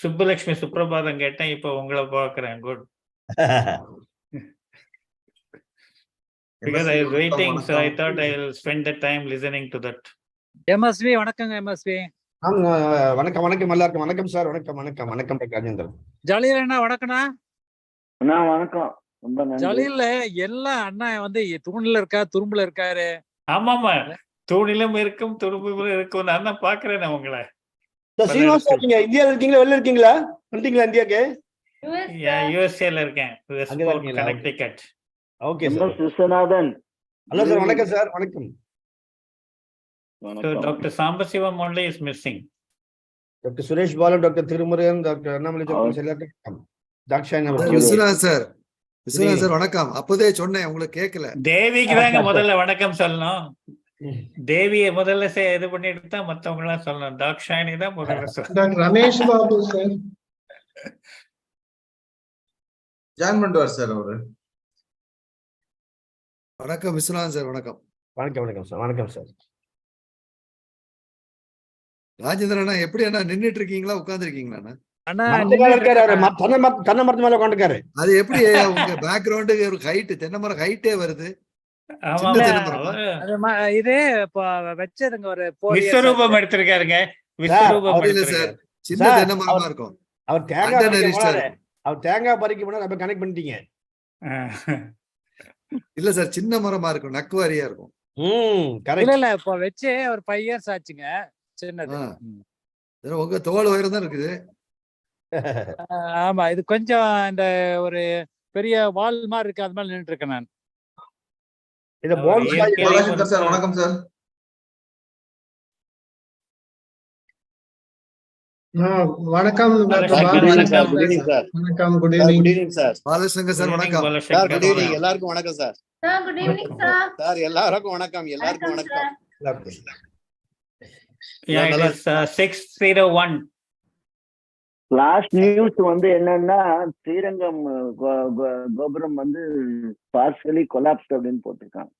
சுப்புலட்சுமி சுப்ரபாதம் கேட்டேன், இப்போ உங்களை பார்க்கிறேன். Good. Because I was waiting, so I thought I'll spend the time listening to that. MSV வணக்கங்க MSV. வணக்கம் வணக்கம் எல்லாருக்கும் வணக்கம் சார். வணக்கம் வணக்கம் வணக்கம் ராஜேந்திரன். ஜலீல் அண்ணா வணக்கம்ண்ணா. அண்ணா வணக்கம். ரொம்ப நன்றி. ஜலீல் எல்லா அண்ணா வந்து தூணில இருக்கா துரும்புல இருக்காரு. ஆமாமா, தூணிலும் இருக்கும் துரும்பிலும் இருக்கும். நான் தான் பாக்குறேன் உங்களை. சீனிவாஸ் நீங்க இந்தியால இருக்கீங்களா வெளில இருக்கீங்களா? வந்துட்டீங்களா இந்தியாக்கு? யூஎஸ்ஏல இருக்கேன். Connecticut. Okay sir. Viswanathan. Hello sir. வணக்கம் சார். வணக்கம். So Dr. Sambasivam only is missing. Dr. Suresh Balu, Dr. Thirumurugan, Dr. Annamali Jokkam, Dakshayana. Viswanath sir. Viswanath sir வணக்கம். அப்போதே சொன்னேன் உங்களுக்கு கேட்கல. தேவிக்கு தாங்க முதல்ல வணக்கம் சொல்லணும். தேவியை முதல்ல இது பண்ணிட்டு தான் மத்தவங்க எல்லாம் சொல்லணும். தாக்ஷாயணி தான் முதல்ல சொல்லணும். ரமேஷ் பாபு சார் ஜாயின் பண்ணுவார் சார் அவரு. வணக்கம் விஸ்வநாத் சார். வணக்கம். வணக்கம் வணக்கம் சார். வணக்கம் சார். ராஜேந்திரன் எப்படி அண்ணா நின்னுட்டு இருக்கீங்களா உட்கார்ந்து இருக்கீங்களா? அண்ணா தென்னை மரத்து மேல உட்காந்துருக்காரு. அது எப்படி உங்க பேக்ரவுண்டு ஒரு ஹைட் தென்னை மரம் ஹைட்டே வருது. இது வச்சதுங்க ஒரு விஸ்வரூபம் எடுத்திருக்காருங்க. விஸ்வரூபம் சார் சின்ன தென்னை மரமா இருக்கும். அவர் தேங்காய் பறிக்க போனா நம்ம கனெக்ட் பண்ணிட்டீங்க. இல்ல சார் சின்ன மரமா இருக்கும், நக்குவாரியா இருக்கும். இல்ல இப்ப வச்சு ஒரு 5 years ஆச்சுங்க. சின்னது. உங்க தோல் உயரம் தான் இருக்குது. ஆமா, இது கொஞ்சம் இந்த ஒரு பெரிய வால் மாதிரி இருக்கு. அது மாதிரி நின்றுட்டு இருக்கேன் நான். சார் வணக்கம் சார். வணக்கம். வணக்கம். Good evening sir. Balashankar sir வணக்கம். குட் ஈவினிங் எல்லாருக்கும் வணக்கம் சார். Good evening sir. எல்லாருக்கும் வணக்கம். எல்லாருக்கும் வணக்கம். Yeah, it is 601. Last news வந்து என்னன்னா ஸ்ரீரங்கம் கோபுரம் வந்து பார்சலி கொலாப்ஸ் அப்படின்னு போட்டிருக்காங்க.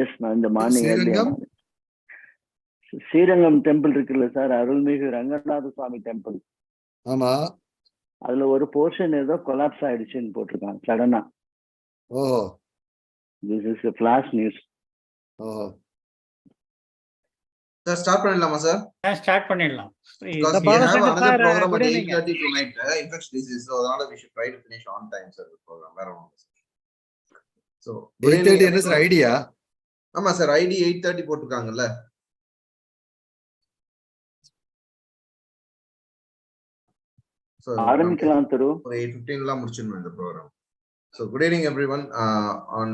எஸ், நான் இந்த மார்னிங் ஸ்ரீரங்கம் டெம்பிள் இருக்குல்ல சார், அருள்மிகு ரங்கநாத சுவாமி டெம்பிள். ஆமா, அதுல ஒரு போர்ஷன் ஏதோ கொலாப்ஸ் ஆயிடுச்சுன்னு போட்டிருக்காங்க சடனா. Oh, this is flash news. Oh sir start பண்ணிடலாமா சார்? ஸ்டார்ட் பண்ணிடலாம். We have another program at 8:30 tonight, infectious disease. So அதனால we should try to finish on time sir the program. வேற ஒண்ணும் இல்ல. So 8:30 என்ன சார் ஐடியா? ஆமா sir, ID 8:30 போட்டுருக்காங்கல்ல. So ஆரம்பிக்கலாம் தரு. 8:15 ல முடிச்சிடணும் இந்த program. So good evening everyone. On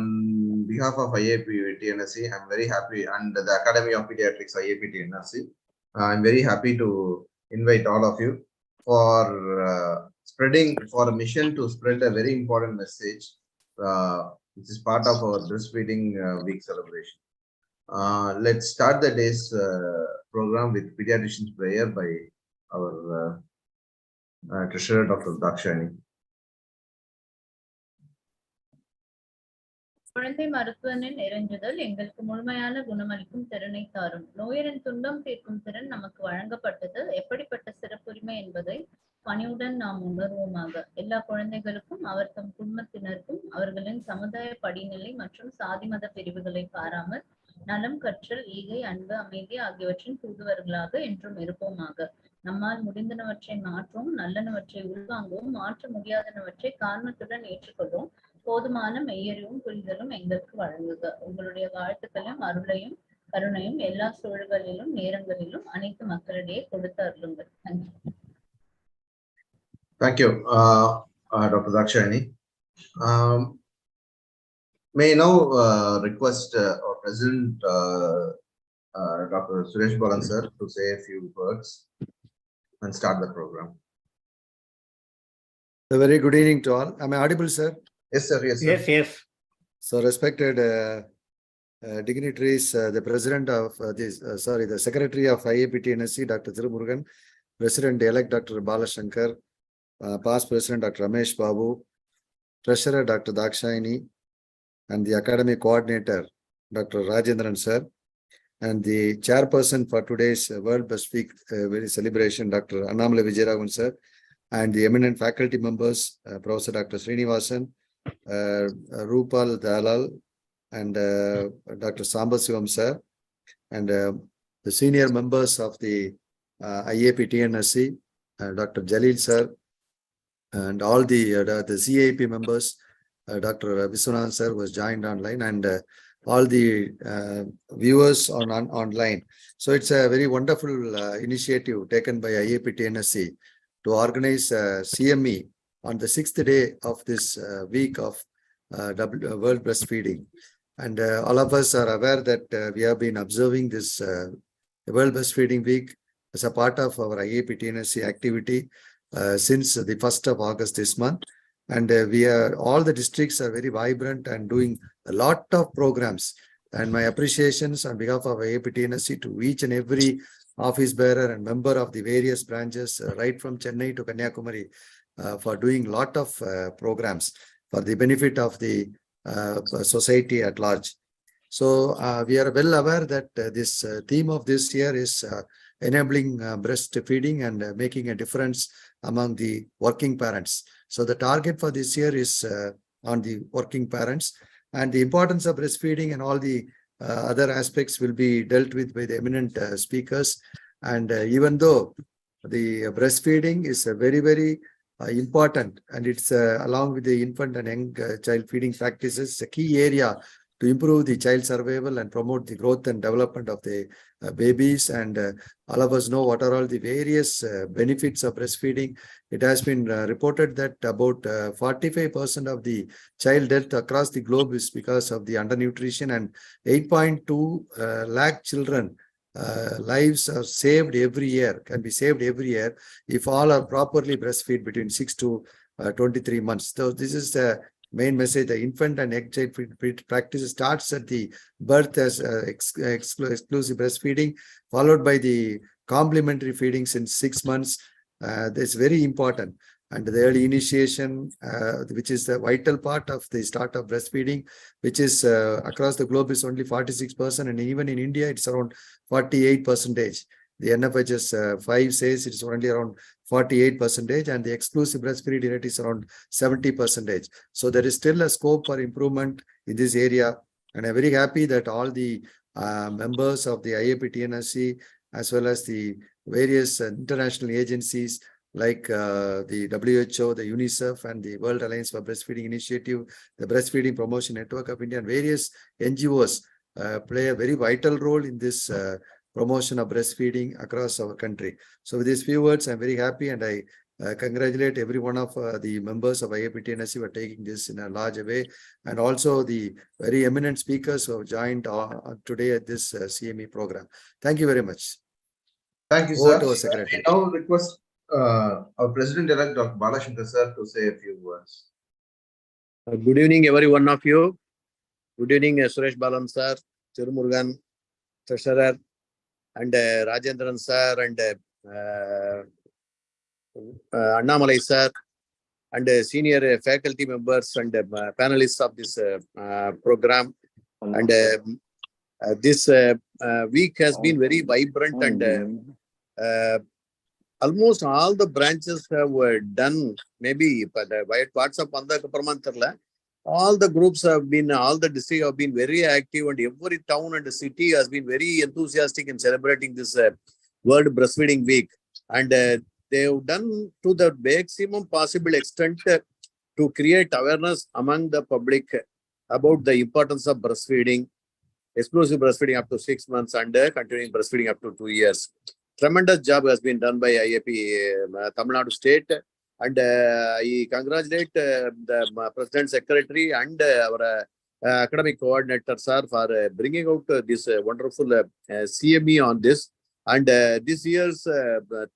behalf of IAP TNSC, I'm very happy, and the Academy of Pediatrics IAP TNSC, I'm very happy to invite all of you for a mission to spread a very important message. This is part of our breastfeeding week celebration. Let's start the day's program with pediatrician's prayer by our treasurer Dr. Dakshayani. குழந்தை மருத்துவனின் இறைஞ்சுதல் எங்களுக்கு முழுமையான குணமளிக்கும் திறனை தாரும். நோயரின் துன்பம் தீர்க்கும் திறன் நமக்கு வழங்கப்பட்டது. எப்படிப்பட்ட சிறப்புரிமை என்பதை பணிவுடன் நாம் உணர்வோமாக. எல்லா குழந்தைகளுக்கும் அவர் தம் குடும்பத்தினருக்கும் அவர்களின் சமுதாய படிநிலை மற்றும் சாதி மத பிரிவுகளை பாராமல் நலம், கற்றல், ஈகை, அன்பு, அமைதி ஆகியவற்றின் தூதுவர்களாக என்றும் இருப்போமாக. நம்மால் முடிந்தனவற்றை மாற்றவும், நல்லனவற்றை உள்வாங்கவும், மாற்ற முடியாதனவற்றை காரணத்துடன் ஏற்றுக்கொள்வோம். போதுமான மெய்யறிவும் புரிதலும் எங்களுக்கு வழங்குக. உங்களுடைய வாழ்த்துக்களையும் அருளையும் கருணையும் எல்லா சூழல்களிலும் நேரங்களிலும் அனைத்து மக்களிடையே கொடுத்து அருளுங்கள். Thank you, Dr. Dakshayani. May I now request our President, Dr. Suresh Balan sir, to say a few words and start the program. A very good evening to all. Am I audible, sir? Yes, sir. Yes, sir. Yes, yes. So, respected dignitaries, the President of the Secretary of IAPT NSC, Dr. Thirumurugan, President-elect Dr. Balashankar, past President Dr. Ramesh Babu, Treasurer Dr. Dakshayani, and the Academic Coordinator Dr. Rajendran sir, and the chairperson for today's World Breastfeeding celebration, Dr. Annamala Vijayaraghavan sir, and the eminent faculty members, Professor Dr. Srinivasan, Rupal Dalal, and Dr. Sambasivam sir, and the senior members of the IAP TNSC, Dr. Jalil sir, and all the CAP members, Dr. Viswanathan sir was joined online, and all the viewers online. So it's a very wonderful initiative taken by IAP TNSC to organize CME on the 6th day of this week of World Breastfeeding. And all of us are aware that we have been observing this World Breastfeeding Week as a part of our IAP TNSC activity since the 1st of August this month. And all the districts are very vibrant and doing a lot of programs. And my appreciations on behalf of IAP TNSC to each and every office bearer and member of the various branches, right from Chennai to Kanyakumari, for doing a lot of programs for the benefit of the society at large. So we are well aware that this theme of this year is enabling breastfeeding and making a difference among the working parents. So the target for this year is on the working parents, and the importance of breastfeeding and all the other aspects will be dealt with by the eminent speakers. And even though the breastfeeding is a very, very important, and it's along with the infant and young child feeding practices, a key area to improve the child survival and promote the growth and development of the babies. And all of us know what are all the various benefits of breastfeeding. It has been reported that about 45% of the child death across the globe is because of the undernutrition, and 8.2 lakh children lives are saved every year, can be saved every year if all are properly breastfeed between 6 to 23 months. So this is the main message. The infant and egg child feed practice starts at the birth as exclusive breastfeeding, followed by the complementary feeding since 6 months. That's very important. And the early initiation, which is the vital part of the start of breastfeeding, which is across the globe is only 46%, and even in India it's around 48%. The NFHS 5 says it's only around 48%, and the exclusive breastfeeding rate is around 70%. So there is still a scope for improvement in this area, and I'm very happy that all the members of the IAP TNSC as well as the various international agencies like the WHO, the UNICEF, and the World Alliance for Breastfeeding Initiative, the Breastfeeding Promotion Network of India, and various NGOs play a very vital role in this promotion of breastfeeding across our country. So with these few words, I'm very happy, and I congratulate every one of the members of IAP TNSC for taking this in a large way, and also the very eminent speakers who have joined today at this CME program. Thank you very much. Thank you, Over sir. to our secretary. I now request our President-elect, Dr. Balashankar sir, to say a few words. Good evening, every one of you. Good evening, Suresh Balan sir, Tirumurugan, Treasurer, and Rajendran sir, and Annamalai sir, and senior faculty members and panelists of this program. And this week has been very vibrant, and almost all the branches have done, maybe WhatsApp, all the groups have been, all the districts have been very active, and every town and city has been very enthusiastic in celebrating this World Breastfeeding Week. And they have done to the maximum possible extent to create awareness among the public about the importance of breastfeeding, exclusive breastfeeding up to 6 months, and continuing breastfeeding up to 2 years. Tremendous job has been done by IAP Tamil Nadu State, and I congratulate the President Secretary and our academic coordinator sir for bringing out this wonderful CME on this. And this year's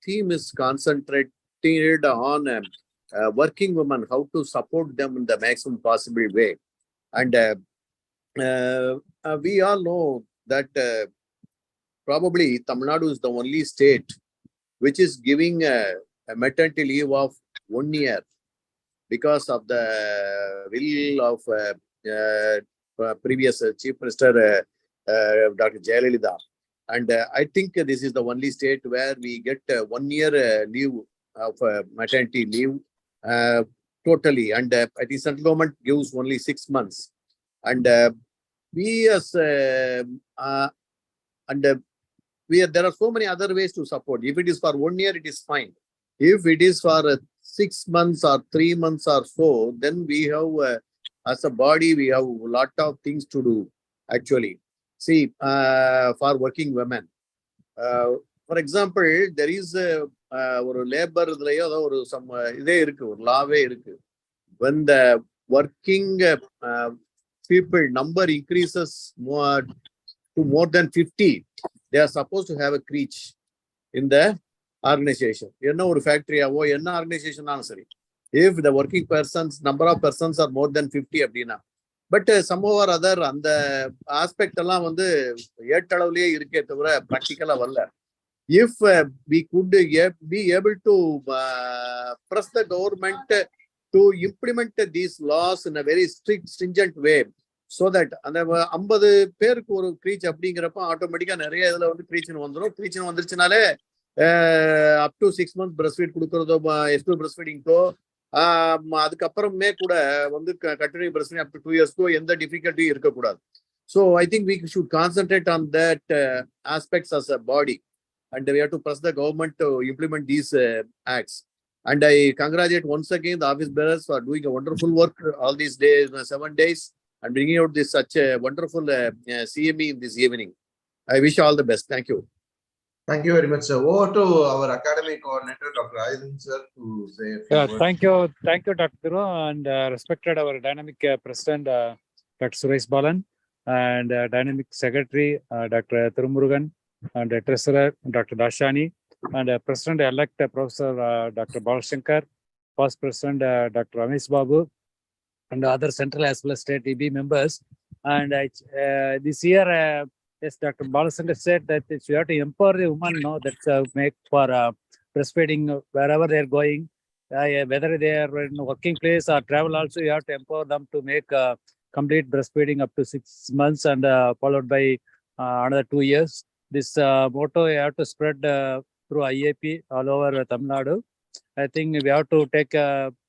theme is concentrated on working women, how to support them in the maximum possible way. And we all know that probably Tamil Nadu is the only state which is giving a maternity leave of 1 year because of the will of previous Chief Minister Dr. Jayalalitha. And I think this is the only state where we get 1 year leave of maternity leave totally. And I think central government gives only 6 months. And we as there are so many other ways to support. If it is for 1 year, it is fine. If it is for 6 months or 3 months or so, then we have, as a body, we have a lot of things to do, actually. See, for working women. For example, there is a labor, some law. When the working people number increases to more than 50, they are supposed to have a creche in the organization. You know, factory or organization. If the working persons, number of persons are more than 50, but somehow or other, on the aspect, practical. If we could be able to press the government to implement these laws in a very strict, stringent way, so that and 50 பேருக்கு ஒரு creech அப்படிங்கறப்ப ஆட்டோமேட்டிக்கா நிறைய இதுல வந்து creech வந்துருச்சுனாலே up to 6 months breastfeed கொடுக்கறதோ S2 breastfeeding-கோ அதுக்கு அப்புறமே கூட வந்து continuing breastfeeding up to 2 years-கோ எந்த difficulty இருக்க கூடாது. So I think we should concentrate on that aspects as a body, and we have to press the government to implement these acts. And I congratulate once again the office bearers for doing a wonderful work all these days, 7 days, and bringing out this such a wonderful CME in this evening. I wish you all the best. Thank you. Thank you very much, sir. Over to our academic coordinator, Dr. Ayudan, sir, to say a few words. Thank you, Dr. Thiru, and respected our dynamic president, Dr. Suresh Balan, and dynamic secretary, Dr. Thirumurugan, and treasurer, Dr. Dashani, and president-elect Professor Dr. Balashankar, past president Dr. Ramesh Babu, and other central as well as state EB members. And this year, yes, Dr. Balashankar said that you have to empower the women, that's make for breastfeeding wherever they are going, whether they are in working place or travel also, you have to empower them to make complete breastfeeding up to 6 months and followed by another 2 years. This motto you have to spread through IAP all over Tamil Nadu. I think we have to take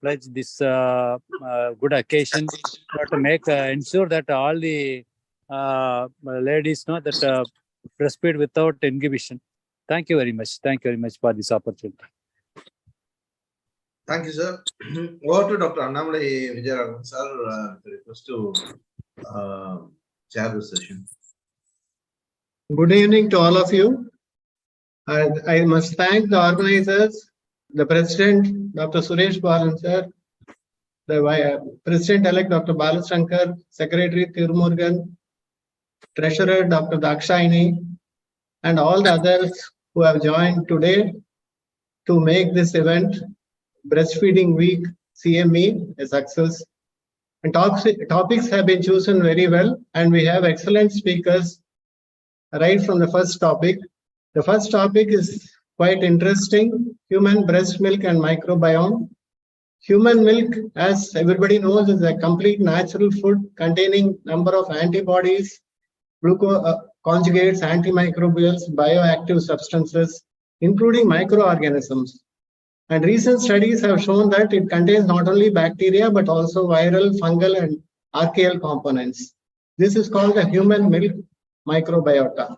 pledge this good occasion to make ensure that all the ladies know that breastfeed without inhibition. Thank you very much. Thank you very much for this opportunity. Thank you, sir. Over to Dr. Annamala Vijayaraghavan, sir, request to chair the session. Good evening to all of you. I must thank the organizers, the president, Dr. Suresh Balan, sir, the president-elect, Dr. Balashankar, secretary Thirumurugan, treasurer, Dr. Dakshayani, and all the others who have joined today to make this event, Breastfeeding Week CME, a success. And topics have been chosen very well, and we have excellent speakers right from the first topic. The first topic is quite interesting: human breast milk and microbiome. Human milk, as everybody knows, is a complete natural food containing number of antibodies, conjugates, antimicrobials, bioactive substances, including microorganisms. And recent studies have shown that it contains not only bacteria, but also viral, fungal, and archaeal components. This is called the human milk microbiota.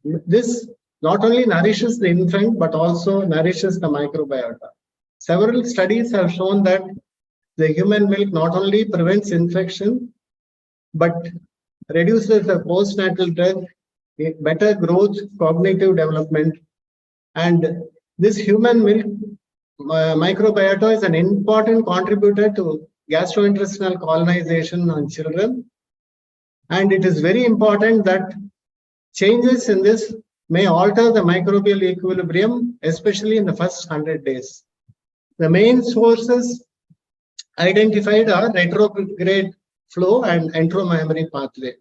This not only nourishes the infant, but also nourishes the microbiota. Several studies have shown that the human milk not only prevents infection, but reduces the postnatal death, better growth, cognitive development. And this human milk microbiota is an important contributor to gastrointestinal colonization on children. And it is very important that changes in this may alter the microbial equilibrium, especially in the first 100 days. The main sources identified are retrograde flow and enteromammary pathway.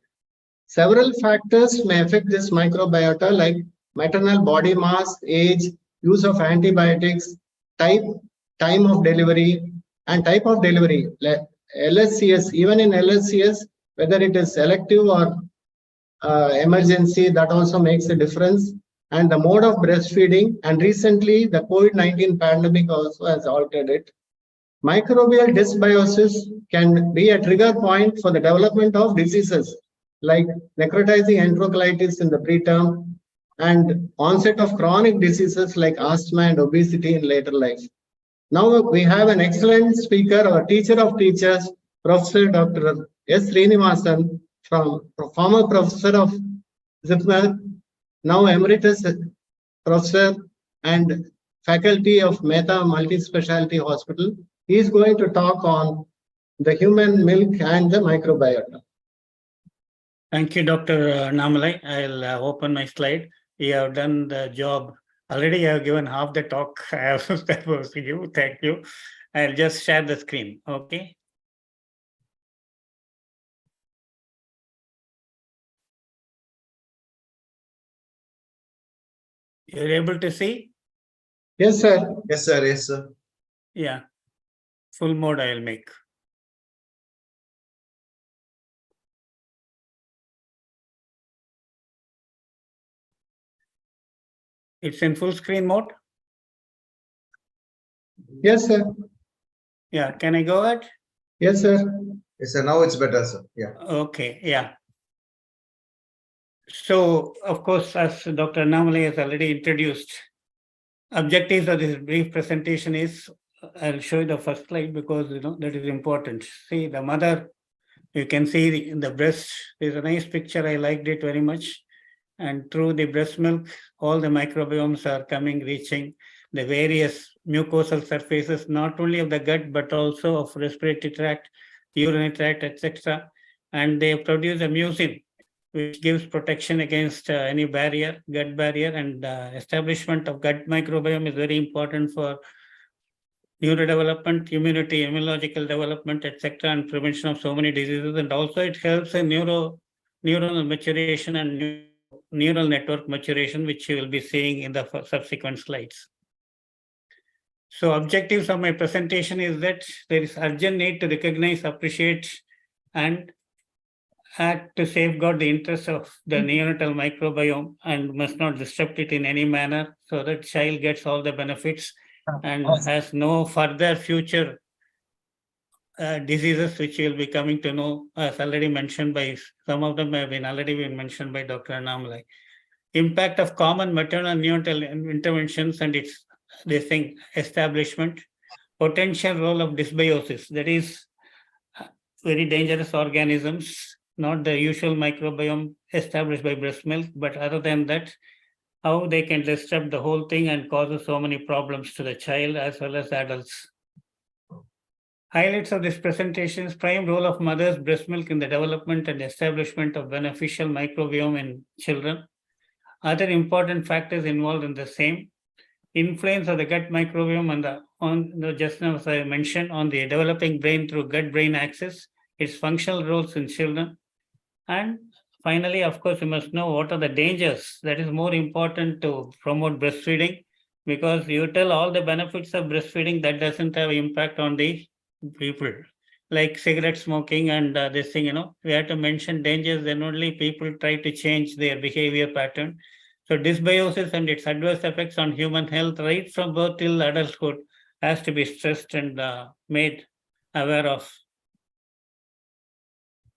Several factors may affect this microbiota, like maternal body mass, age, use of antibiotics, time of delivery, and type of delivery. LSCS, even in LSCS, whether it is selective or emergency, that also makes a difference. And the mode of breastfeeding, and recently the COVID-19 pandemic also has altered it. Microbial dysbiosis can be a trigger point for the development of diseases like necrotizing enterocolitis in the preterm and onset of chronic diseases like asthma and obesity in later life. Now we have an excellent speaker, our teacher of teachers, Professor Dr. S. Srinivasan, former professor of Zipmer, now emeritus professor and faculty of Mehta Multi-Specialty Hospital. He is going to talk on the human milk and the microbiota. Thank you, Dr. Namalai. I'll open my slide. You have done the job. Already you have given half the talk. That was you. Thank you. I'll just share the screen. Okay. You're able to see? Yes, sir. Yes, sir. Yes, sir. Yeah. Full mode I'll make. It's in full screen mode? Yes, sir. Yeah. Can I go ahead? Yes, sir. Yes, sir. Now it's better, sir. Yeah. Okay. Yeah. So, of course, as Dr. Namalai has already introduced, objectives of this brief presentation is, I'll show you the first slide because that is important. See the mother, you can see the breast. There's a nice picture. I liked it very much. And through the breast milk, all the microbiomes are coming, reaching the various mucosal surfaces, not only of the gut, but also of respiratory tract, urinary tract, etc. And they produce a mucin, which gives protection against any barrier, gut barrier, and establishment of gut microbiome is very important for neurodevelopment, immunity, immunological development, etc., and prevention of so many diseases. And also it helps in neuronal maturation and neural network maturation, which you will be seeing in the subsequent slides. So objectives of my presentation is that there is urgent need to recognize, appreciate, and act to safeguard the interests of the neonatal microbiome and must not disrupt it in any manner so that child gets all the benefits and has no further future diseases which you'll be coming to know, as already mentioned by some of them have been already been mentioned by Dr. Annamalai. Impact of common maternal and neonatal interventions and its establishment, potential role of dysbiosis, that is very dangerous organisms, not the usual microbiome established by breast milk, but other than that, how they can disrupt the whole thing and causes so many problems to the child as well as adults. Highlights of this presentation is prime role of mother's breast milk in the development and establishment of beneficial microbiome in children. Other important factors involved in the same. Influence of the gut microbiome and just now as I mentioned, on the developing brain through gut-brain axis, its functional roles in children. And finally, of course, you must know what are the dangers. That is more important to promote breastfeeding, because you tell all the benefits of breastfeeding, that doesn't have impact on the people. Like cigarette smoking and this thing, we have to mention dangers, then only people try to change their behavior pattern. So dysbiosis and its adverse effects on human health right from birth till adulthood has to be stressed and made aware of.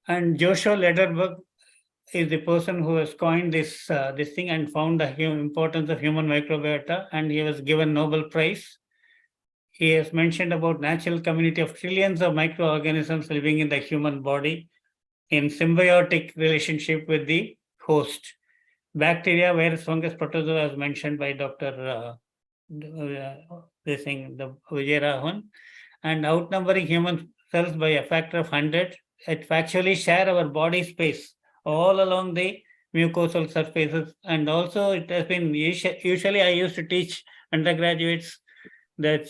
And Joshua Lederberg is the person who has coined this thing and found the importance of human microbiota, and he was given Nobel Prize. He has mentioned about natural community of trillions of microorganisms living in the human body in symbiotic relationship with the host. Bacteria, virus, fungus, protozoa, as mentioned by Dr. Vijayaraghvan, and outnumbering human cells by a factor of 100. It actually share our body space all along the mucosal surfaces. And also it has been, usually I used to teach undergraduates that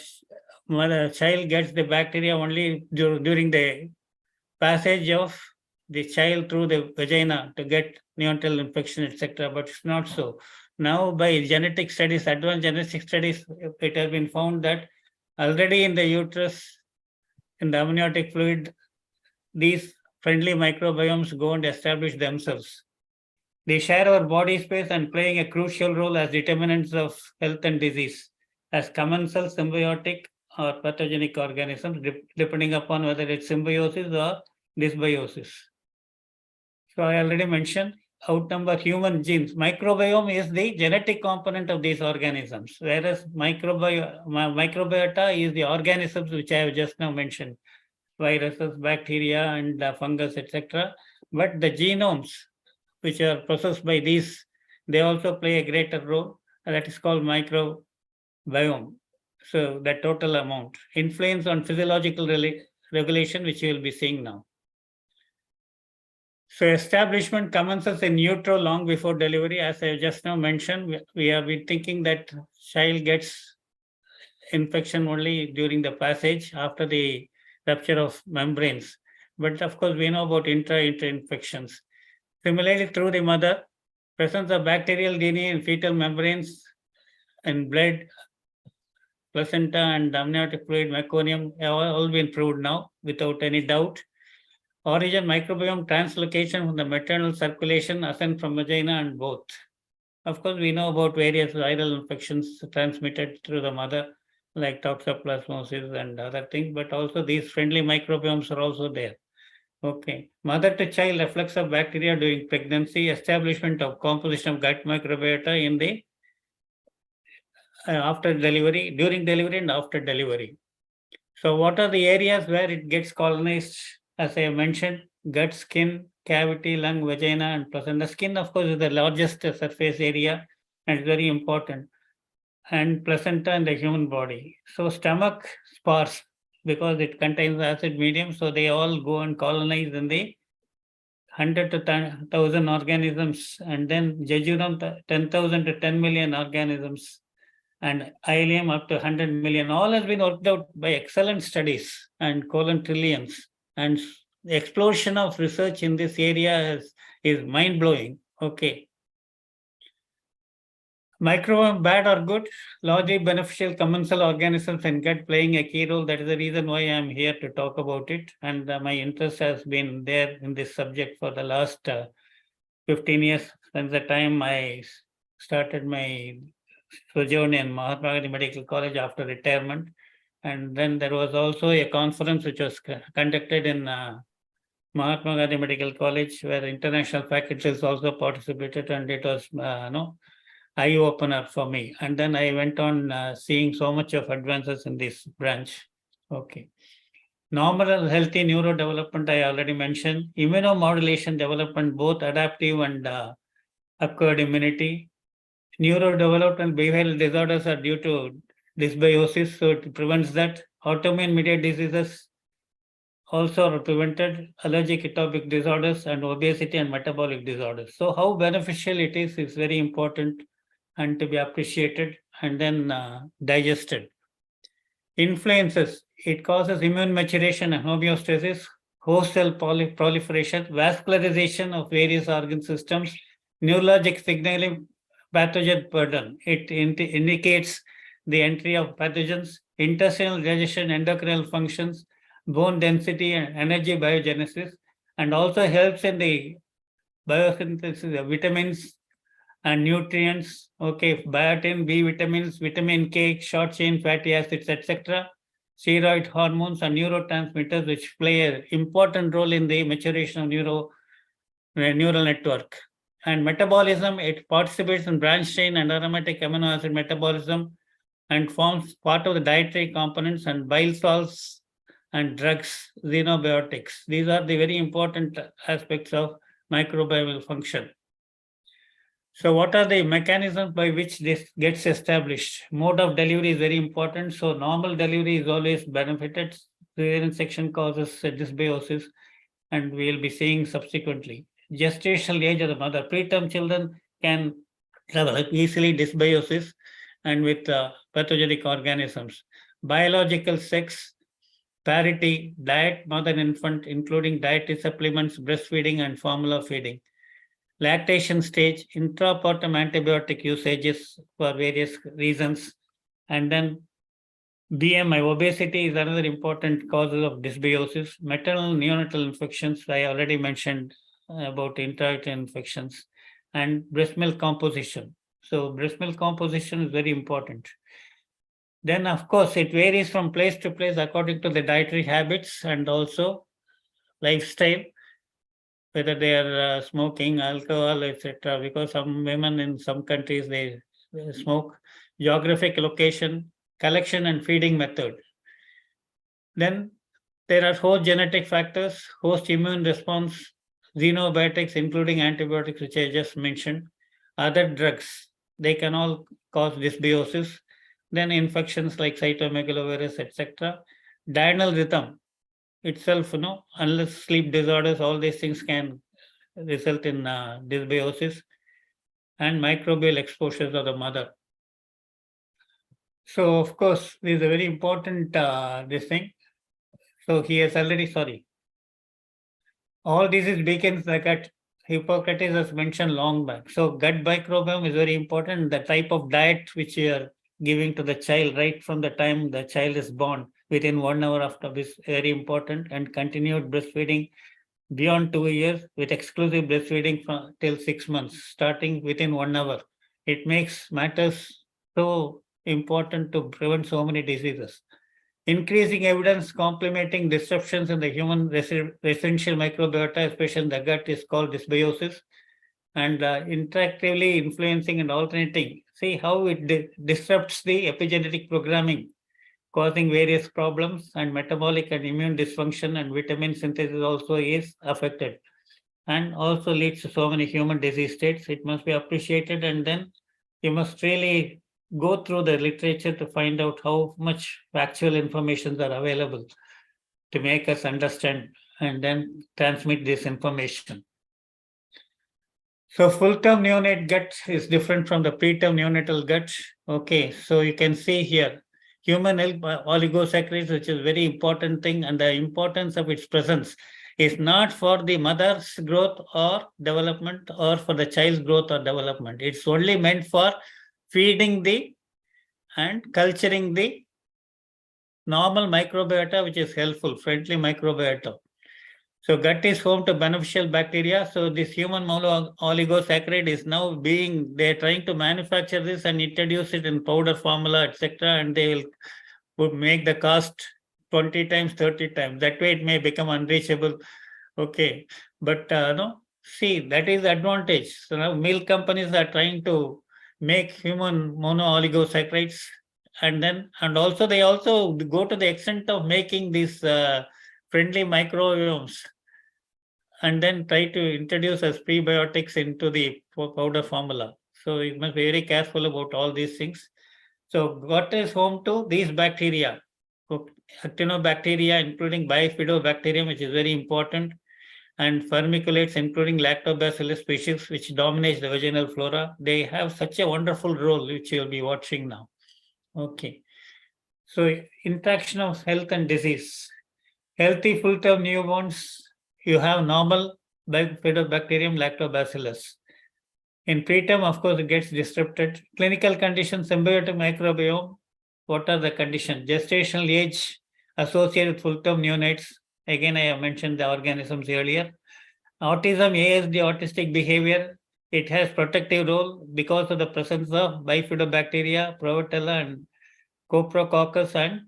mother child gets the bacteria only during the passage of the child through the vagina to get neonatal infection, etc. But it's not so. Now by genetic studies, advanced genetic studies, it has been found that already in the uterus, in the amniotic fluid, these friendly microbiomes go and establish themselves. They share our body space and playing a crucial role as determinants of health and disease, as commensal, symbiotic, or pathogenic organisms, depending upon whether it's symbiosis or dysbiosis. So I already mentioned outnumber human genes. Microbiome is the genetic component of these organisms, whereas microbiota is the organisms which I have just now mentioned, viruses, bacteria, and fungus, etc. But the genomes, which are processed by these, they also play a greater role. That is called microbiome. So the total amount. Influence on physiological regulation, which you will be seeing now. So establishment commences in utero long before delivery. As I just now mentioned, we have been thinking that child gets infection only during the passage after the rupture of membranes. But of course, we know about intra-infections. Similarly, through the mother, presence of bacterial DNA in fetal membranes and blood, placenta, and amniotic fluid, meconium have all been proved now without any doubt. Origin microbiome translocation from the maternal circulation, ascent from vagina, and both. Of course, we know about various viral infections transmitted through the mother, like toxoplasmosis and other things, but also these friendly microbiomes are also there. Okay. Mother to child reflux of bacteria during pregnancy, establishment of composition of gut microbiota in the after delivery, during delivery, and after delivery. So what are the areas where it gets colonized? As I mentioned, gut, skin, cavity, lung, vagina, and placenta. Skin, of course, is the largest surface area and it's very important. And placenta in the human body. So stomach sparse because it contains acid medium. So they all go and colonize in the 100 to 1,000 organisms. And then jejunum, 10,000 to 10 million organisms. And ileum up to 100 million. All has been worked out by excellent studies and colon trillions. And the explosion of research in this area is mind-blowing. Okay. Microbiome, bad or good, largely beneficial commensal organisms in gut playing a key role. That is the reason why I am here to talk about it. And my interest has been there in this subject for the last 15 years, since the time I started my sojourn in Mahatma Gandhi Medical College after retirement. And then there was also a conference which was conducted in Mahatma Gandhi Medical College, where international faculties also participated, and it was eye-opener for me. And then I went on seeing so much of advances in this branch. Okay. Normal healthy neurodevelopment, I already mentioned. Immunomodulation development, both adaptive and acquired immunity. Neurodevelopmental behavioral disorders are due to dysbiosis, so it prevents that. Autoimmune mediated diseases also are prevented. Allergic atopic disorders and obesity and metabolic disorders. So how beneficial it is very important and to be appreciated and then digested. Influences, it causes immune maturation and homeostasis, host cell proliferation, vascularization of various organ systems, neurologic signaling, pathogen burden. It indicates the entry of pathogens, intestinal digestion, endocrinal functions, bone density and energy biogenesis, and also helps in the biosynthesis of vitamins and nutrients. Okay, biotin, B vitamins, vitamin K, short chain fatty acids, etc. Steroid hormones and neurotransmitters, which play an important role in the maturation of neural network. And metabolism, it participates in branched chain and aromatic amino acid metabolism and forms part of the dietary components and bile salts and drugs, xenobiotics. These are the very important aspects of microbial function. So what are the mechanisms by which this gets established? Mode of delivery is very important. So normal delivery is always benefited. Cesarean section causes dysbiosis, and we will be seeing subsequently. Gestational age of the mother. Preterm children can develop easily dysbiosis and with pathogenic organisms. Biological sex, parity, diet, mother and infant, including dietary supplements, breastfeeding, and formula feeding. Lactation stage, intrapartum antibiotic usages for various reasons. And then BMI, obesity is another important cause of dysbiosis. Maternal neonatal infections, I already mentioned about intrauterine infections. and breast milk composition. So breast milk composition is very important. Then, of course, it varies from place to place according to the dietary habits and also lifestyle, whether they are smoking, alcohol, etc. Because some women in some countries they smoke. Geographic location, collection and feeding method. Then there are host genetic factors, host immune response, xenobiotics, including antibiotics, which I just mentioned, other drugs. They can all cause dysbiosis. Then infections like cytomegalovirus, etc. Diurnal rhythm itself, unless sleep disorders, all these things can result in dysbiosis, and microbial exposures of the mother. So, of course, this is a very important this thing. So he has already, sorry. All this is begins the gut. Hippocrates has mentioned long back. So gut microbiome is very important. The type of diet which you are giving to the child right from the time the child is born within 1 hour after this very important, and continued breastfeeding beyond 2 years with exclusive breastfeeding till 6 months, starting within 1 hour. It makes matters so important to prevent so many diseases. Increasing evidence complementing disruptions in the human residential microbiota, especially in the gut, is called dysbiosis, and interactively influencing and alternating. See how it disrupts the epigenetic programming, causing various problems, and metabolic and immune dysfunction, and vitamin synthesis also is affected, and also leads to so many human disease states. It must be appreciated, and then you must really go through the literature to find out how much factual information are available to make us understand and then transmit this information. So full-term neonate gut is different from the preterm neonatal gut. Okay, so you can see here, human oligosaccharides, which is a very important thing, and the importance of its presence is not for the mother's growth or development or for the child's growth or development. It's only meant for feeding the and culturing the normal microbiota, which is helpful, friendly microbiota. So gut is home to beneficial bacteria. So this human oligosaccharide is now they're trying to manufacture this and introduce it in powder formula, etc. And they will make the cost 20 times, 30 times. That way it may become unreachable. Okay. But no, see, that is the advantage. So now milk companies are trying to make human mono-oligosaccharides, and also they also go to the extent of making these friendly microbiomes, and then try to introduce as prebiotics into the powder formula. So you must be very careful about all these things. So gut is home to these bacteria, actinobacteria, including bifidobacterium, which is very important, and vermiculates, including lactobacillus species, which dominates the vaginal flora. They have such a wonderful role, which you'll be watching now. Okay. So interaction of health and disease. Healthy full-term newborns, you have normal bifidobacterium lactobacillus. In preterm, of course, it gets disrupted. Clinical conditions, symbiotic microbiome. What are the conditions? Gestational age associated with full-term neonates. Again, I have mentioned the organisms earlier. Autism, ASD, autistic behavior. It has protective role because of the presence of bifidobacteria, Prevotella, and Coprococcus, and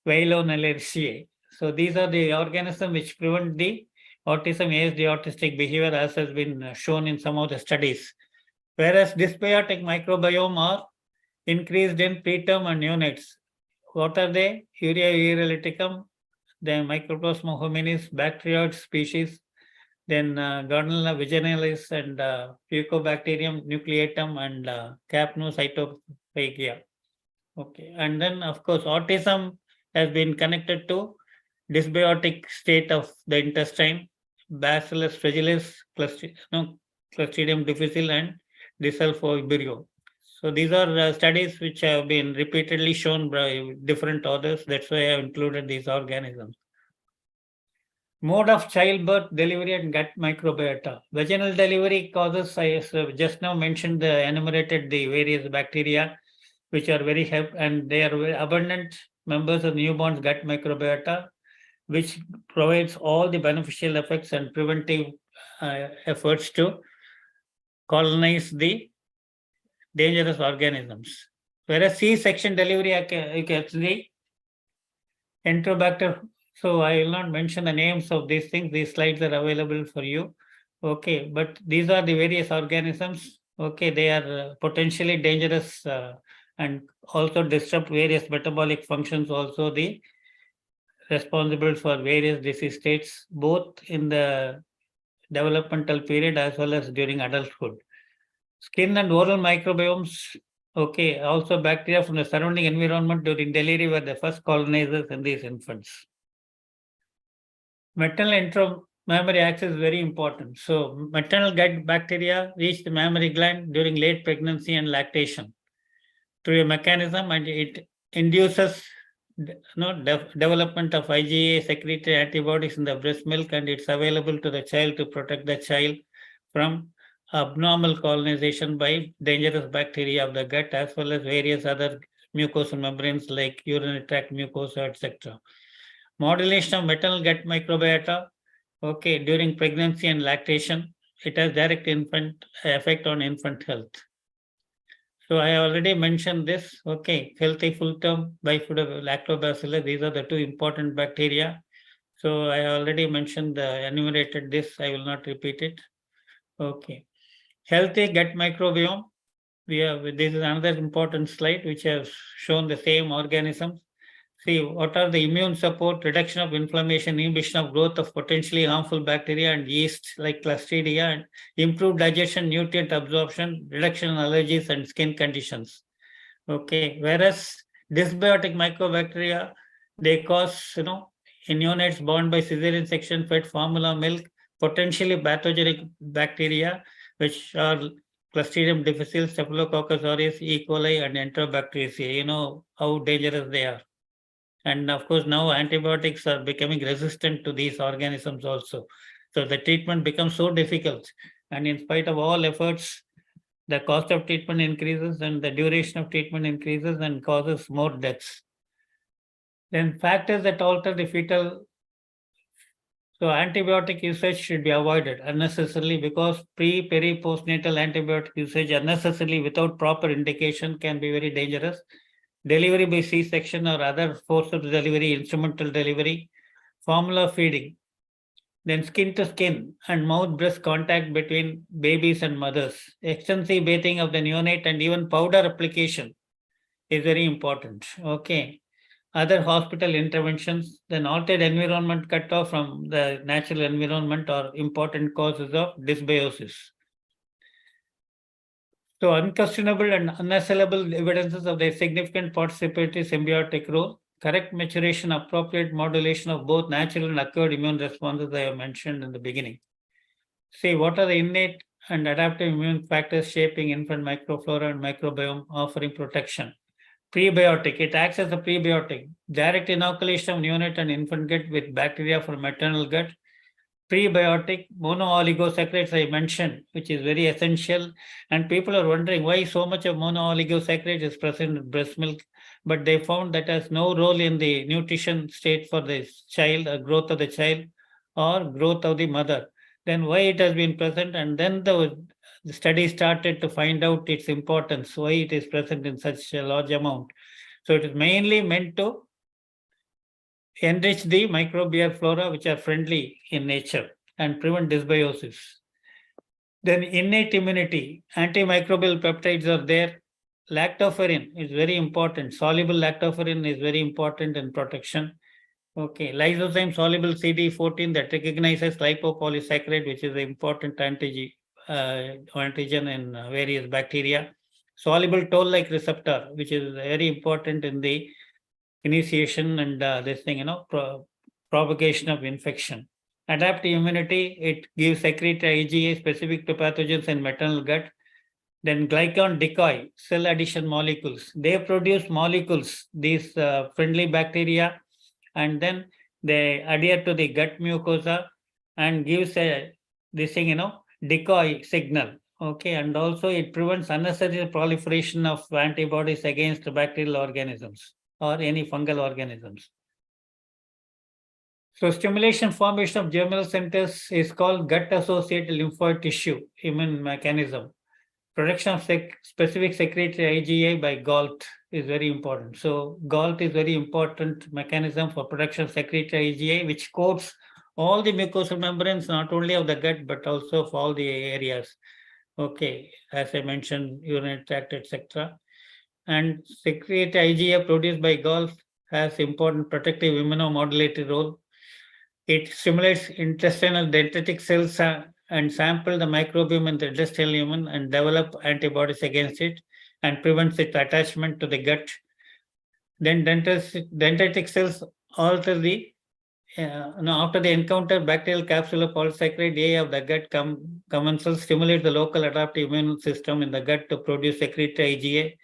Veillonellariaceae. So these are the organisms which prevent the autism, ASD, autistic behavior, as has been shown in some of the studies. Whereas dysbiotic microbiome are increased in preterm and neonates. What are they? Urea urinalyticum, then Microplasma hominis, bacterioid species, then Gardnerella vaginalis, and Fucobacterium nucleatum, and Capnocytophagia. Okay, and then of course autism has been connected to dysbiotic state of the intestine, Bacillus fragilis, Clostridium difficile, and Disulfovibrio. So these are studies which have been repeatedly shown by different authors. That's why I have included these organisms. Mode of childbirth, delivery, and gut microbiota. Vaginal delivery causes, I just now mentioned, enumerated the various bacteria which are very helpful, and they are very abundant members of newborn's gut microbiota, which provides all the beneficial effects and preventive efforts to colonize the dangerous organisms. Whereas C-section delivery, you can see Enterobacter. So I will not mention the names of these things. These slides are available for you. Okay, but these are the various organisms. Okay, they are potentially dangerous and also disrupt various metabolic functions. Also, the responsible for various disease states, both in the developmental period as well as during adulthood. Skin and oral microbiomes. Okay, also bacteria from the surrounding environment during delivery were the first colonizers in these infants. Maternal intramammary axis is very important. So maternal gut bacteria reach the mammary gland during late pregnancy and lactation through a mechanism, and it induces development of IgA secretory antibodies in the breast milk, and it's available to the child to protect the child from abnormal colonization by dangerous bacteria of the gut, as well as various other mucosal membranes like urinary tract mucosa, etc. Modulation of maternal gut microbiota, okay, during pregnancy and lactation, it has direct effect on infant health. So I already mentioned this, okay, healthy full-term lactobacillus, these are the two important bacteria. So I already mentioned, enumerated this, I will not repeat it. Okay. Healthy gut microbiome, this is another important slide which has shown the same organisms. See, what are the immune support, reduction of inflammation, inhibition of growth of potentially harmful bacteria and yeast like Clostridia, and improved digestion, nutrient absorption, reduction in allergies and skin conditions. Okay, whereas dysbiotic mycobacteria, they cause, in neonates born by cesarean section fed formula milk, potentially pathogenic bacteria, which are Clostridium difficile, Staphylococcus aureus, E. coli, and Enterobacteriaceae. You know how dangerous they are. And of course, now antibiotics are becoming resistant to these organisms also. So the treatment becomes so difficult. And in spite of all efforts, the cost of treatment increases and the duration of treatment increases and causes more deaths. Then factors that alter the fetal. So antibiotic usage should be avoided unnecessarily, because peri, postnatal antibiotic usage unnecessarily without proper indication can be very dangerous. Delivery by C-section or other forceps delivery, instrumental delivery, formula feeding, then skin to skin and mouth breast contact between babies and mothers, extensive bathing of the neonate, and even powder application is very important. Okay. Other hospital interventions, then altered environment cut off from the natural environment are important causes of dysbiosis. So unquestionable and unassailable evidences of their significant participatory symbiotic role, correct maturation, appropriate modulation of both natural and acquired immune responses I have mentioned in the beginning. See, what are the innate and adaptive immune factors shaping infant microflora and microbiome offering protection? Prebiotic, it acts as a prebiotic. Direct inoculation of neonate and infant gut with bacteria from maternal gut. Prebiotic monooligosaccharides I mentioned, which is very essential. And people are wondering why so much of monooligosaccharides is present in breast milk, but they found that has no role in the nutrition state for the child, or growth of the child, or growth of the mother. Then why it has been present? And then the study started to find out its importance, why it is present in such a large amount. So it is mainly meant to enrich the microbial flora which are friendly in nature and prevent dysbiosis. Then innate immunity, antimicrobial peptides are there. Lactoferrin is very important. Soluble lactoferrin is very important in protection. Okay, lysozyme soluble CD14 that recognizes lipopolysaccharide, which is an important antigen in various bacteria. Soluble toll-like receptor, which is very important in the initiation and propagation of infection. Adaptive immunity, it gives secretory IgA specific to pathogens in maternal gut. Then glycan decoy, cell addition molecules. They produce molecules, these friendly bacteria, and then they adhere to the gut mucosa and gives decoy signal. Okay, and also it prevents unnecessary proliferation of antibodies against bacterial organisms or any fungal organisms. So stimulation formation of germinal centers is called gut-associated lymphoid tissue immune mechanism. Production of specific secretory IgA by GALT is very important. So GALT is very important mechanism for production of secretory IgA, which coats all the mucosal membranes, not only of the gut, but also for all the areas. Okay, as I mentioned, urinary tract, etc. And secretory IgA produced by GALT has important protective immunomodulatory role. It stimulates intestinal dendritic cells and sample the microbiome in the intestinal lumen and develop antibodies against it and prevents its attachment to the gut. Then dendritic cells alter the after they encounter bacterial capsular polysaccharide A of the gut commensals stimulate the local adaptive immune system in the gut to produce secretory IgA.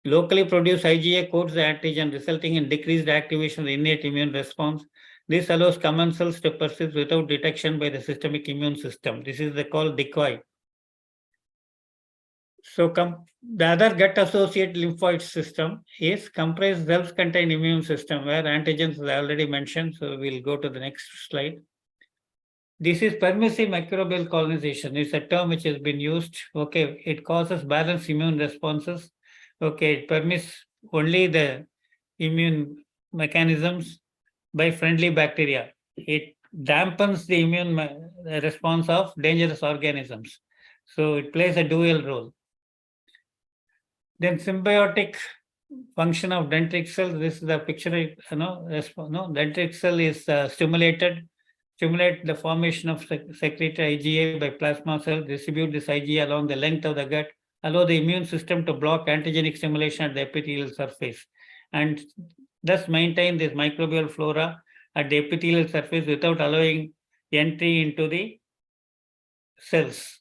Locally produced IgA coats the antigen, resulting in decreased activation of the innate immune response. This allows commensals to persist without detection by the systemic immune system. This is called decoy. So the other gut-associated lymphoid system is comprised self-contained immune system where antigens is already mentioned. So we'll go to the next slide. This is permissive microbial colonization. It's a term which has been used. Okay, it causes balanced immune responses. Okay, it permits only the immune mechanisms by friendly bacteria. It dampens the immune response of dangerous organisms. So it plays a dual role. Then symbiotic function of dendritic cells. This is the picture. Dendritic cell is stimulate the formation of secretory IgA by plasma cells. Distribute this IgA along the length of the gut. Allow the immune system to block antigenic stimulation at the epithelial surface, and thus maintain this microbial flora at the epithelial surface without allowing entry into the cells.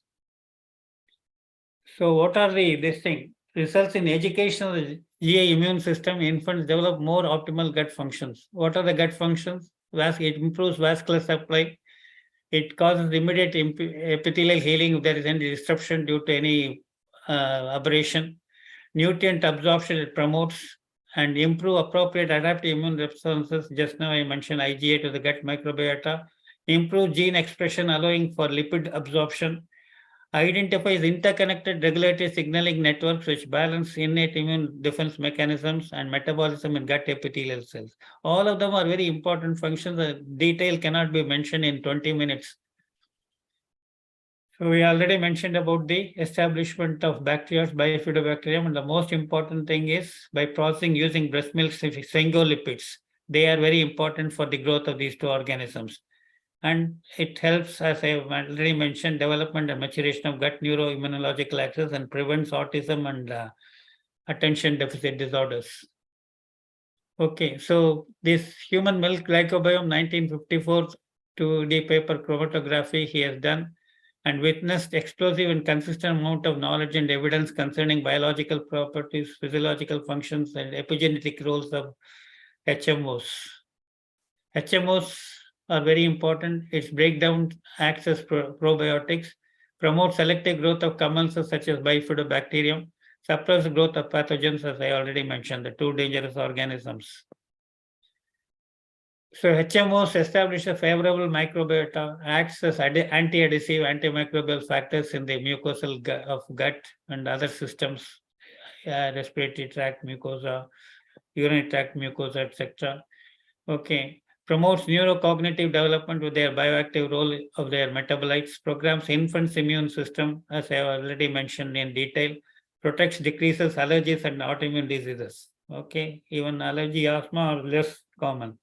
So what are this thing? Results in education of the GI immune system. Infants develop more optimal gut functions. What are the gut functions? It improves vascular supply. It causes immediate epithelial healing if there is any disruption due to any aberration. Nutrient absorption it promotes and improve appropriate adaptive immune responses. Just now I mentioned IgA to the gut microbiota. Improve gene expression allowing for lipid absorption. Identifies interconnected regulatory signaling networks which balance innate immune defense mechanisms and metabolism in gut epithelial cells. All of them are very important functions. The detail cannot be mentioned in 20 minutes. So we already mentioned about the establishment of bacteria, bifidobacterium, and the most important thing is by processing using breast milk sphingolipids. They are very important for the growth of these two organisms. And it helps, as I already mentioned, development and maturation of gut neuroimmunological axis and prevents autism and attention deficit disorders. Okay, so this human milk glycobiome 1954 2D paper chromatography he has done and witnessed explosive and consistent amount of knowledge and evidence concerning biological properties, physiological functions, and epigenetic roles of HMOs. HMOs are very important. Its breakdown acts as probiotics, promotes selective growth of commensals such as bifidobacterium, suppress growth of pathogens, as I already mentioned, the two dangerous organisms. So HMOs establish a favorable microbiota, acts as anti-adhesive, antimicrobial factors in the mucosal of gut and other systems, respiratory tract mucosa, urinary tract mucosa, etc. Okay. Promotes neurocognitive development with their bioactive role of their metabolites, programs infant's immune system, as I have already mentioned in detail, protects, decreases allergies and autoimmune diseases. Okay, even allergy, asthma are less common.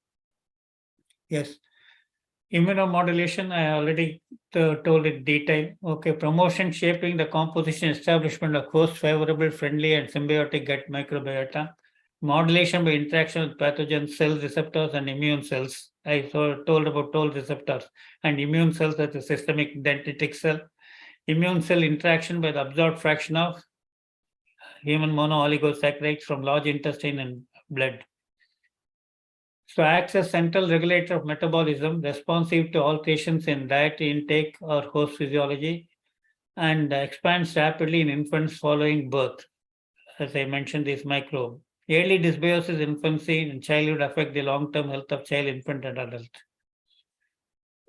Yes. Immunomodulation, I already told in detail. Okay, promotion, shaping the composition, establishment of host favorable, friendly, and symbiotic gut microbiota. Modulation by interaction with pathogen cells, receptors, and immune cells. I told about toll receptors and immune cells as a systemic dendritic cell. Immune cell interaction by the absorbed fraction of human monooligosaccharides from large intestine and blood. So acts as central regulator of metabolism, responsive to alterations in diet intake or host physiology, and expands rapidly in infants following birth. As I mentioned, this microbe. Early dysbiosis, infancy, and childhood affect the long-term health of child, infant, and adult.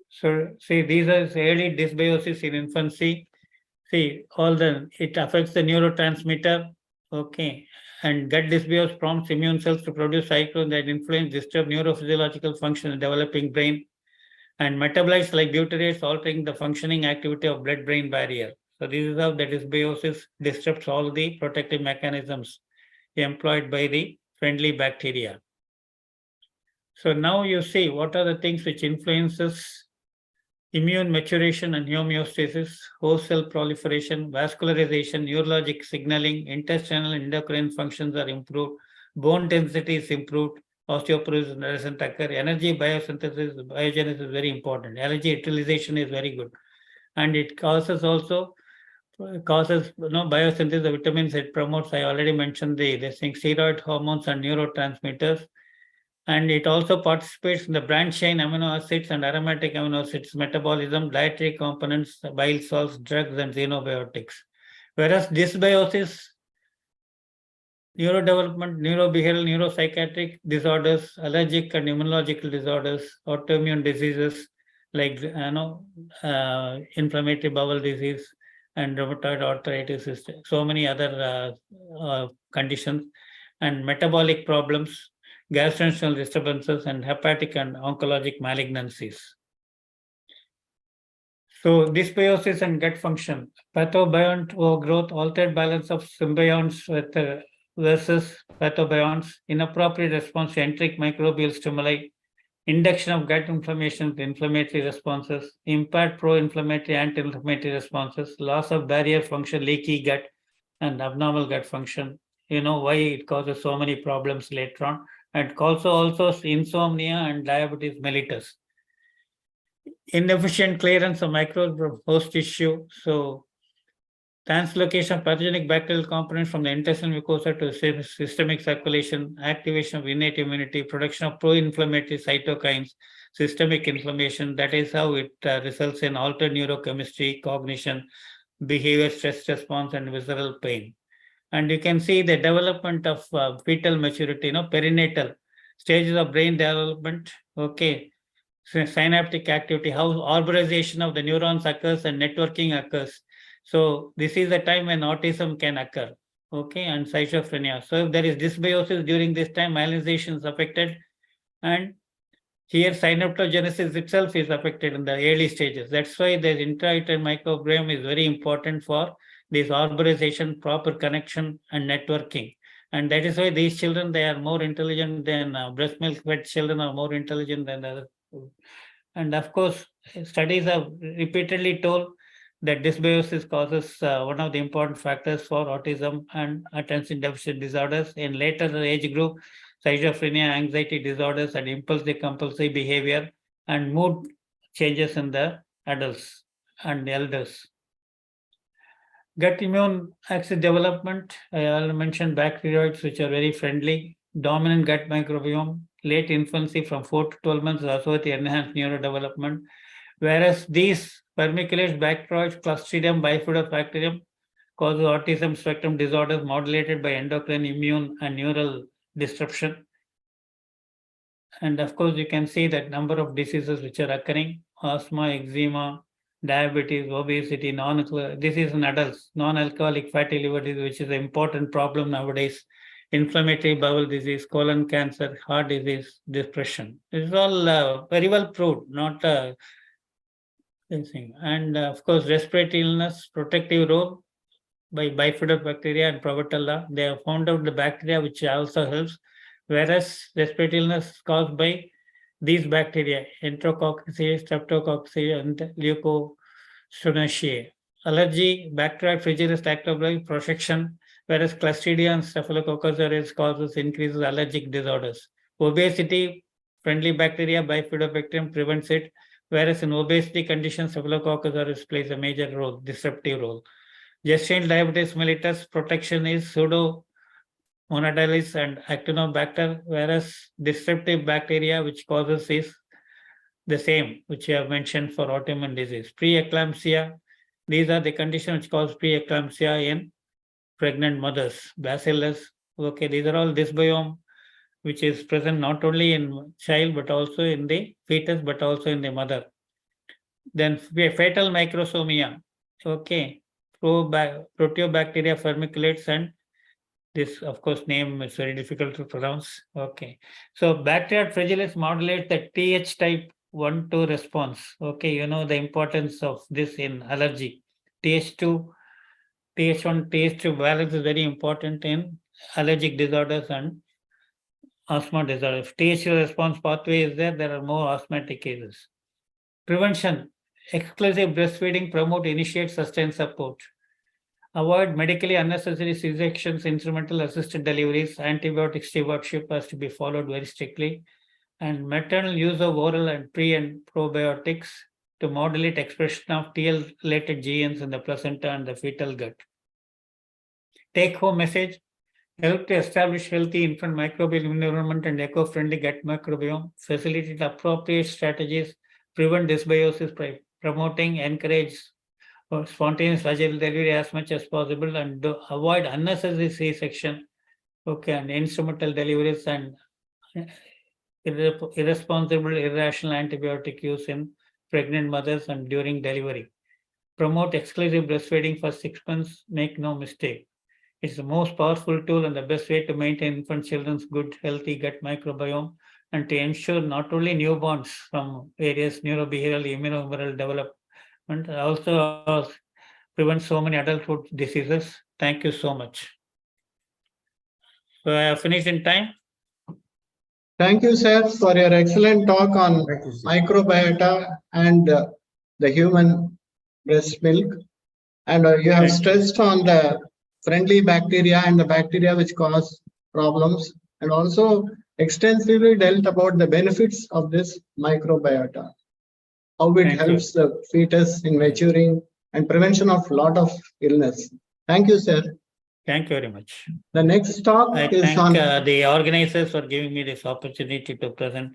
So, see, these are early dysbiosis in infancy. See, it affects the neurotransmitter, okay, and gut dysbiose prompts immune cells to produce cyclones that influence, disturb neurophysiological function in developing brain, and metabolites like butyrates altering the functioning activity of blood-brain barrier. So this is how the dysbiosis disrupts all the protective mechanisms employed by the friendly bacteria. So now you see what are the things which influences immune maturation and homeostasis, host cell proliferation, vascularization, neurologic signaling, intestinal and endocrine functions are improved, bone density is improved, osteoporosis doesn't occur, energy biosynthesis, biogenesis is very important, energy utilization is very good, and it causes biosynthesis of vitamins. It promotes, I already mentioned this thing, steroid hormones and neurotransmitters. And it also participates in the branched chain amino acids and aromatic amino acids metabolism, dietary components, bile salts, drugs, and xenobiotics. Whereas dysbiosis, neurodevelopment, neurobehavioral, neuropsychiatric disorders, allergic and immunological disorders, autoimmune diseases like inflammatory bowel disease and rheumatoid arthritis, so many other conditions, and metabolic problems, gastrointestinal disturbances, and hepatic and oncologic malignancies. So dysbiosis and gut function, pathobiont overgrowth, altered balance of symbionts versus pathobionts, inappropriate response to enteric microbial stimuli, induction of gut inflammation with inflammatory responses, impaired pro-inflammatory, anti-inflammatory responses, loss of barrier function, leaky gut, and abnormal gut function. You know why it causes so many problems later on. And also insomnia and diabetes mellitus. Inefficient clearance of microbes from host tissue. So translocation of pathogenic bacterial components from the intestinal mucosa to systemic circulation, activation of innate immunity, production of pro-inflammatory cytokines, systemic inflammation. That is how it results in altered neurochemistry, cognition, behavior, stress response, and visceral pain. And you can see the development of fetal maturity, perinatal stages of brain development, okay, synaptic activity, how arborization of the neurons occurs and networking occurs. So this is the time when autism can occur, okay, and schizophrenia. So if there is dysbiosis during this time, myelinization is affected, and here synaptogenesis itself is affected in the early stages. That's why the intrauterine microbiome is very important for this arborization, proper connection, and networking. And that is why these children, they are more intelligent than breast milk fed children are more intelligent than the other. And of course, studies have repeatedly told that dysbiosis causes one of the important factors for autism and attention deficit disorders in later age group, schizophrenia, anxiety disorders, and impulsive compulsive behavior, and mood changes in the adults and elders. Gut immune axis development, I already mentioned bacteroids, which are very friendly. Dominant gut microbiome, late infancy from 4 to 12 months is also with enhanced neurodevelopment. Whereas these vermiculate bacteroids, Clostridium bifidobacterium, causes autism spectrum disorders modulated by endocrine, immune, and neural disruption. And of course, you can see that number of diseases which are occurring: asthma, eczema, diabetes, obesity, this is in adults, non-alcoholic fatty liver disease, which is an important problem nowadays, inflammatory bowel disease, colon cancer, heart disease, depression. This is all very well proved, not thing. And of course, respiratory illness, protective role by bifidobacteria and Prevotella. They have found out the bacteria which also helps, whereas respiratory illness is caused by these bacteria, Enterococci, Streptococcus, and Leukostonaceae. Allergy, Bacteria fragilis lactobacillus protection, whereas Clostridia and Staphylococcus aureus causes increases allergic disorders. Obesity, friendly bacteria, Bifidobacterium prevents it, whereas in obesity conditions, Staphylococcus aureus plays a major role, disruptive role. Gestational diabetes mellitus, protection is Pseudomonastalis and Actinobacter, whereas disruptive bacteria which causes is the same, which I have mentioned for autoimmune disease. Preeclampsia, these are the conditions which cause preeclampsia in pregnant mothers. Bacillus, okay, these are all dysbiome, which is present not only in child, but also in the fetus, but also in the mother. Then fetal microsomia, okay. Proteobacteria vermiculates, and this, of course, name is very difficult to pronounce. Okay. So Bacteria fragilis modulates the TH type 1-2 response. Okay, you know the importance of this in allergy. TH2, TH1, TH2 balance is very important in allergic disorders and asthma disorders. If TH2 response pathway is there, there are more asthmatic cases. Prevention. Exclusive breastfeeding promote, initiate, sustain support. Avoid medically unnecessary C-sections, instrumental assisted deliveries, antibiotic stewardship has to be followed very strictly, and maternal use of oral and pre and probiotics to modulate expression of TL-related genes in the placenta and the fetal gut. Take-home message: help to establish healthy infant microbial environment and eco-friendly gut microbiome, facilitate appropriate strategies, prevent dysbiosis by promoting, encourage spontaneous vaginal delivery as much as possible, and avoid unnecessary C-section, okay, and instrumental deliveries and irresponsible, irrational antibiotic use in pregnant mothers and during delivery. Promote exclusive breastfeeding for 6 months, make no mistake. It's the most powerful tool and the best way to maintain infant children's good, healthy gut microbiome and to ensure not only newborns from various neurobehavioral, immunohumoral development, also prevent so many adulthood diseases. Thank you so much. So I have finished in time. Thank you, sir, for your excellent talk on Thank you, sir. microbiota and the human breast milk. And you have Thank you. stressed on the friendly bacteria and the bacteria which cause problems, and also extensively dealt about the benefits of this microbiota, how it Thank you. helps the fetus in maturing and prevention of lot of illness. Thank you, sir. Thank you very much. The next talk I is thank on the organizers for giving me this opportunity to present,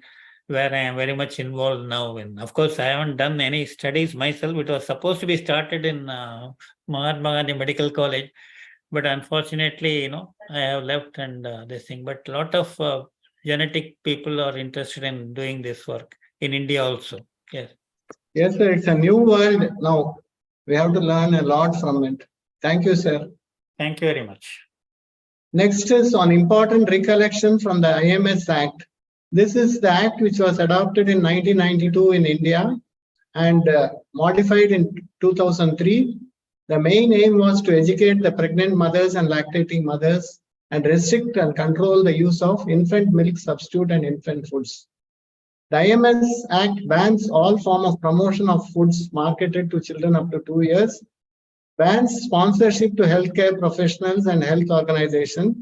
where I am very much involved now. And of course, I haven't done any studies myself. It was supposed to be started in Mahatma Gandhi Medical College, but unfortunately, I have left and this thing. But a lot of genetic people are interested in doing this work in India also. Yes. Yes, sir, it's a new world now. We have to learn a lot from it. Thank you, sir. Thank you very much. Next is on important recollection from the IMS Act. This is the act which was adopted in 1992 in India and modified in 2003. The main aim was to educate the pregnant mothers and lactating mothers and restrict and control the use of infant milk substitute and infant foods. The IMS Act bans all form of promotion of foods marketed to children up to 2 years, bans sponsorship to healthcare professionals and health organizations,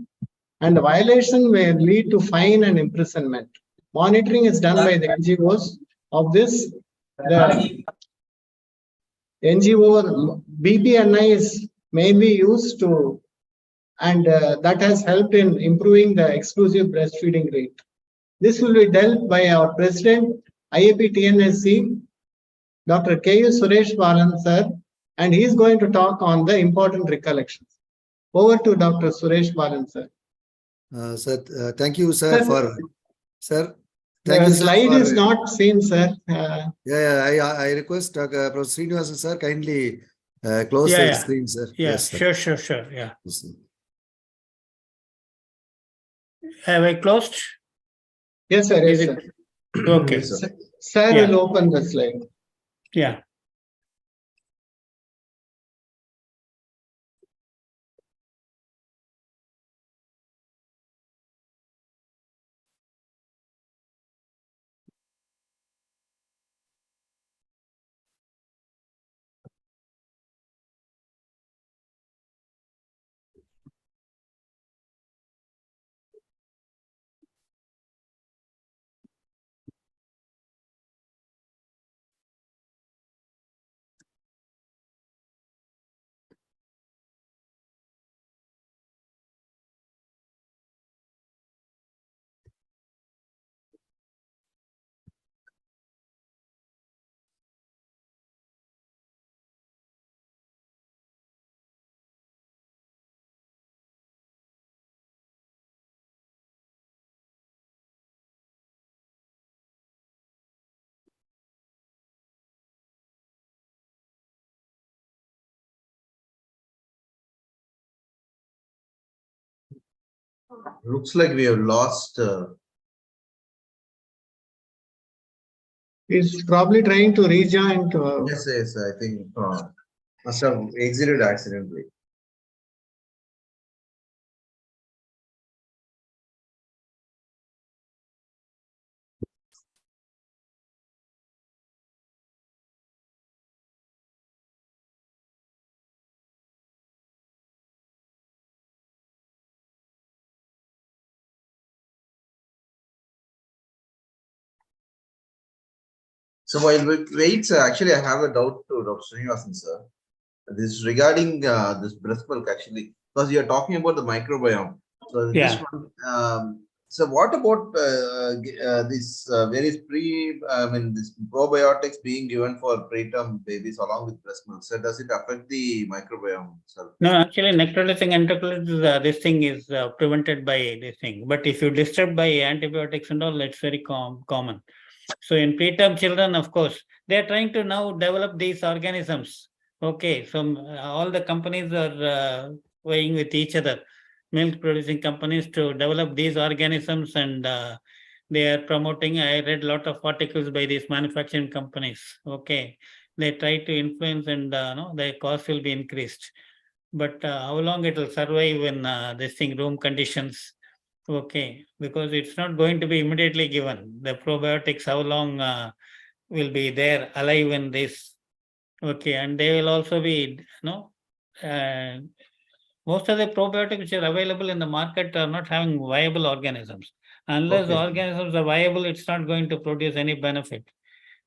and the violation may lead to fine and imprisonment. Monitoring is done by the NGOs of this. The NGO BPNI is mainly used to, and that has helped in improving the exclusive breastfeeding rate. This will be dealt by our president, IAP TNSC, Dr. K.U. Suresh Balan, sir, and he is going to talk on the important recollections. Over to Dr. Suresh Balan, sir. Sir, thank you, sir, Sir, for, sir, thank The you, sir, slide for, is not seen, sir. I request Professor Srinivasan, sir, kindly close Yeah, the yeah. screen, sir. Yeah, Yes, sir. sure. Yeah. Yes, sir. Have I closed? Yes, sir. Yes, Is sir. it okay? Yes, sir. Sir Yeah. will open the slide. Yeah. Looks like we have lost. He's probably trying to rejoin to. Yes, I think must have exited accidentally. So while we wait, actually, I have a doubt to Dr. Srinivasan, sir. This is regarding this breast milk, actually, because you're talking about the microbiome. So this Yeah. one, so what about this various this probiotics being given for preterm babies along with breast milk? So does it affect the microbiome, sir? No, actually, necrolysis and enterocolitis, this thing is prevented by this thing. But if you disturb by antibiotics and all, it's very common. So in preterm children, of course, they are trying to now develop these organisms. Okay, so all the companies are vying with each other, milk producing companies, to develop these organisms, and they are promoting. I read a lot of articles by these manufacturing companies. Okay, they try to influence, and no, the cost will be increased. But how long it will survive in this thing, room conditions? Okay, because it's not going to be immediately given. The probiotics, how long will be there alive in this? Okay, and they will also be, most of the probiotics which are available in the market are not having viable organisms. Unless the Okay. organisms are viable, it's not going to produce any benefit.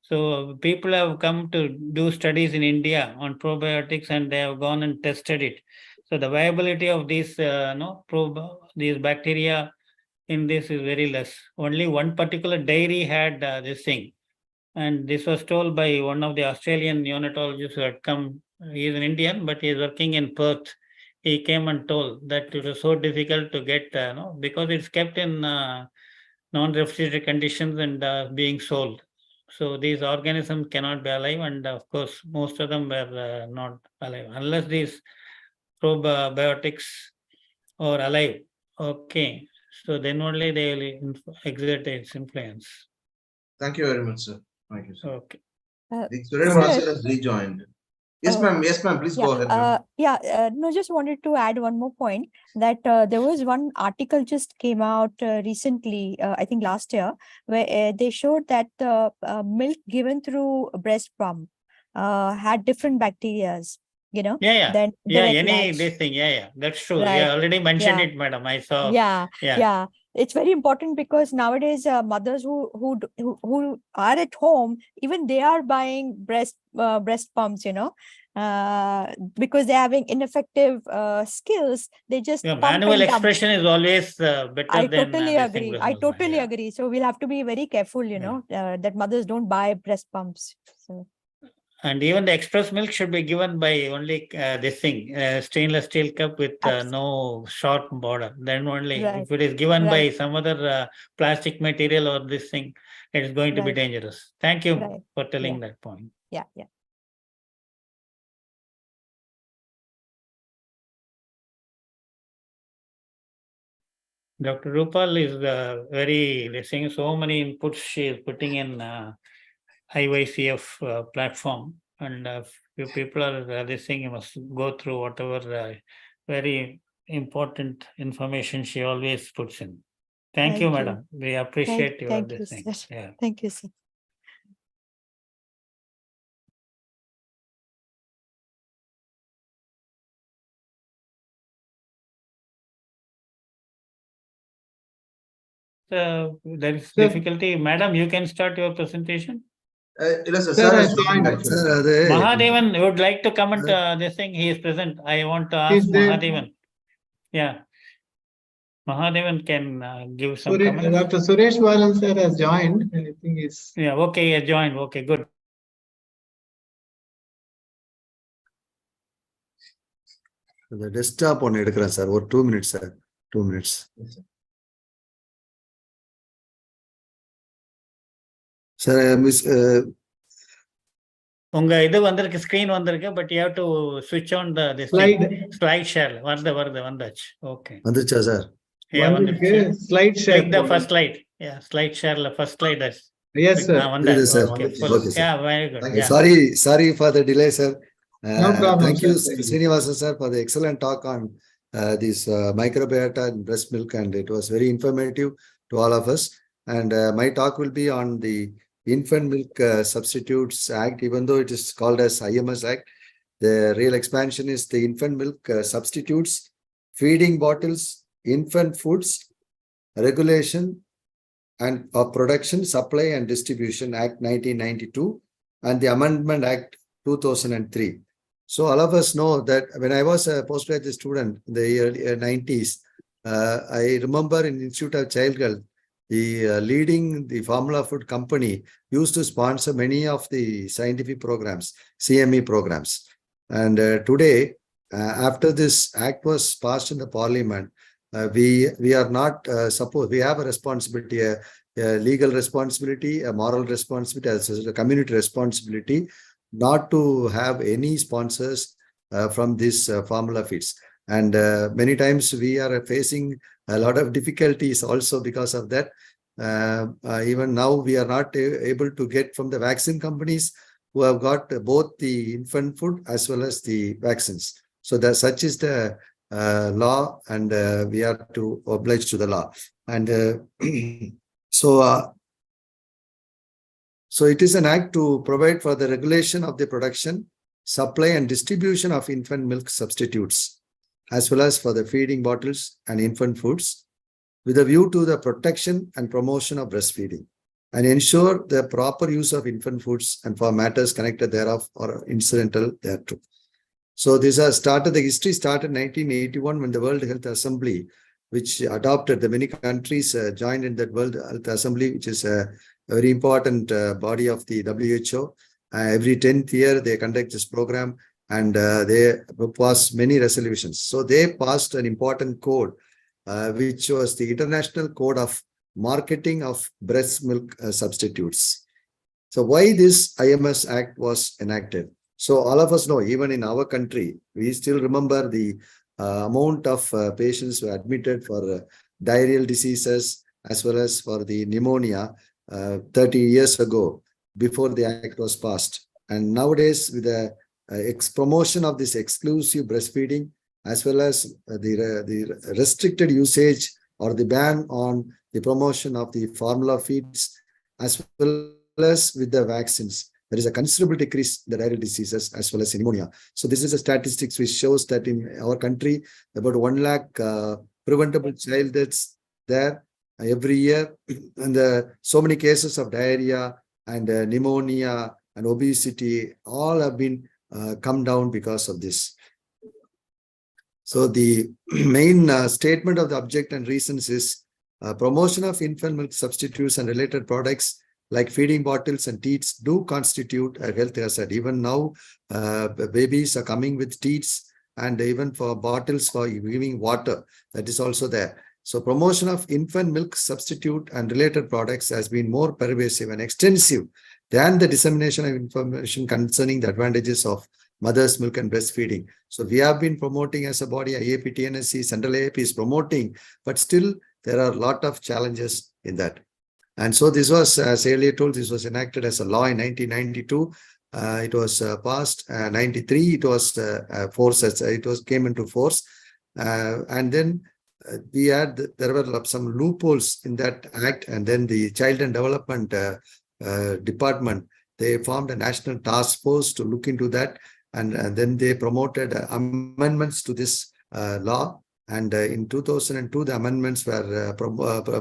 So people have come to do studies in India on probiotics, and they have gone and tested it. So the viability of these, these bacteria in this is very less. Only one particular dairy had this thing, and this was told by one of the Australian neonatologists who had come. He is an Indian, but he is working in Perth. He came and told that it was so difficult to get, because it's kept in non-refrigerated conditions and being sold. So these organisms cannot be alive, and of course, most of them were not alive unless these probiotics are alive. Okay, so then only they will exert its influence. Thank you very much, sir. Thank you, sir. Okay. The student master has rejoined. Yes, ma'am. Yes, ma'am. Please go ahead, ma'am. No, just wanted to add one more point that there was one article just came out recently, I think last year, where they showed that the milk given through breast pump had different bacterias, Yeah. than Any latch. this thing. Yeah. That's true. Right. Yeah, already mentioned Yeah. it, madam. I saw. Yeah. It's very important because nowadays mothers who are at home, even they are buying breast pumps, because they're having ineffective skills. They just pump manual and dump. expression is always better I than totally agree. I totally agree. So we'll have to be very careful, that mothers don't buy breast pumps. So. And even the express milk should be given by only this thing, stainless steel cup with no short border. Then only, if it is given by some other plastic material or this thing, it is going to be dangerous. Thank you for telling that point. Yeah. Dr. Rupal is very listening. So many inputs she is putting in IYCF platform, and few people are listening. You must go through whatever very important information she always puts in. Thank you, madam. We appreciate your listening. Yeah. Thank you, sir. There is difficulty. Madam, you can start your presentation. Mahadevan would like to comment this thing. He is present. I want to ask Mahadevan. Yeah. Mahadevan can give some comments. Dr. Suresh Balan sir has joined. I think he's. Yeah, okay, he has joined. Okay, good. The desktop on edukran sir. Or 2 minutes, sir. 2 minutes. Yes, sir, Miss. உங்க இது வந்திருக்கு, screen வந்திருக்கு, but you have to ஸ்விட்ச் on the slide share. வந்தாச்சு. Okay. வந்துச்சா sir? Yeah, Okay, slide share. click the first slide. Yeah, slide share, the first slide. Yes, sir. Sir. Okay, Okay, full. sir. Yeah, very good. Thank you. Yeah. Sorry for the delay, sir. No problem, Thank you, sir. Srinivasan sir, for the excellent talk on this microbiota and breast milk, and it was very informative to all of us. And my talk will be on the Infant Milk Substitutes Act, even though it is called as IMS Act. The real expansion is the Infant Milk Substitutes, Feeding Bottles, Infant Foods, Regulation and of Production, Supply and Distribution Act 1992 and the Amendment Act 2003. So all of us know that when I was a postgraduate student in the early 90s, I remember in Institute of Child Health, the leading the formula food company used to sponsor many of the scientific programs, CME programs. And today, after this act was passed in the parliament, we are not supposed, we have a responsibility, a legal responsibility, a moral responsibility, as a community responsibility, not to have any sponsors from this formula feeds. And many times we are facing a lot of difficulties also because of that. Even now we are not able to get from the vaccine companies who have got both the infant food as well as the vaccines. So that such is the law, and we are to oblige to the law. And so it is an act to provide for the regulation of the production, supply and distribution of infant milk substitutes, as well as for the feeding bottles and infant foods, with a view to the protection and promotion of breastfeeding, and ensure the proper use of infant foods and for matters connected thereof or incidental thereto. So this has started, the history started in 1981 when the World Health Assembly, which adopted, the many countries joined in that World Health Assembly, which is a very important body of the WHO. Every 10th year they conduct this program, and they pass many resolutions. So they passed an important code, which was the International Code of Marketing of Breast Milk Substitutes. So why this IMS Act was enacted? So all of us know, even in our country, we still remember the amount of patients who were admitted for diarrheal diseases as well as for the pneumonia 30 years ago, before the act was passed. And nowadays, with the promotion of this exclusive breastfeeding, as well as the restricted usage or the ban on the promotion of the formula feeds, as well as with the vaccines, there is a considerable decrease in the diarrheal diseases as well as pneumonia. So this is a statistics which shows that in our country, about 1 lakh preventable child deaths there every year, and so many cases of diarrhea and pneumonia and obesity all have been come down because of this. So the main statement of the object and reasons is promotion of infant milk substitutes and related products like feeding bottles and teats do constitute a health hazard. Even now, babies are coming with teats, and even for bottles for giving water, that is also there. So promotion of infant milk substitute and related products has been more pervasive and extensive than the dissemination of information concerning the advantages of mother's milk and breastfeeding. So we have been promoting as a body, IAP, TNSC, Central IAP is promoting, but still there are a lot of challenges in that. And so this was, as earlier told, this was enacted as a law in 1992. It was passed 93. It was forced, it was came into force, and then we had, there were some loopholes in that act, and then the Child and Development Department, they formed a national task force to look into that, and then they promoted amendments to this law. And in 2002, the amendments were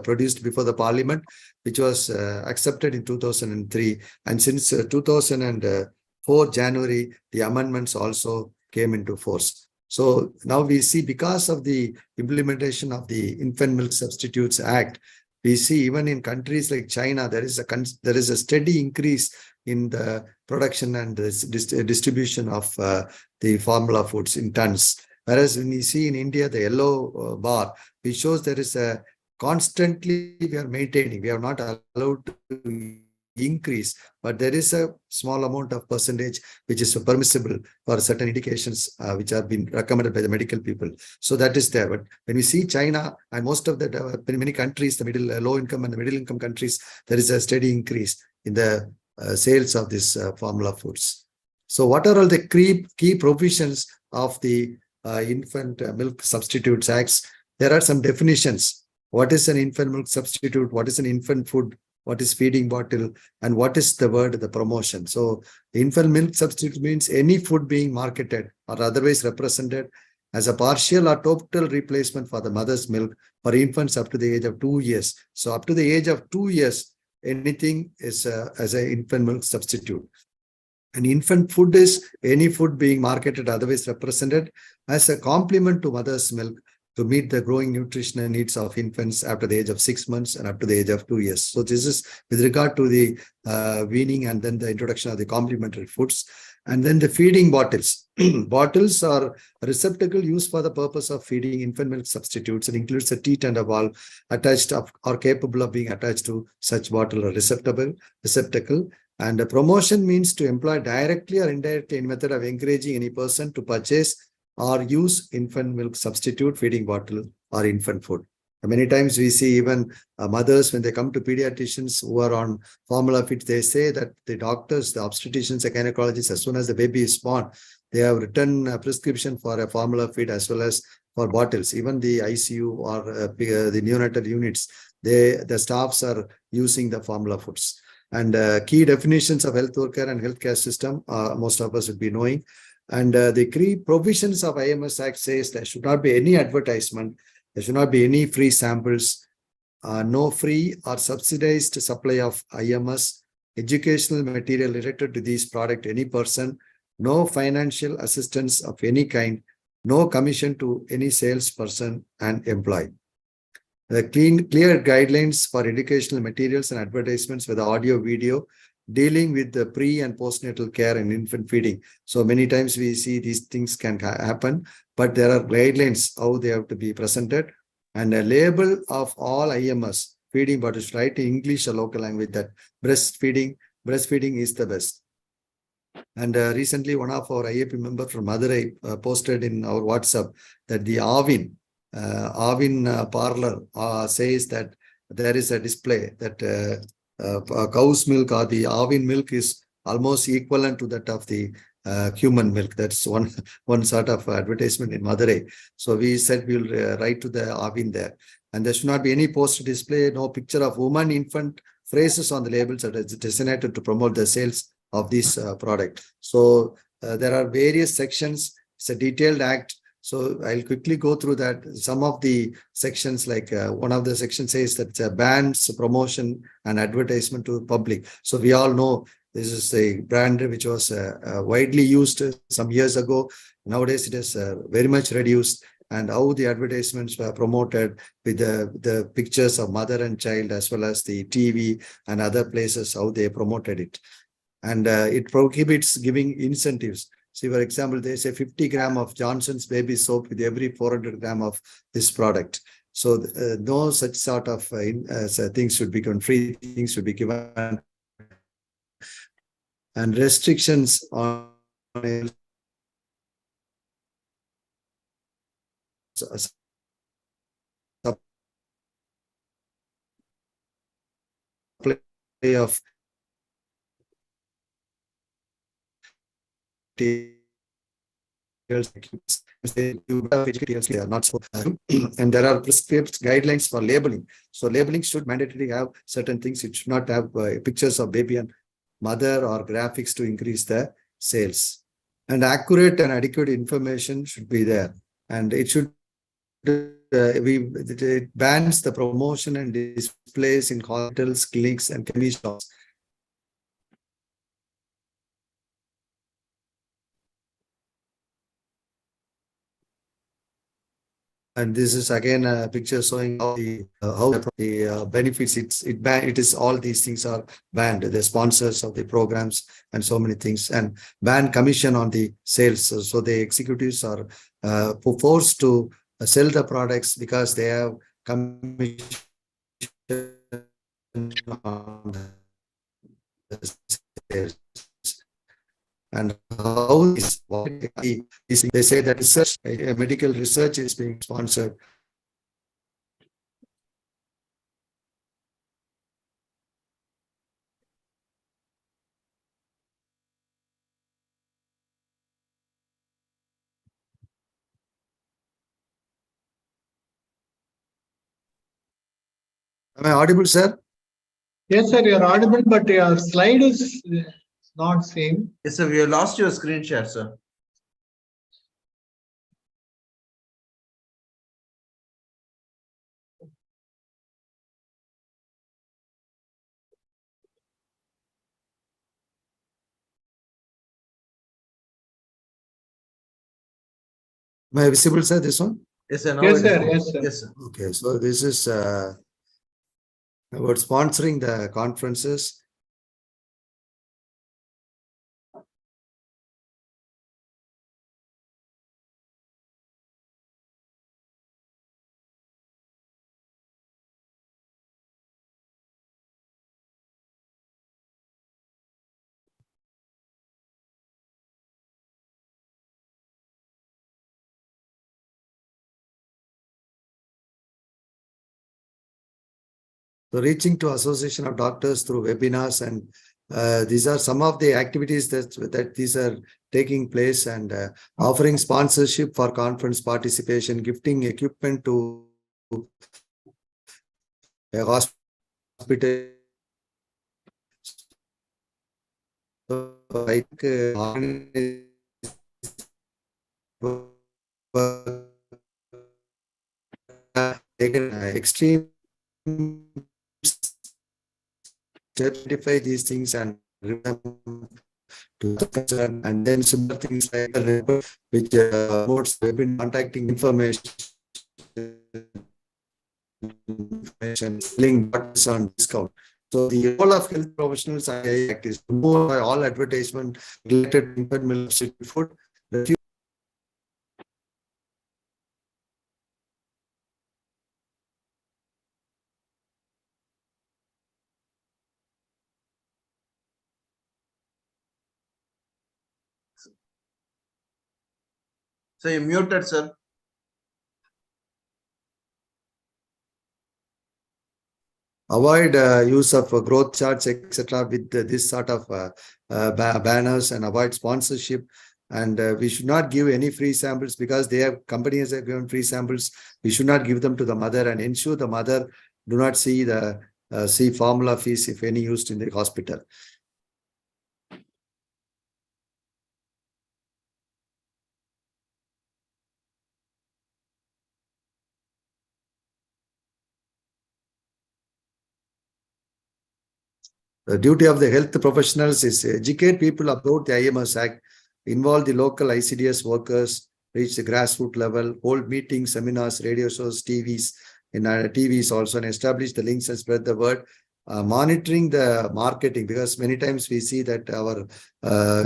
produced before the Parliament, which was accepted in 2003. And since 2004 January, the amendments also came into force. So now we see, because of the implementation of the Infant Milk Substitutes Act, we see even in countries like China, there is a steady increase in the production and the distribution of the formula foods in tons. Whereas when you see in India, the yellow bar, which shows there is a constantly we are maintaining. We are not allowed to increase, but there is a small amount of percentage which is permissible for certain indications which have been recommended by the medical people. So that is there. But when we see China and most of the many countries, the low income and the middle income countries, there is a steady increase in the sales of this formula foods. So what are all the key provisions of the Infant Milk Substitutes Acts? There are some definitions. What is an infant milk substitute? What is an infant food? What is feeding bottle? And what is the word, the promotion? So infant milk substitute means any food being marketed or otherwise represented as a partial or total replacement for the mother's milk for infants up to the age of 2 years. So up to the age of 2 years, anything is as an infant milk substitute. And infant food is any food being marketed, otherwise represented as a complement to mother's milk to meet the growing nutritional needs of infants after the age of 6 months and up to the age of 2 years. So this is with regard to the weaning and then the introduction of the complementary foods. And then the feeding bottles. Bottles are a receptacle used for the purpose of feeding infant milk substitutes and includes a teat and a valve attached or capable of being attached to such bottle or receptacle. And the promotion means to employ directly or indirectly any method of encouraging any person to purchase or use infant milk substitute, feeding bottle, or infant food. Many times we see even mothers, when they come to pediatricians who are on formula feed, they say that the doctors, the obstetricians, the gynecologists, as soon as the baby is born, they have written a prescription for a formula feed as well as for bottles. Even the ICU or the neonatal units, the staffs are using the formula foods. And key definitions of health worker and healthcare system, most of us would be knowing. And the key provisions of IMS Act says there should not be any advertisement, there should not be any free samples, no free or subsidized supply of IMS, educational material related to these products, any person, no financial assistance of any kind, no commission to any salesperson and employee. The clear guidelines for educational materials and advertisements with audio, video, dealing with the pre and postnatal care and infant feeding. So many times we see these things can happen, but there are guidelines how they have to be presented, and a label of all IMS feeding bottles, right, in English or local language, that breastfeeding is the best. And recently one of our IAP member from Madurai posted in our WhatsApp that the Avin parlor says that there is a display that cow's milk or the Avin milk is almost equivalent to that of the human milk. That's one sort of advertisement in Madurai. So we said we'll write to the Avin there. And there should not be any poster display, no picture of woman, infant, phrases on the labels that is designated to promote the sales of this product. So there are various sections. It's a detailed act. So I'll quickly go through that. Some of the sections, like one of the sections says that it bans promotion and advertisement to the public. So we all know this is a brand which was widely used some years ago. Nowadays, it is very much reduced. And how the advertisements were promoted with the pictures of mother and child, as well as the TV and other places, how they promoted it. And it prohibits giving incentives. See, for example, they say 50 grams of Johnson's baby soap with every 400 grams of this product. So no such sort of things should be given, free things should be given. And restrictions on supply of they are not so and there are prescribed guidelines for labeling. So labeling should mandatorily have certain things. It should not have pictures of baby and mother or graphics to increase the sales. And accurate and adequate information should be there. And it should it bans the promotion and displays in hospitals, clinics, and chemist shops. And this is again a picture showing how the benefits. It is all these things are banned. The sponsors of the programs and so many things, and ban commission on the sales. So the executives are forced to sell the products because they have commission on and how they say that research, medical research is being sponsored. Am I audible, sir? Yes, sir, you're audible, but your slide is not same. Yes, sir. We have lost your screen share, sir. Am I visible, sir, this one? Yes, sir. Now Yes, it is sir. fine. Yes, sir. Yes, sir. Okay, so this is about sponsoring the conferences. So reaching to Association of Doctors through webinars, and these are some of the activities that these are taking place, and offering sponsorship for conference participation, gifting equipment to a hospital. So like taken extreme certify these things and remember to the concern, and then similar things like which promotes webin contacting information link buttons on discount. So the role of health professionals Act is to move by all advertisement related to infant milk substitute food. So you muted, sir. Avoid use of growth charts, etc. with this sort of banners, and avoid sponsorship. And we should not give any free samples, because they have companies have given free samples. We should not give them to the mother, and ensure the mother do not see the formula fees, if any, used in the hospital. The duty of the health professionals is to educate people about the IMS Act, involve the local ICDS workers, reach the grassroots level, hold meetings, seminars, radio shows, TVs, also, and establish the links and spread the word. Monitoring the marketing, because many times we see that our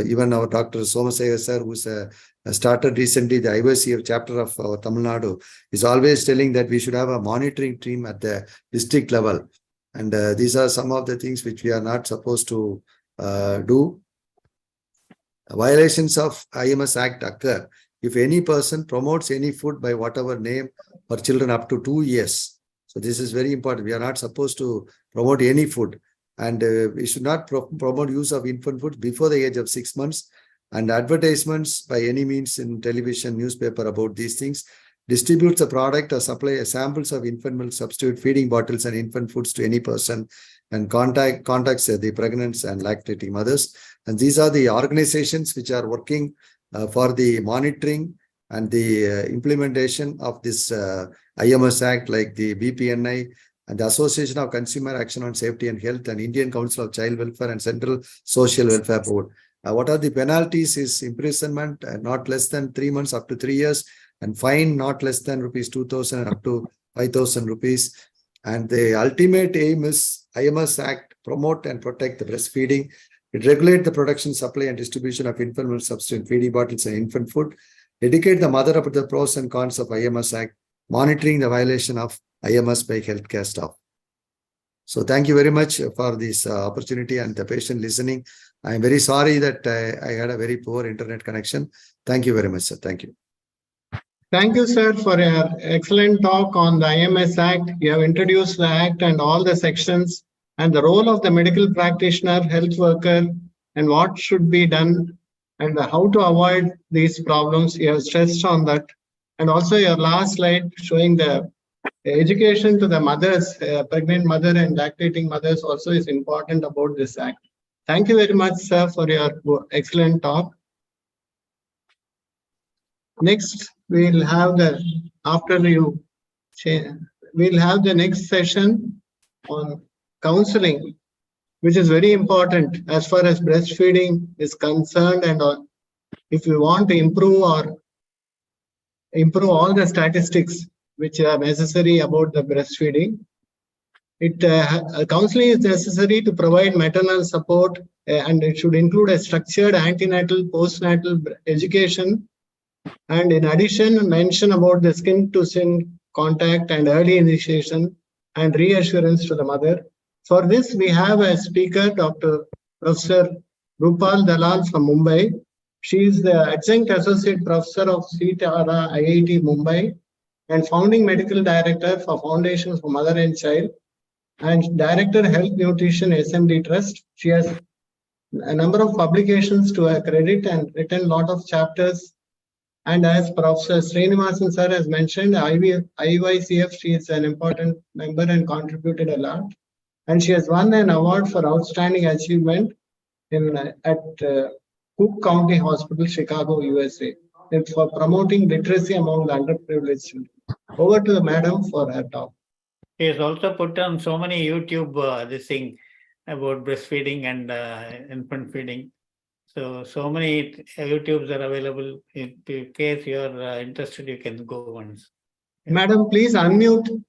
even our Dr. Somasaya sir, who's started recently the IVCF chapter of our Tamil Nadu, is always telling that we should have a monitoring team at the district level. And these are some of the things which we are not supposed to do. Violations of IMS Act occur if any person promotes any food by whatever name for children up to 2 years. So this is very important. We are not supposed to promote any food, and we should not promote use of infant food before the age of 6 months, and advertisements by any means in television, newspaper about these things. Distributes the product or supply samples of infant milk substitute, feeding bottles and infant foods to any person, and contacts the pregnant and lactating mothers. And these are the organizations which are working for the monitoring and the implementation of this IMS Act, like the BPNI and the Association of Consumer Action on Safety and Health, and Indian Council of Child Welfare and Central Social Welfare Board. What are the penalties is imprisonment not less than 3 months up to 3 years, and fine not less than rupees 2,000 up to 5,000 rupees. And the ultimate aim is IMS Act promote and protect the breastfeeding. It regulate the production, supply, and distribution of infant milk substitute feeding bottles and infant food. Educate the mother about the pros and cons of IMS Act. Monitoring the violation of IMS by healthcare staff. So thank you very much for this opportunity and the patient listening. I'm very sorry that I had a very poor internet connection. Thank you very much, sir. Thank you. Thank you, sir, for your excellent talk on the IMS Act. You have introduced the Act and all the sections and the role of the medical practitioner, health worker, and what should be done and how to avoid these problems. You have stressed on that. And also your last slide showing the education to the mothers, pregnant mother and lactating mothers also is important about this Act. Thank you very much, sir, for your excellent talk. Next, we'll have the, we'll have the next session on counseling, which is very important as far as breastfeeding is concerned. And if we want to improve all the statistics which are necessary about the breastfeeding, counseling is necessary to provide maternal support, and it should include a structured antenatal, postnatal education. And in addition, mention about the skin-to-skin contact and early initiation and reassurance to the mother. For this, we have a speaker, Dr. Professor Rupal Dalal from Mumbai. She is the Adjunct Associate Professor of CTARA IIT Mumbai and Founding Medical Director for Foundation for Mother and Child and Director Health Nutrition SMD Trust. She has a number of publications to her credit and written a lot of chapters. And as Professor Srinivasan sir has mentioned, IYCF, she is an important member and contributed a lot. And she has won an award for outstanding achievement at Cook County Hospital, Chicago, USA, for promoting literacy among the underprivileged children. Over to the madam for her talk. He has also put on so many YouTube this thing about breastfeeding and infant feeding. So many YouTubes are available. In case you are interested, you can go once. Madam, please unmute.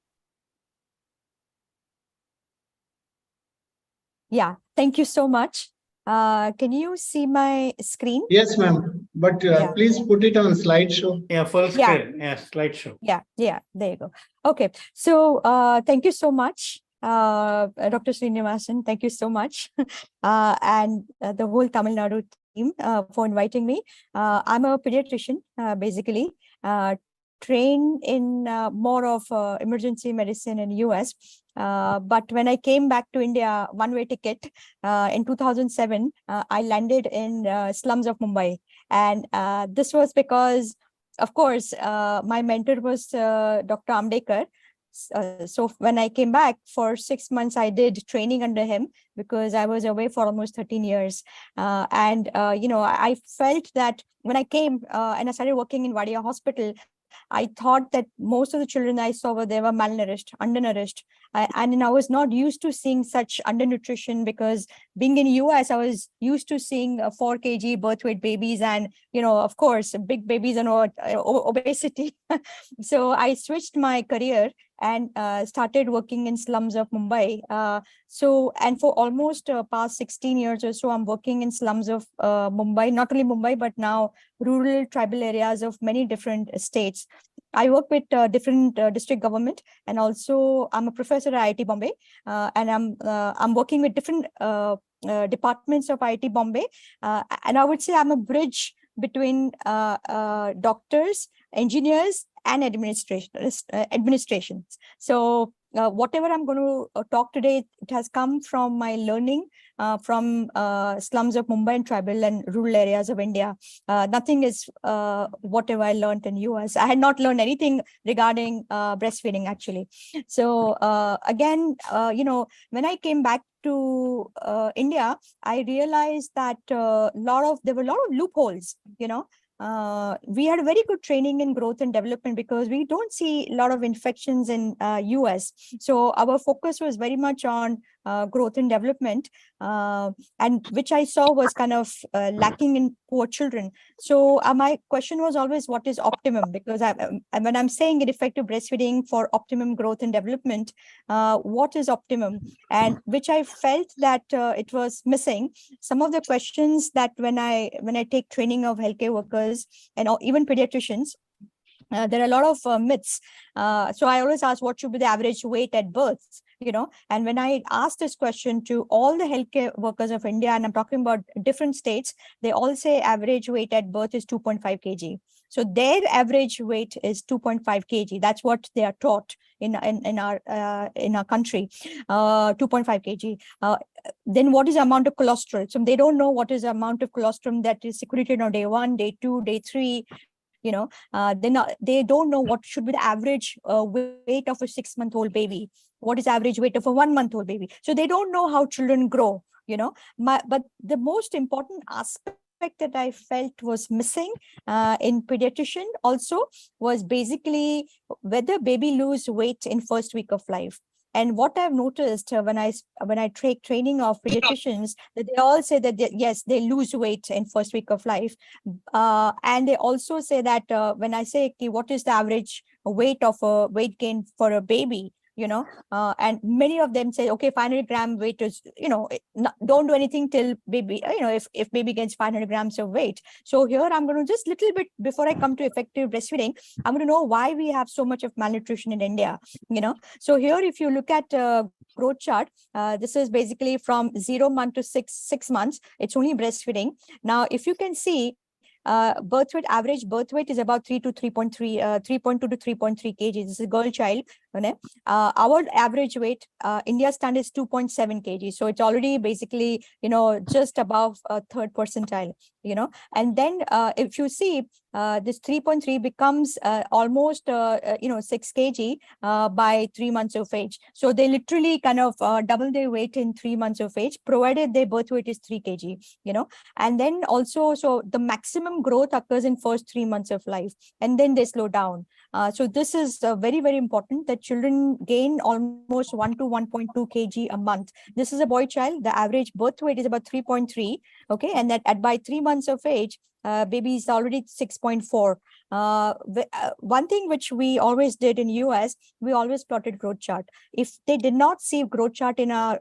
Yeah, thank you so much. Can you see my screen? Yes, ma'am. But please put it on slideshow. Yeah, full screen. Yeah, slideshow. Yeah, there you go. Okay, so thank you so much, Dr. Srinivasan. Thank you so much, and the whole Tamil Nadu team for inviting me. I'm a pediatrician, basically, trained in more of emergency medicine in US. But when I came back to India, one-way ticket in 2007, I landed in slums of Mumbai. And this was because, of course, my mentor was Dr. Amdekar. So when I came back for 6 months, I did training under him because I was away for almost 13 years. I felt that when I came and I started working in Wadia Hospital, I thought that most of the children I saw they were malnourished, undernourished. And I was not used to seeing such undernutrition because being in US, I was used to seeing 4 kg birth weight babies and, of course, big babies and obesity. So I switched my career and started working in slums of Mumbai. And for almost past 16 years or so, I'm working in slums of Mumbai, not only Mumbai, but now rural tribal areas of many different states. I work with different district government, and also I'm a professor at IIT Bombay, and I'm working with different departments of IIT Bombay, and I would say I'm a bridge between doctors, engineers, and administrations. So whatever I'm going to talk today, it has come from my learning from slums of Mumbai and tribal and rural areas of India. Nothing is whatever I learned in US. I had not learned anything regarding breastfeeding, actually. So again, when I came back to India, I realized that there were a lot of loopholes, we had a very good training in growth and development because we don't see a lot of infections in US. So our focus was very much on growth and development, and which I saw was kind of lacking in poor children. So my question was always, what is optimum? Because when I'm saying effective breastfeeding for optimum growth and development, what is optimum? And which I felt that it was missing. Some of the questions that when I take training of healthcare workers and even pediatricians, there are a lot of myths. So I always ask, what should be the average weight at birth? And when I asked this question to all the healthcare workers of India, and I'm talking about different states, they all say average weight at birth is 2.5 kg. So their average weight is 2.5 kg. That's what they are taught in our country, 2.5 kg. Then what is the amount of cholesterol? So they don't know what is the amount of cholesterol that is secreted on day 1, day 2, day 3. Then they don't know what should be the average weight of a 6-month-old baby. What is average weight of a 1-month-old baby? So they don't know how children grow. But the most important aspect that I felt was missing in pediatrician also was basically whether baby lose weight in first week of life. And what I've noticed when I take training of pediatricians, that they all say that yes, they lose weight in first week of life. And they also say that when I say, okay, what is the average weight of a weight gain for a baby, and many of them say, okay, 500 gram weight is, don't do anything till baby, if baby gains 500 grams of weight. So here I'm going to just little bit, before I come to effective breastfeeding, I'm going to know why we have so much of malnutrition in India. So here, if you look at growth chart, this is basically from 0 month to 6 months. It's only breastfeeding. Now, if you can see, birth weight, average birth weight is about 3 to 3.3, 3.2 to 3.3 kg. This is a girl child. Our average weight, India standard is 2.7 kg. So it's already basically, just above third percentile, and then if you see, this 3.3 becomes almost, 6 kg by 3 months of age. So they literally kind of double their weight in 3 months of age, provided their birth weight is 3 kg, and then also, so the maximum growth occurs in first 3 months of life, and then they slow down. So this is very, very important that children gain almost 1 to 1.2 kg a month. This is a boy child. The average birth weight is about 3.3. Okay. And that by 3 months of age, baby is already 6.4. One thing which we always did in US, we always plotted growth chart. If they did not see growth chart in our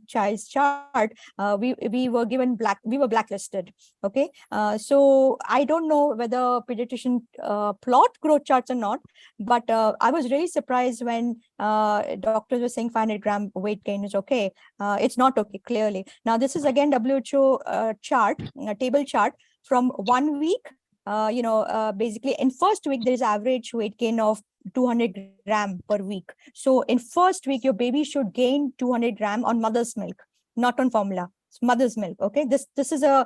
child's chart, we were given we were blacklisted. Okay. So I don't know whether pediatrician plot growth charts or not, but I was really surprised when doctors were saying 500 gram weight gain is okay. It's not okay, clearly. Now, this is again WHO chart, table chart from 1 week. Basically in first week, there is average weight gain of 200 gram per week. So in first week, your baby should gain 200 gram on mother's milk, not on formula. It's mother's milk. Okay, this is a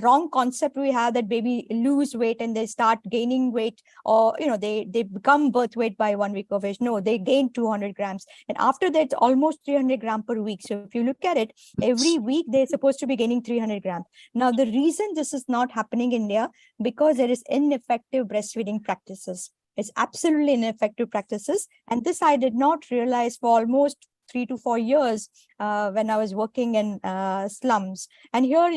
wrong concept we have, that baby lose weight and they start gaining weight, or they become birth weight by 1 week of age. No, they gain 200 grams, and after that, it's almost 300 gram per week. So if you look at it, every week they're supposed to be gaining 300 grams. Now, the reason this is not happening in India, because there is ineffective breastfeeding practices. It's absolutely ineffective practices, and this I did not realize for almost 3 to 4 years when I was working in slums. And here,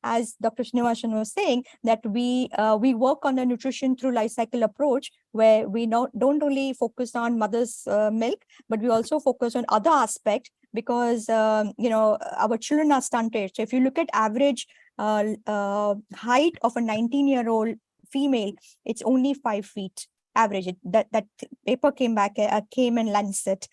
as Dr. Srinivasan was saying, that we work on the nutrition through life cycle approach, where we don't only focus on mother's milk, but we also focus on other aspects, because our children are stunted. So if you look at average height of a 19-year-old female, it's only 5 feet average. That paper came in Lancet.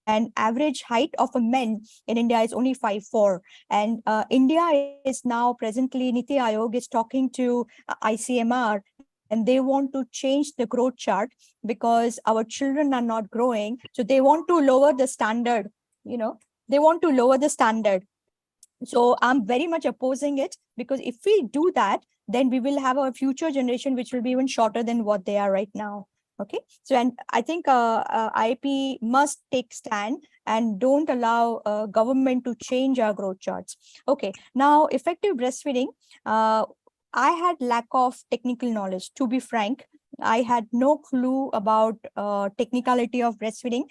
And average height of a men in India is only 5'4". And India is now presently, Niti Aayog is talking to ICMR, and they want to change the growth chart because our children are not growing. So they want to lower the standard, they want to lower the standard. So I'm very much opposing it, because if we do that, then we will have a future generation which will be even shorter than what they are right now. Okay, so and I think IAP must take stand and don't allow government to change our growth charts. Okay, now effective breastfeeding. I had lack of technical knowledge, to be frank. I had no clue about technicality of breastfeeding.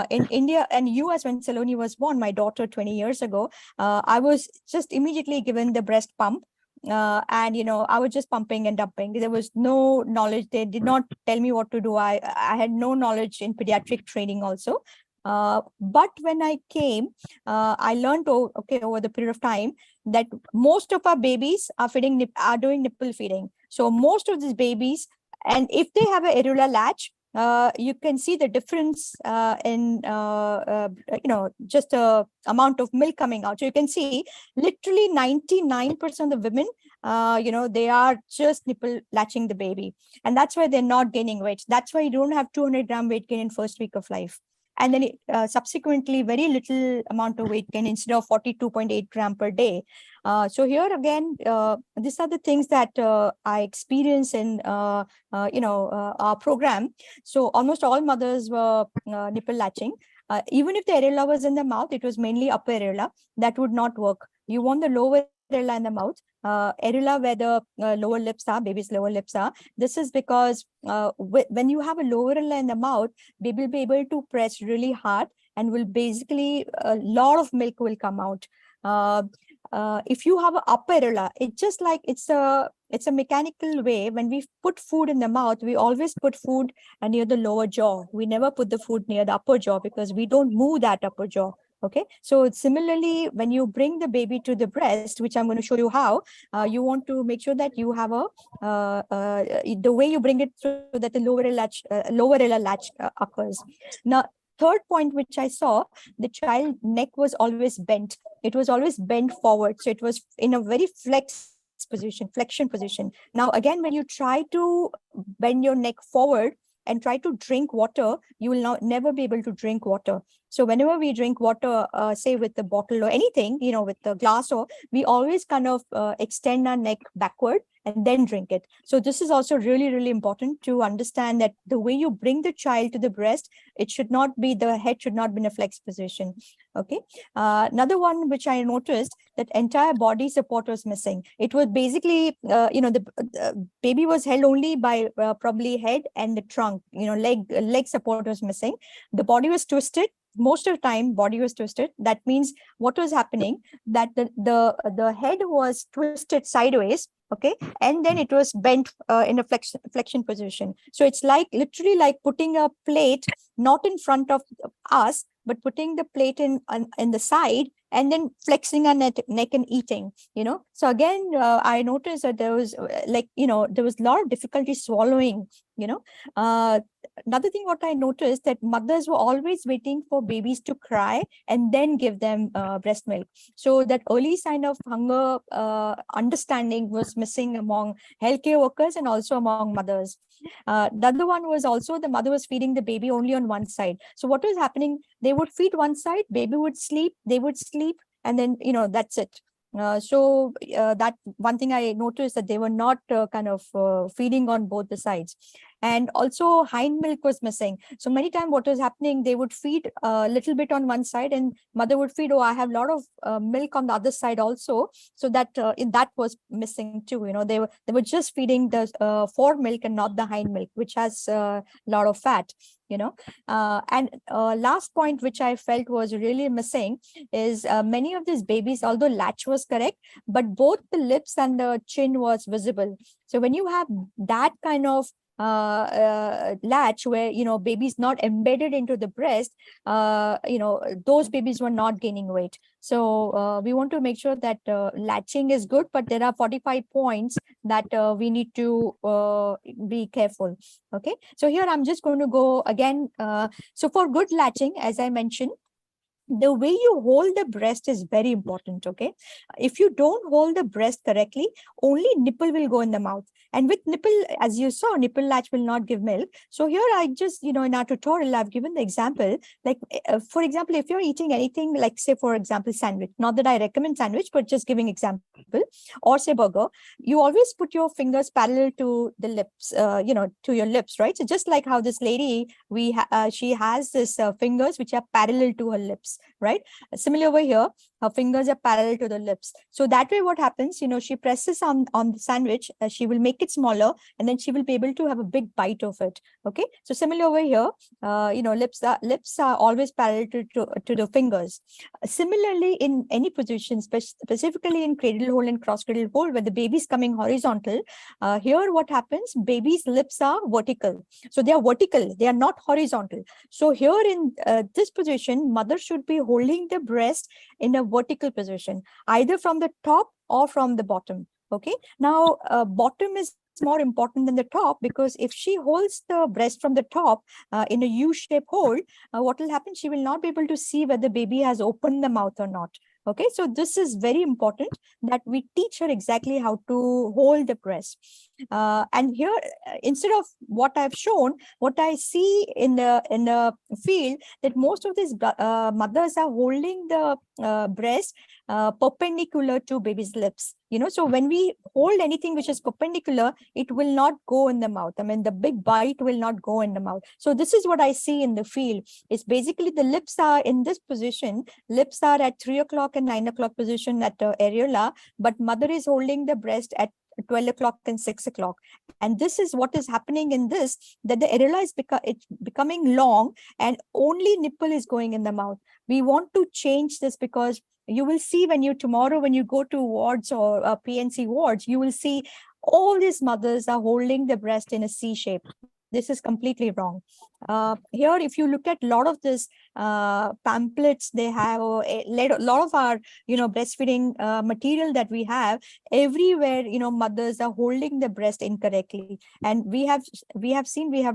In India and US, when Saloni was born, my daughter 20 years ago, I was just immediately given the breast pump. And I was just pumping and dumping. There was no knowledge. They did not tell me what to do. I had no knowledge in pediatric training also. But when I came, I learned over the period of time that most of our babies are doing nipple feeding. So most of these babies And if they have a areola latch, you can see the difference in just amount of milk coming out. So you can see literally 99% of the women, they are just nipple latching the baby, and that's why they're not gaining weight. That's why you don't have 200-gram weight gain in first week of life. And then subsequently, very little amount of weight gain instead of 42.8 gram per day. So here again, these are the things that I experience in our program. So almost all mothers were nipple latching. Even if the areola was in the mouth, it was mainly upper areola. That would not work. You want the lower areola in the mouth. Areola where the lower lips are, baby's lower lips are. This is because when you have a lower areola in the mouth, baby will be able to press really hard and will basically, a lot of milk will come out. If you have an upper areola, it's just like it's a mechanical way. When we put food in the mouth, we always put food near the lower jaw. We never put the food near the upper jaw because we don't move that upper jaw. Okay, so similarly, when you bring the baby to the breast, which I'm going to show you how, you want to make sure that you have the way you bring it so that the lower areola latch occurs. Now, third point which I saw, the child neck was always bent. It was always bent forward, so it was in a very flexion position. Now again, when you try to bend your neck forward and try to drink water, you will never be able to drink water. So whenever we drink water, say with the bottle or anything, with the glass, or we always kind of extend our neck backward and then drink it. So this is also really, really important to understand that the way you bring the child to the breast, the head should not be in a flex position. Okay. Another one which I noticed, that entire body support was missing. It was basically, the baby was held only by probably head and the trunk, leg support was missing. The body was twisted. Most of the time, body was twisted. That means what was happening, that the head was twisted sideways, okay, and then it was bent in a flexion position. So it's literally like putting a plate not in front of us, but putting the plate in the side and then flexing our neck and eating. So again, I noticed that there was there was a lot of difficulty swallowing. Another thing what I noticed, that mothers were always waiting for babies to cry and then give them breast milk. So that early sign of hunger understanding was missing among healthcare workers and also among mothers. The other one was also the mother was feeding the baby only on one side. So what was happening? They would feed one side, baby would sleep, they would sleep, and then that's it. So that one thing I noticed, that they were not feeding on both the sides. And also hind milk was missing. So many times what was happening, they would feed a little bit on one side and mother would feed, I have a lot of milk on the other side also. So that that was missing too. They were just feeding the fore milk and not the hind milk, which has a lot of fat. And last point which I felt was really missing is many of these babies, although latch was correct, but both the lips and the chin was visible. So when you have that kind of latch where baby's not embedded into the breast, those babies were not gaining weight. So we want to make sure that latching is good, but there are 45 points that we need to be careful. Okay, so here I'm just going to go again. So for good latching, as I mentioned, the way you hold the breast is very important. Okay, if you don't hold the breast correctly, only nipple will go in the mouth. And with nipple, as you saw, nipple latch will not give milk. So here I just, in our tutorial, I've given the example, like, for example, if you're eating anything, like say, for example, sandwich, not that I recommend sandwich, but just giving example, or say burger, you always put your fingers parallel to the lips, to your lips, right? So just like how this lady, she has this fingers which are parallel to her lips, right? Similar over here, her fingers are parallel to the lips. So that way what happens, she presses on the sandwich, she will make it smaller, and then she will be able to have a big bite of it. Okay, so similar over here, lips are always parallel to the fingers. Similarly, in any position, specifically in cradle hold and cross cradle hold, where the baby is coming horizontal, here what happens, baby's lips are vertical. So they are vertical, they are not horizontal. So here in this position, mother should be holding the breast in a vertical position, either from the top or from the bottom. Okay, now bottom is more important than the top, because if she holds the breast from the top in a U-shaped hold, what will happen? She will not be able to see whether baby has opened the mouth or not. Okay, so this is very important that we teach her exactly how to hold the breast. And here, instead of what I've shown, what I see in the field, that most of these mothers are holding the breast perpendicular to baby's lips. So when we hold anything which is perpendicular, it will not go in the mouth. I mean, the big bite will not go in the mouth. So this is what I see in the field. It's basically the lips are in this position. Lips are at 3 o'clock and 9 o'clock position at the areola, but mother is holding the breast at 12 o'clock and 6 o'clock. And this is what is happening in this, that the areola is it's becoming long and only nipple is going in the mouth. We want to change this, because you will see tomorrow when you go to wards or PNC wards, you will see all these mothers are holding the breast in a C shape. This is completely wrong. Here, if you look at a lot of this pamphlets they have, or a lot of our, breastfeeding material that we have, everywhere, mothers are holding the breast incorrectly. And we have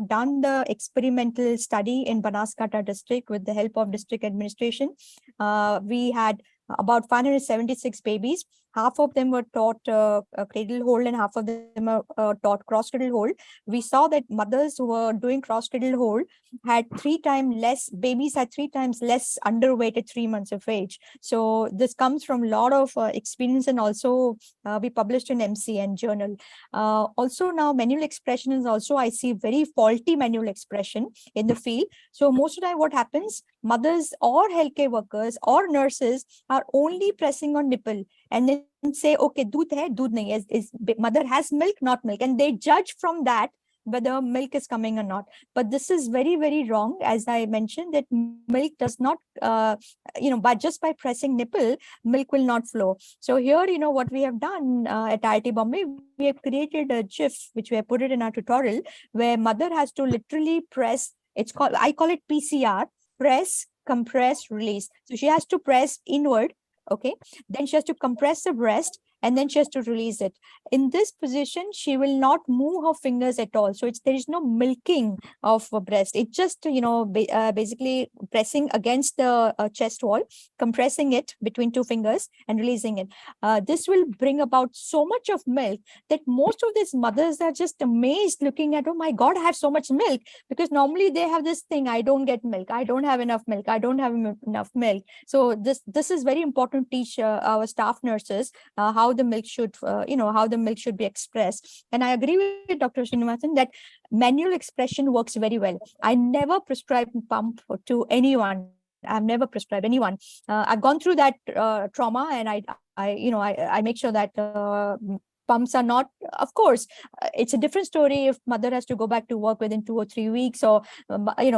done the experimental study in Banaskantha district with the help of district administration. We had about 576 babies. Half of them were taught a cradle hold and half of them are taught cross cradle hold. We saw that mothers who were doing cross cradle hold had 3 times less, babies had 3 times less underweight at 3 months of age. So this comes from a lot of experience, and also we published in MCN journal. Also now manual expression is also, I see very faulty manual expression in the field. So most of the time what happens, mothers or healthcare workers or nurses are only pressing on nipple and then say, okay, doodh hai, doodh nahi hai, is mother has milk, not milk, and they judge from that whether milk is coming or not. But this is very, very wrong. As I mentioned, that milk does not, but just by pressing nipple, milk will not flow. So here, what we have done at IIT Bombay, we have created a GIF, which we have put it in our tutorial, where mother has to literally press, I call it PCR, press, compress, release. So she has to press inward, okay? Then she has to compress the breast, and then she has to release it. In this position, she will not move her fingers at all. So there is no milking of a breast. It's just, basically pressing against the chest wall, compressing it between 2 fingers and releasing it. This will bring about so much of milk that most of these mothers are just amazed, looking at, oh my God, I have so much milk. Because normally they have this thing, I don't get milk, I don't have enough milk, I don't have enough milk. So this is very important to teach our staff nurses how the milk should, how the milk should be expressed. And I agree with Dr. Srinivasan that manual expression works very well. I never prescribe pump to anyone. I've never prescribed anyone. I've gone through that trauma, and I make sure that pumps are not, of course, it's a different story if mother has to go back to work within 2 or 3 weeks, or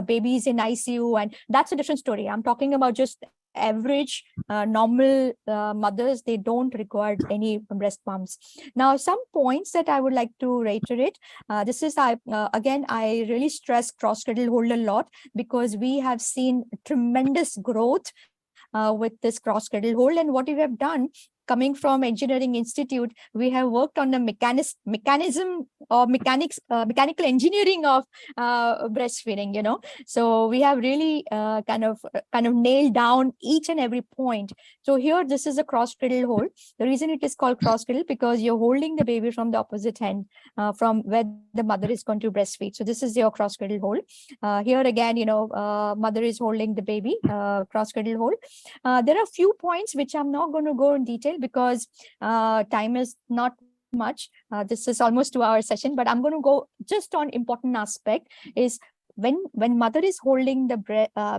babies in ICU, and that's a different story. I'm talking about just average normal mothers. They don't require any breast pumps. Now, some points that I would like to reiterate. This is again, I really stress cross cradle hold a lot, because we have seen tremendous growth with this cross cradle hold. And what we have done, coming from Engineering Institute, we have worked on the mechanism or mechanical engineering of breastfeeding, So we have really kind of nailed down each and every point. So here, this is a cross cradle hold. The reason it is called cross cradle, because you're holding the baby from the opposite hand, from where the mother is going to breastfeed. So this is your cross cradle hold. Here again, mother is holding the baby, cross cradle hold. There are a few points which I'm not going to go in detail, because time is not much. This is almost 2-hour session, but I'm going to go just on important aspect is when mother is holding the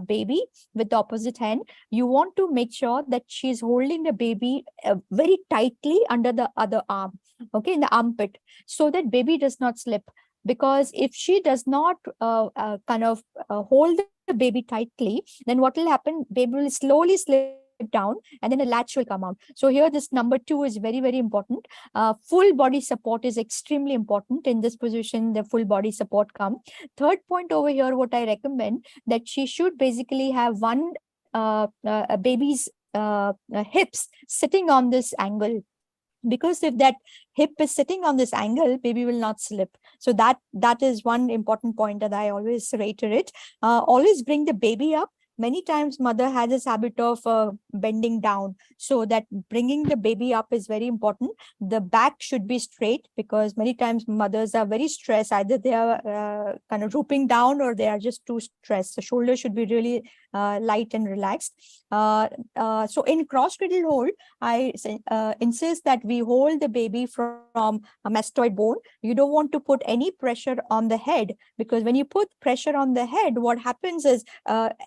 baby with the opposite hand, you want to make sure that she's holding the baby very tightly under the other arm, okay, in the armpit, so that baby does not slip. Because if she does not hold the baby tightly, then what will happen? Baby will slowly slip down, and then a latch will come out. So here, this number 2 is very, very important. Full body support is extremely important. In this position, the full body support come. Third point over here, what I recommend, that she should basically have one baby's hips sitting on this angle. Because if that hip is sitting on this angle, baby will not slip. So that is one important point that I always reiterate. Always bring the baby up. Many times mother has this habit of bending down. So that bringing the baby up is very important. The back should be straight, because many times mothers are very stressed. Either they are kind of drooping down or they are just too stressed. The shoulder should be really light and relaxed. So in cross-cradle hold, I insist that we hold the baby from a mastoid bone. You don't want to put any pressure on the head, because when you put pressure on the head, what happens is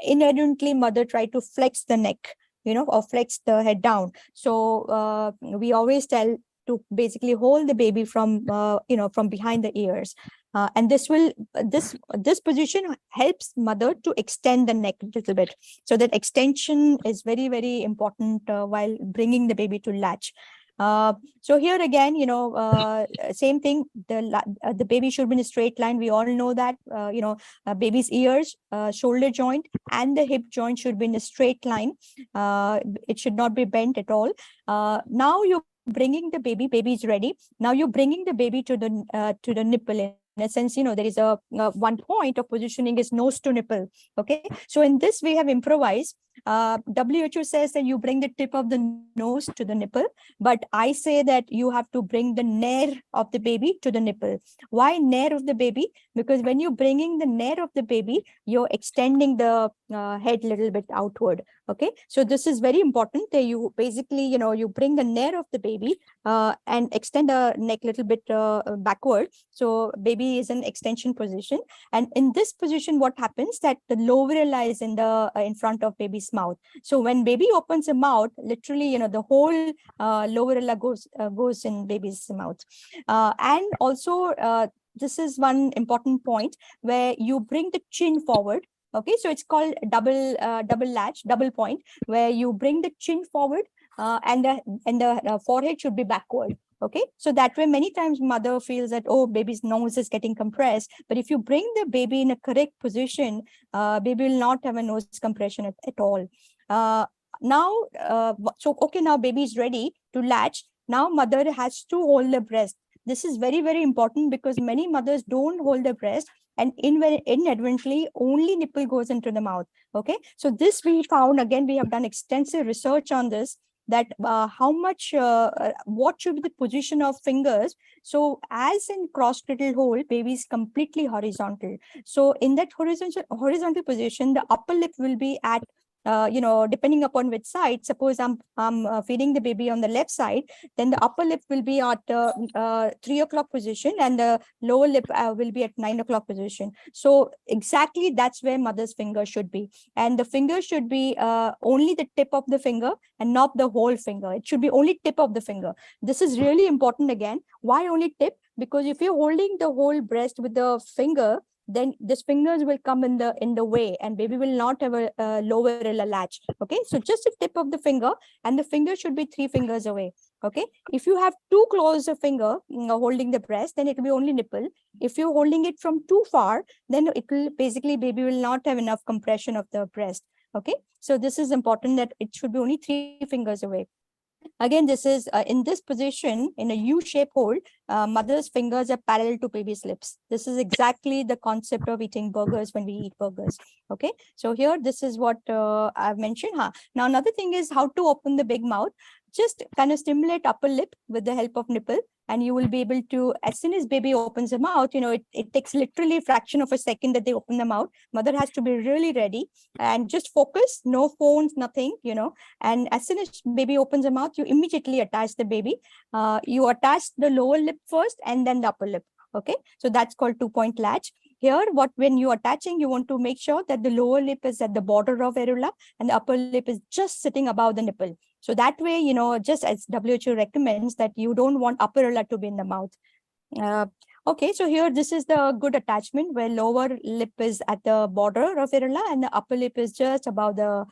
inadvertently mother try to flex the neck, or flex the head down. So we always tell to basically hold the baby from from behind the ears. And this position helps mother to extend the neck a little bit. So that extension is very, very important while bringing the baby to latch. So here again, same thing, the baby should be in a straight line. We all know that, baby's ears, shoulder joint and the hip joint should be in a straight line. It should not be bent at all. Now you're bringing the baby is ready. Now you're bringing the baby to the nipple. In a sense, there is a one point of positioning is nose to nipple. Okay, so in this we have improvised. WHO says that you bring the tip of the nose to the nipple, but I say that you have to bring the nair of the baby to the nipple. Why nair of the baby? Because when you're bringing the nair of the baby, you're extending the head a little bit outward. Okay, so this is very important that you basically, you bring the nair of the baby and extend the neck a little bit backward. So baby is in extension position. And in this position, what happens that the lower areola is in front of baby's mouth. So when baby opens the mouth, literally, the whole lower areola goes in baby's mouth. And also, this is one important point where you bring the chin forward. Okay, so it's called double latch, double point, where you bring the chin forward and the forehead should be backward. Okay, so that way many times mother feels that, oh, baby's nose is getting compressed. But if you bring the baby in a correct position, baby will not have a nose compression at all. Now baby is ready to latch. Now mother has to hold the breast. This is very, very important, because many mothers don't hold the breast, and inadvertently only nipple goes into the mouth. Okay, so this we found, again, we have done extensive research on this, that what should be the position of fingers. So as in cross-cradle hold, baby is completely horizontal. So in that horizontal position, the upper lip will be at depending upon which side. Suppose I'm feeding the baby on the left side, then the upper lip will be at 3 o'clock position, and the lower lip will be at 9 o'clock position. So exactly that's where mother's finger should be, and the finger should be only the tip of the finger and not the whole finger. It should be only tip of the finger. This is really important. Again, why only tip? Because if you're holding the whole breast with the finger, then these fingers will come in the way, and baby will not have a lower areola latch. Okay, so just the tip of the finger, and the finger should be 3 fingers away. Okay, if you have too close a finger holding the breast, then it will be only nipple. If you're holding it from too far, then it will basically, baby will not have enough compression of the breast. Okay, so this is important, that it should be only 3 fingers away. Again, this is in this position, in a U-shape hold, mother's fingers are parallel to baby's lips. This is exactly the concept of eating burgers when we eat burgers. Okay, so here, this is what I've mentioned. Now, another thing is how to open the big mouth. Just kind of stimulate upper lip with the help of nipple, and you will be able to, as soon as baby opens the mouth, it takes literally a fraction of a second that they open the mouth. Mother has to be really ready and just focus, no phones, nothing, and as soon as baby opens the mouth, you immediately attach the baby. You attach the lower lip first and then the upper lip. Okay, so that's called 2-point latch. Here, when you're attaching, you want to make sure that the lower lip is at the border of areola and the upper lip is just sitting above the nipple. So that way, just as WHO recommends, that you don't want upper areola to be in the mouth. Okay, so here, this is the good attachment where lower lip is at the border of areola and the upper lip is just above the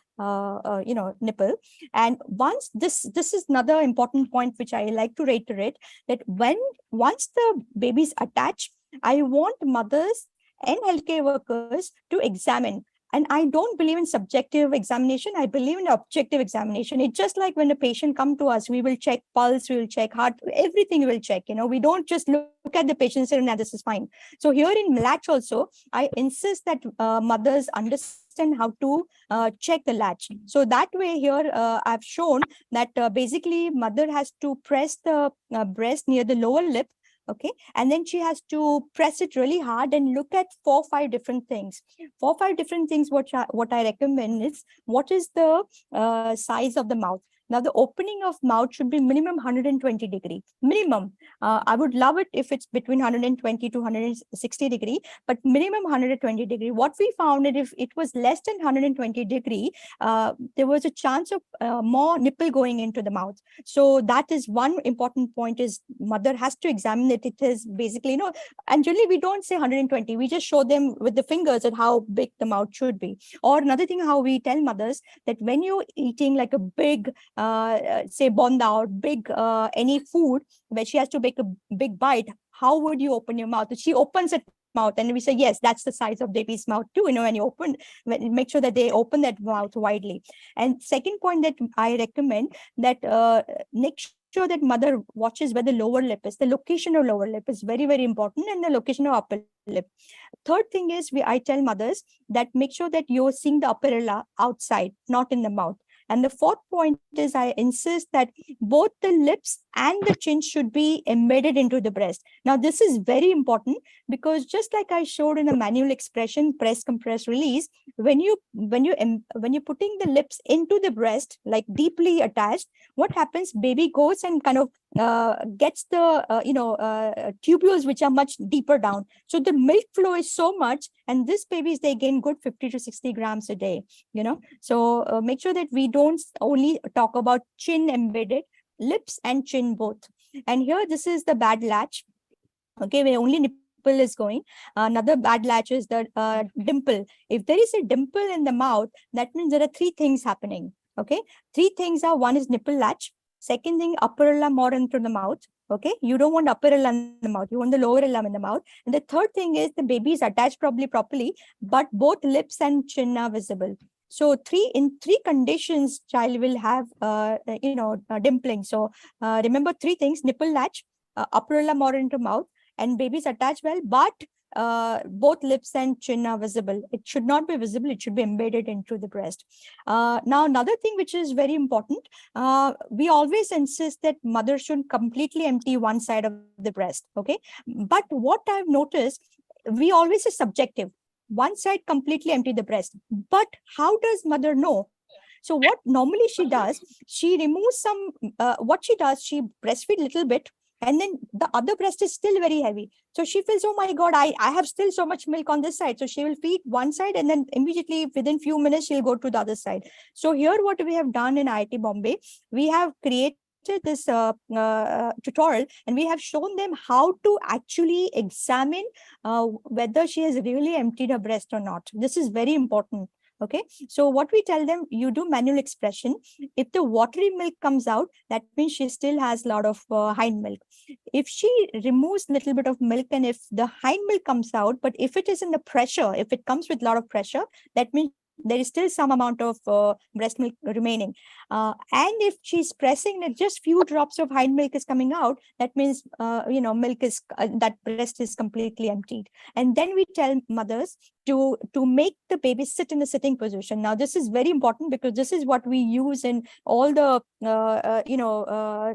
nipple. And once this is another important point which I like to reiterate, that once the babies attach, I want mothers and healthcare workers to examine And I don't believe in subjective examination. I believe in objective examination. It's just like when a patient come to us, we will check pulse, we will check heart, everything we will check. We don't just look at the patient and say, "No, this is fine." So here in latch also, I insist that mothers understand how to check the latch. So that way here, I've shown that basically mother has to press the breast near the lower lip. Okay, and then she has to press it really hard and look at 4-5 different things. 4-5 different things. What I recommend is, what is the size of the mouth? Now, the opening of mouth should be minimum 120 degree, minimum. I would love it if it's between 120 to 160 degree, but minimum 120 degree. What we found is if it was less than 120 degree, there was a chance of more nipple going into the mouth. So that is one important point, is mother has to examine that it is basically, and generally we don't say 120, we just show them with the fingers at how big the mouth should be. Or another thing, how we tell mothers that when you're eating like a big, say bonda or big any food where she has to make a big bite, how would you open your mouth? She opens it mouth, and we say, yes, that's the size of baby's mouth too. When you open, make sure that they open that mouth widely. And second point that I recommend, that make sure that mother watches where the lower lip is. The location of lower lip is very, very important, and the location of upper lip. Third thing is, I tell mothers that make sure that you're seeing the upper areola outside, not in the mouth. And the fourth point is, I insist that both the lips and the chin should be embedded into the breast. Now, this is very important, because just like I showed in a manual expression, press, compress, release, when you're putting the lips into the breast, like deeply attached, what happens? Baby goes and kind of gets the tubules which are much deeper down. So the milk flow is so much, and these babies, they gain good 50 to 60 grams a day. So make sure that we don't only talk about chin embedded, lips and chin both. And here, this is the bad latch. Okay, where only nipple is going. Another bad latch is the dimple. If there is a dimple in the mouth, that means there are 3 things happening. Okay, 3 things are: one is nipple latch, second thing, upper areola more into the mouth. Okay, you don't want upper areola in the mouth, you want the lower areola in the mouth. And the third thing is, the baby is attached properly, but both lips and chin are visible. So in three conditions, child will have dimpling. So remember 3 things: nipple latch, upper areola more into mouth, and babies attached well, but both lips and chin are visible. It should not be visible, it should be embedded into the breast. Now, another thing which is very important, we always insist that mother should completely empty one side of the breast. Okay, but what I've noticed, we always say subjective. One side completely empty the breast. But how does mother know? So what normally she does, she removes some, she breastfeed a little bit, and then the other breast is still very heavy. So she feels, oh my God, I have still so much milk on this side. So she will feed one side, and then immediately within few minutes, she'll go to the other side. So here, what we have done in IIT Bombay, we have created this tutorial, and we have shown them how to actually examine whether she has really emptied her breast or not. This is very important. Okay, so what we tell them, you do manual expression. If the watery milk comes out, that means she still has a lot of hind milk. If she removes a little bit of milk, and if the hind milk comes out, but if it is in the pressure, if it comes with a lot of pressure, that means there is still some amount of breast milk remaining. And if she's pressing that just few drops of hind milk is coming out, that means, milk is, that breast is completely emptied. And then we tell mothers to make the baby sit in the sitting position. Now, this is very important, because this is what we use in all the,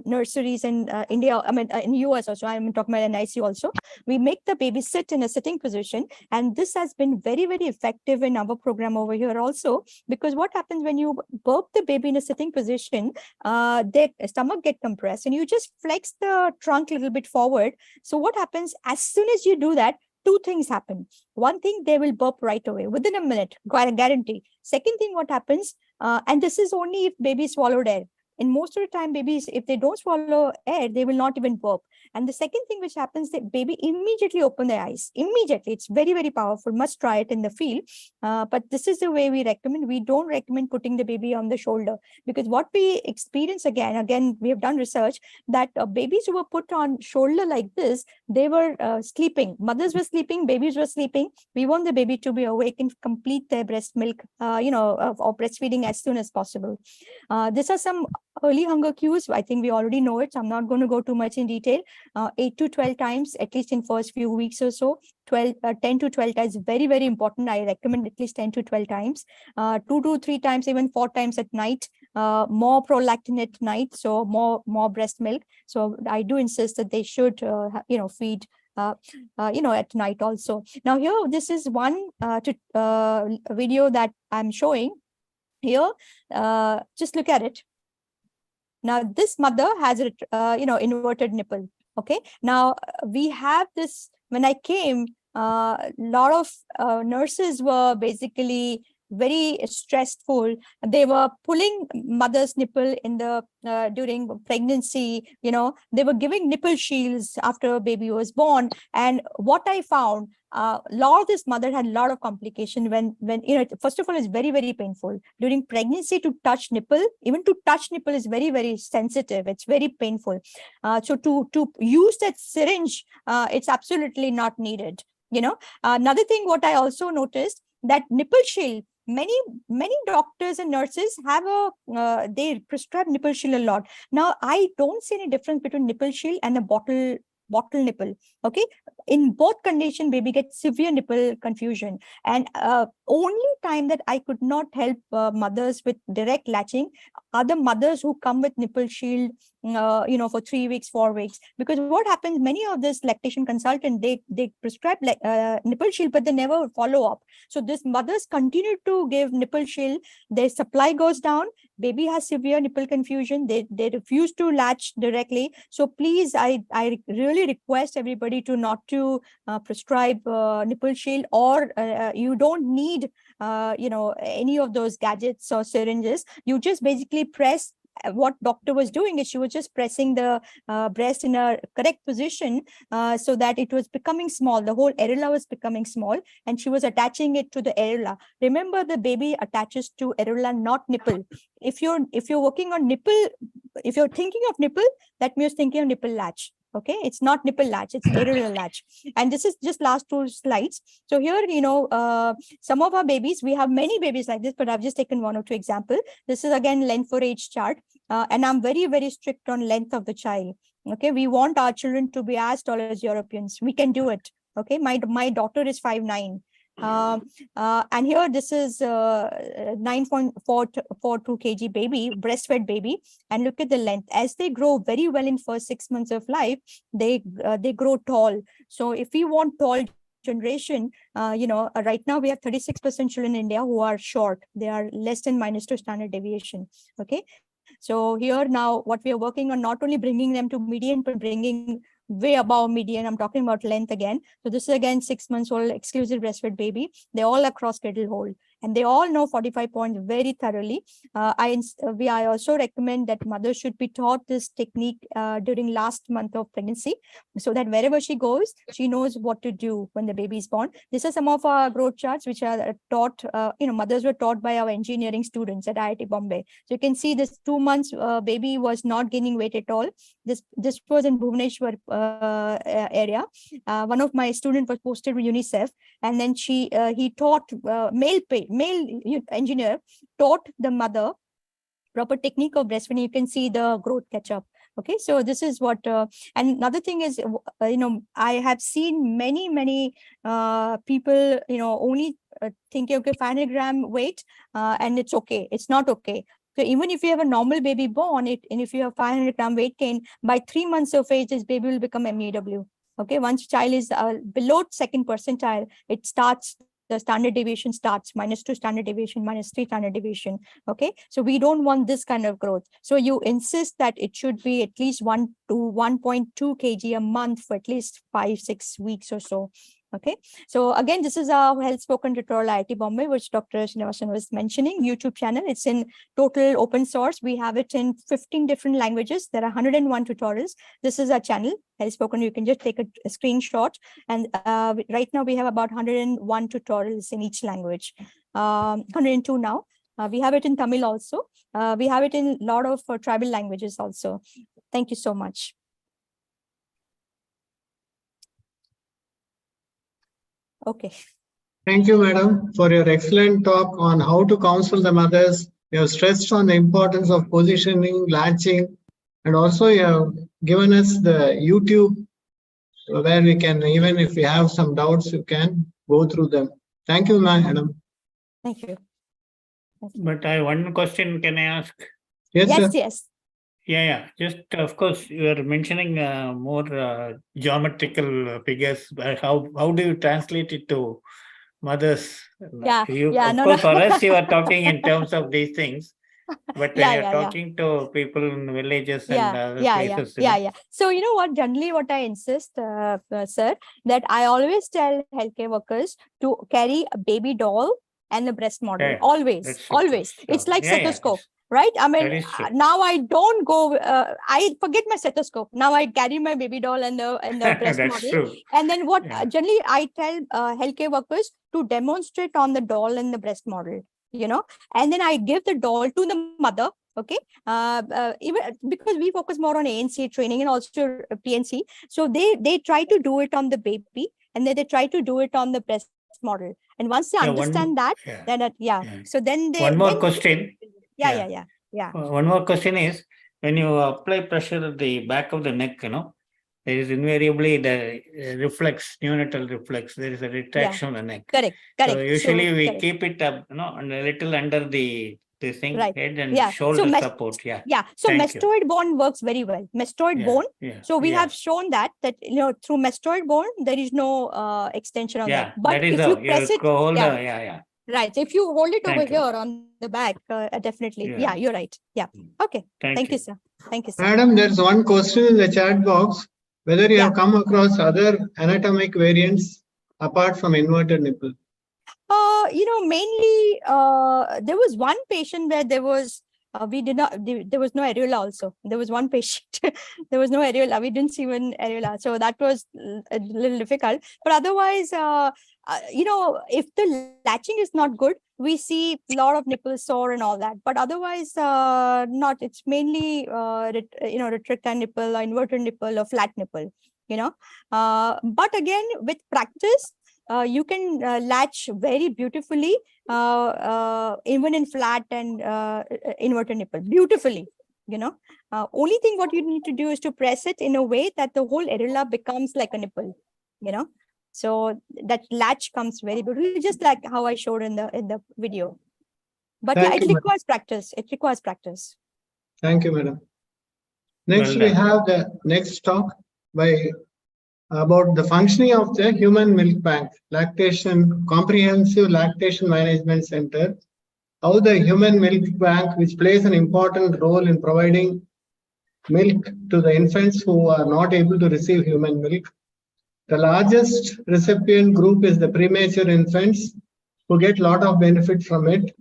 nurseries in India, in US also. I'm talking about NIC also. We make the baby sit in a sitting position. And this has been very, very effective in our program over here also, because what happens when you burp the baby in a sitting position, their stomach get compressed, and you just flex the trunk a little bit forward. So what happens, as soon as you do that, 2 things happen. One thing, they will burp right away within a minute, guarantee. Second thing, what happens, and this is only if baby swallowed air. in most of the time, babies, if they don't swallow air, they will not even burp. And the second thing which happens, the baby immediately open their eyes. Immediately. It's very, very powerful. Must try it in the field. But this is the way we recommend. We don't recommend putting the baby on the shoulder, because what we experience again, we have done research that babies who were put on shoulder like this, they were sleeping. Mothers were sleeping, babies were sleeping. We want the baby to be awake and complete their breast milk, or breastfeeding as soon as possible. These are some early hunger cues. I think we already know it, so I'm not going to go too much in detail. 8 to 12 times, at least in first few weeks or so. 10 to 12 times, very, very important. I recommend at least 10 to 12 times. 2 to 3 times, even 4 times at night. More prolactin at night, so more breast milk. So I do insist that they should, feed at night also. Now here, this is one video that I'm showing here. Just look at it. Now this mother has a inverted nipple. Okay. Now we have this. When I came, a lot of nurses were basically very stressful. They were pulling mother's nipple in the during pregnancy. They were giving nipple shields after a baby was born. And what I found, a lot of this mother had a lot of complication when first of all, it's very, very painful during pregnancy to touch nipple. Even to touch nipple is very, very sensitive. It's very painful. So to use that syringe, it's absolutely not needed. Another thing, what I also noticed, that nipple shield, many doctors and nurses have they prescribe nipple shield a lot. Now I don't see any difference between nipple shield and a bottle nipple. Okay, in both conditions, baby gets severe nipple confusion. And only time that I could not help mothers with direct latching are the mothers who come with nipple shield, for 3 weeks, 4 weeks. Because what happens, many of this lactation consultant, they prescribe nipple shield, but they never follow up. So this mothers continue to give nipple shield, their supply goes down, baby has severe nipple confusion, they refuse to latch directly. So please, I really request everybody to not to prescribe nipple shield, or you don't need any of those gadgets or syringes. You just basically press. What doctor was doing is she was just pressing the breast in a correct position, so that it was becoming small. The whole areola was becoming small, and she was attaching it to the areola. Remember, the baby attaches to areola, not nipple. If you're working on nipple, if you're thinking of nipple, that means thinking of nipple latch. Okay, it's not nipple latch, it's areola latch. And this is just last 2 slides. So here, some of our babies, we have many babies like this, but I've just taken 1 or 2 examples. This is again length for age chart. And I'm very, very strict on length of the child. Okay, we want our children to be as tall as Europeans. We can do it. Okay, my daughter is 5'9". And here, this is 9.42 kg baby, breastfed baby, and look at the length. As they grow very well in first 6 months of life, they grow tall. So if we want tall generation, right now we have 36% children in India who are short. They are less than -2 standard deviation. Okay. So here now, what we are working on, not only bringing them to median, but bringing way above median. I'm talking about length again. So this is again 6 months old, exclusive breastfed baby. They all are cross cradle hold, and they all know 45 points very thoroughly. I also recommend that mothers should be taught this technique during last month of pregnancy, so that wherever she goes, she knows what to do when the baby is born. These are some of our growth charts, which are taught, mothers were taught by our engineering students at IIT Bombay. So you can see this 2 months baby was not gaining weight at all. This was in Bhubaneswar area. One of my students was posted with UNICEF, and then he taught male engineer taught the mother proper technique of breastfeeding. You can see the growth catch up. Okay, so this is what, and another thing is, I have seen many people, only thinking, okay, 500 gram weight, and it's okay. It's not okay. So even if you have a normal baby born, and if you have 500 gram weight gain, by 3 months of age, this baby will become MEW. Okay, once child is below second percentile, it starts, the standard deviation starts, -2 standard deviation, -3 standard deviation. Okay, so we don't want this kind of growth. So you insist that it should be at least 1 to 1.2 kg a month for at least 5-6 weeks or so. Okay, so again, this is our Health Spoken tutorial IIT Bombay, which Dr. Srinivasan was mentioning, YouTube channel. It's in total open source. We have it in 15 different languages. There are 101 tutorials. This is our channel, Health Spoken. You can just take a screenshot. And right now we have about 101 tutorials in each language, 102 now. We have it in Tamil also. We have it in a lot of tribal languages also. Thank you so much. Okay. Thank you, madam, for your excellent talk on how to counsel the mothers. You have stressed on the importance of positioning, latching, and also you have given us the YouTube where we can, even if we have some doubts, you can go through them. Thank you, madam. Thank you. But I one question can I ask? Yes, Yes, sir. yes. Yeah. Just of course you are mentioning more geometrical figures. But how do you translate it to mothers? Yeah, You, yeah, of no, course, no. for us you are talking in terms of these things. But when you're Yeah. talking to people in villages and other Yeah. places, you know. So you know what? Generally, what I insist, sir, that I always tell healthcare workers to carry a baby doll and a breast model. Yeah, Always. sure. It's like Yeah, stethoscope, right? I mean, that is true. now I don't go. I forget my stethoscope. Now I carry my baby doll and the breast That's model. true. And then what? Yeah. Generally, I tell healthcare workers to demonstrate on the doll and the breast model. You know, and then I give the doll to the mother. Okay, even because we focus more on ANC training and also PNC, so they try to do it on the baby and then they try to do it on the breast model. And once they understand that, then so then they one more question. Yeah. One more question is, when you apply pressure at the back of the neck, you know, there is invariably the reflex, neonatal reflex. There is a retraction of the neck. Correct. So usually we correct. keep it up, you know, and a little under the thing, Right. head and shoulder support. Yeah. So Thank you. mastoid bone works very well. Mastoid bone. So we have shown that you know, through mastoid bone there is no extension on that. But that is if you press it, right. So if you hold it over here on the back, definitely. Yeah, you're right. Yeah. Okay. Thank you, sir. Thank you, sir. Madam, there's one question in the chat box, whether you have come across other anatomic variants apart from inverted nipple. You know, mainly there was one patient where there was there was no areola also. There was one patient, there was no areola. We didn't see one areola. So that was a little difficult. But otherwise, you know, if the latching is not good, we see a lot of nipple sore and all that. But otherwise, not. It's mainly, you know, retractile nipple or inverted nipple or flat nipple, you know. But again, with practice, you can latch very beautifully, even in flat and inverted nipple, beautifully, you know. Only thing what you need to do is to press it in a way that the whole areola becomes like a nipple, you know. So that latch comes very beautifully, just like how I showed in the video. But yeah, it requires practice. It requires practice. Thank you, madam. Next, we have the next talk about the functioning of the Human Milk Bank, Comprehensive Lactation Management Center. How the Human Milk Bank, which plays an important role in providing milk to the infants who are not able to receive human milk. The largest recipient group is the premature infants, who get a lot of benefit from it.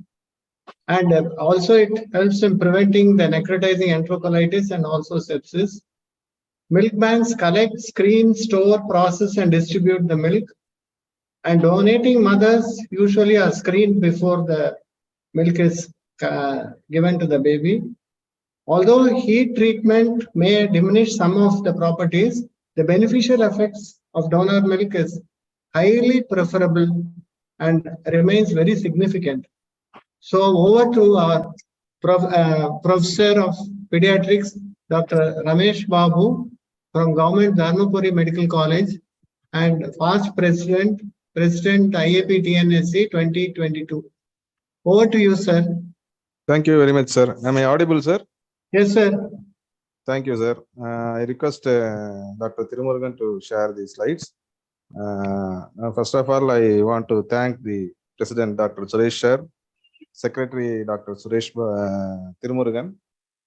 And also it helps in preventing the necrotizing enterocolitis and also sepsis. Milk banks collect, screen, store, process, and distribute the milk. And donating mothers usually are screened before the milk is given to the baby. Although heat treatment may diminish some of the properties, the beneficial effects of donor milk is highly preferable and remains very significant. So over to our Professor of Pediatrics, Dr. Ramesh Babu from Government Dharmapuri Medical College and past President IAP TNSC 2022. Over to you, sir. Thank you very much, sir. Am I audible, sir? Yes, sir. Thank you, sir. I request Dr. Thirumurugan to share the slides. First of all, I want to thank the President, Dr. Suresh sir, Secretary, Dr. Suresh Thirumurugan,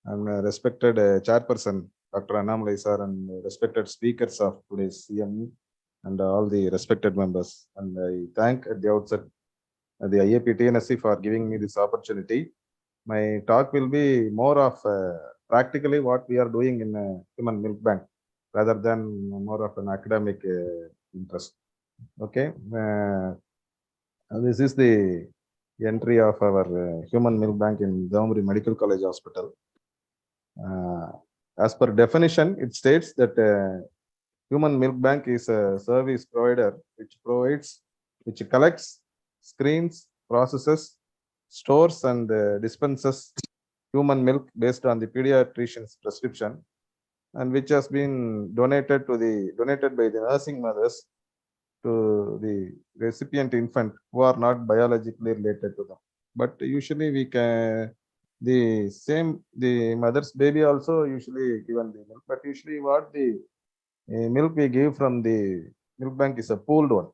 and respected Chairperson, Dr. Annamalai sir, and respected speakers of today's CME, and all the respected members. And I thank at the outset the IAP TNSC for giving me this opportunity. My talk will be more of practically what we are doing in Human Milk Bank rather than more of an academic interest. Okay. This is the entry of our Human Milk Bank in Dharmaburi Medical College Hospital. As per definition, it states that Human Milk Bank is a service provider which collects, screens, processes, stores, and dispenses human milk based on the pediatrician's prescription, and which has been donated by the nursing mothers to the recipient infant who are not biologically related to them. But usually the mother's baby also usually given the milk, but usually what the milk we give from the milk bank is a pooled one.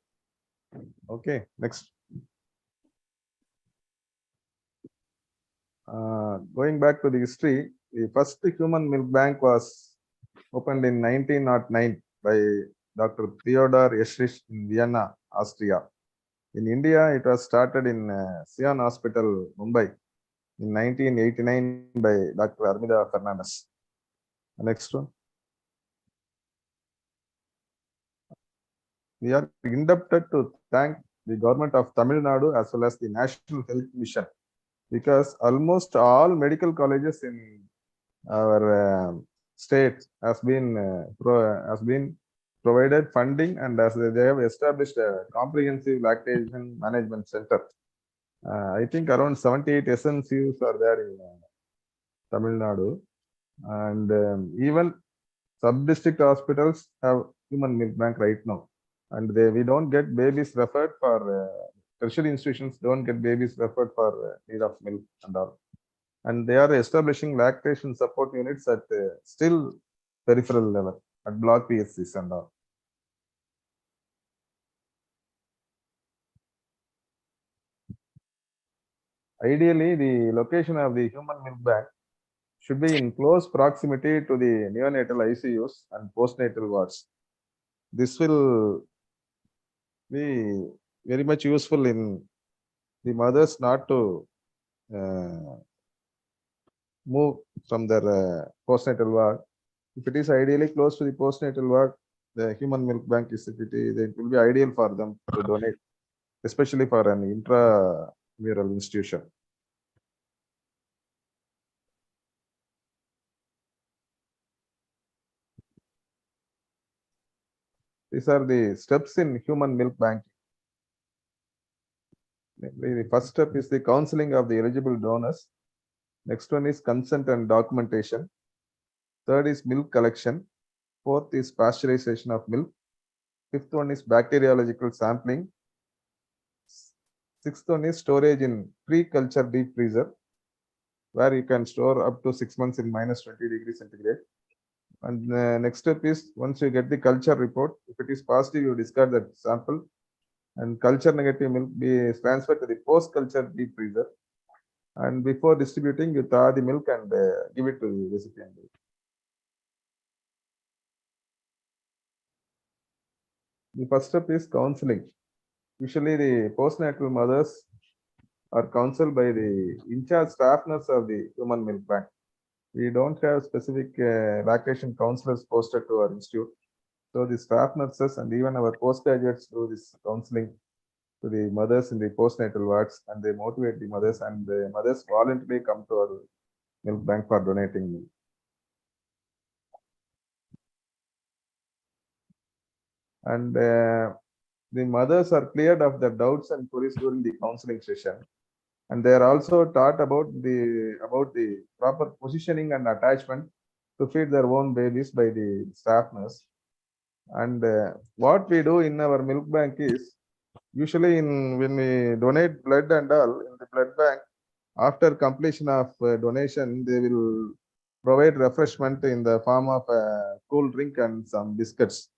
Okay, next. Going back to the history, the first human milk bank was opened in 1909 by Dr. Theodor Eschrich in Vienna, Austria. In India, it was started in Sion Hospital, Mumbai in 1989 by Dr. Armida Fernandez. Next one. We are indebted to thank the government of Tamil Nadu as well as the National Health Mission, because almost all medical colleges in our state has been provided funding, and as they have established a comprehensive lactation management center. I think around 78 SNCUs are there in Tamil Nadu, and even sub-district hospitals have human milk bank right now, and we don't get babies referred for tertiary institutions don't get babies referred for need of milk and all, and they are establishing lactation support units at still peripheral level at block PSCs and all. Ideally, the location of the human milk bank should be in close proximity to the neonatal ICUs and postnatal wards. This will be very much useful in the mothers not to move from their postnatal ward. If it is ideally close to the postnatal ward, the human milk bank it will be ideal for them to donate, especially for an intramural institution. These are the steps in human milk banking. The first step is the counseling of the eligible donors. Next one is consent and documentation. Third is milk collection. Fourth is pasteurization of milk. Fifth one is bacteriological sampling. Sixth one is storage in pre-culture deep freezer, where you can store up to 6 months in -20°C. And next step is, once you get the culture report, if it is positive, you discard that sample, and culture negative milk be transferred to the post-culture deep freezer. And before distributing, you thaw the milk and give it to the recipient. The first step is counseling. Usually, the postnatal mothers are counseled by the in-charge staff nurse of the human milk bank. We don't have specific lactation counselors posted to our institute. So the staff nurses and even our postgraduates do this counseling to the mothers in the postnatal wards, and they motivate the mothers, and the mothers voluntarily come to our milk bank for donating milk. And the mothers are cleared of their doubts and queries during the counseling session, and they are also taught about the proper positioning and attachment to feed their own babies by the staff nurse. And what we do in our milk bank is, usually when we donate blood and all in the blood bank, after completion of donation, they will provide refreshment in the form of a cool drink and some biscuits.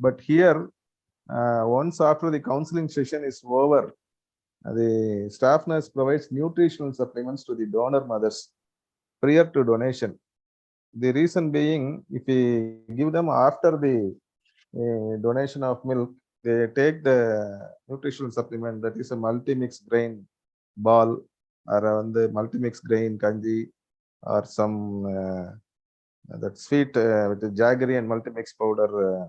But here, once after the counseling session is over, the staff nurse provides nutritional supplements to the donor mothers prior to donation. The reason being, if we give them after the donation of milk, they take the nutritional supplement that is a multi-mix grain ball or on the multi-mix grain kanji or some that sweet with the jaggery and multi-mix powder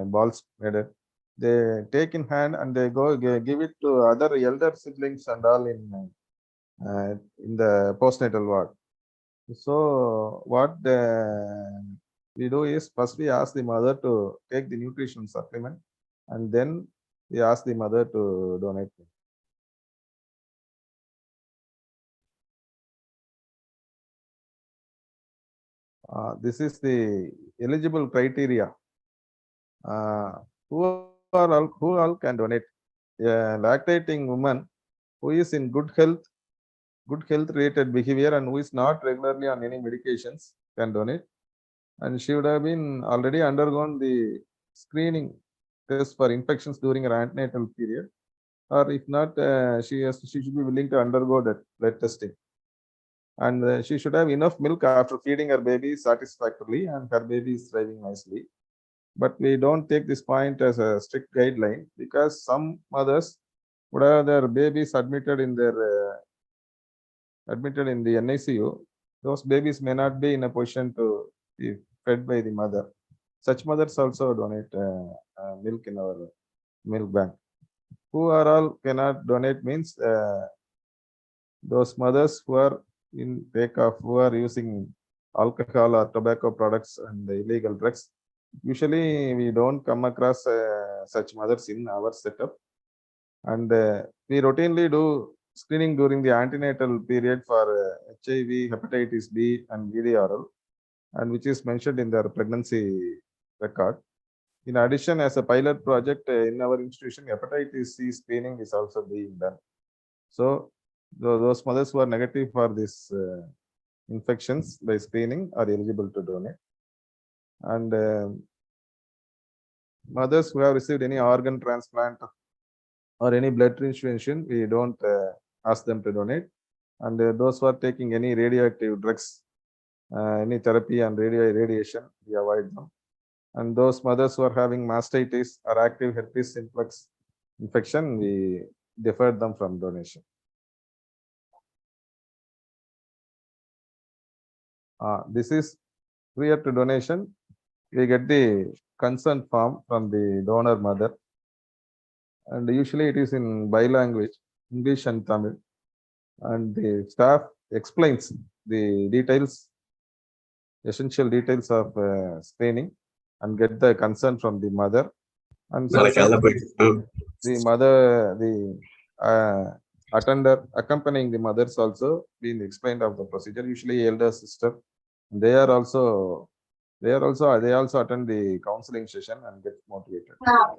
balls made it. They take in hand and they go give it to other elder siblings and all in the postnatal ward. So what we do is first we ask the mother to take the nutrition supplement and then we ask the mother to donate. This is the eligible criteria. Who all can donate? A lactating woman who is in good health related behavior and who is not regularly on any medications can donate. And she would have been already undergone the screening test for infections during her antenatal period, or if not, she should be willing to undergo that blood testing. And she should have enough milk after feeding her baby satisfactorily, and her baby is thriving nicely. But we don't take this point as a strict guideline because some mothers would have their babies admitted in the NICU. Those babies may not be in a position to be fed by the mother. Such mothers also donate milk in our milk bank. Who are all cannot donate means those mothers who are in takeoff, who are using alcohol or tobacco products and illegal drugs. Usually we don't come across such mothers in our setup. And we routinely do screening during the antenatal period for HIV, hepatitis B and VDRL, and which is mentioned in their pregnancy record. In addition, as a pilot project in our institution, hepatitis C screening is also being done. So those mothers who are negative for these infections by screening are eligible to donate. And mothers who have received any organ transplant or any blood transfusion, we don't ask them to donate. And those who are taking any radioactive drugs, any therapy and radiation, we avoid them. And those mothers who are having mastitis or active herpes simplex infection, we defer them from donation. This is prior to donation. We get the consent form from the donor mother, and usually it is in bilanguage, English and Tamil, and the staff explains the details, essential details of screening, and get the consent from the mother. And the mother, the attender accompanying the mothers also being explained of the procedure. Usually elder sister, they also attend the counseling session and get motivated. After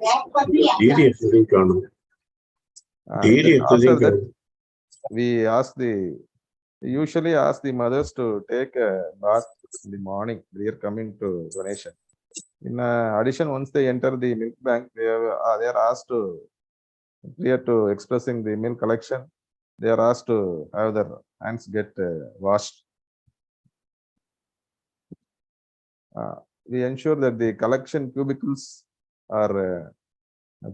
that, we usually ask the mothers to take a bath in the morning prior coming to donation. In addition, once they enter the milk bank, they are asked to, prior to expressing the milk collection, they are asked to have their hands get washed. We ensure that the collection cubicles are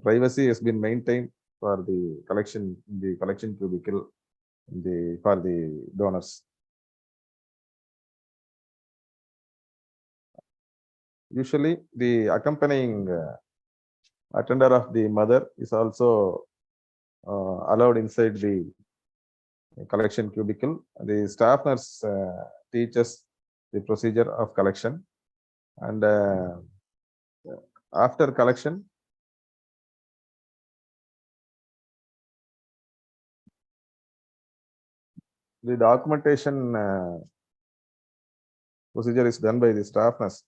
privacy has been maintained for the collection in the collection cubicle for the donors. Usually, the accompanying attender of the mother is also allowed inside the collection cubicle. The staff nurse teaches the procedure of collection, and after collection, the documentation procedure is done by the staff nurse.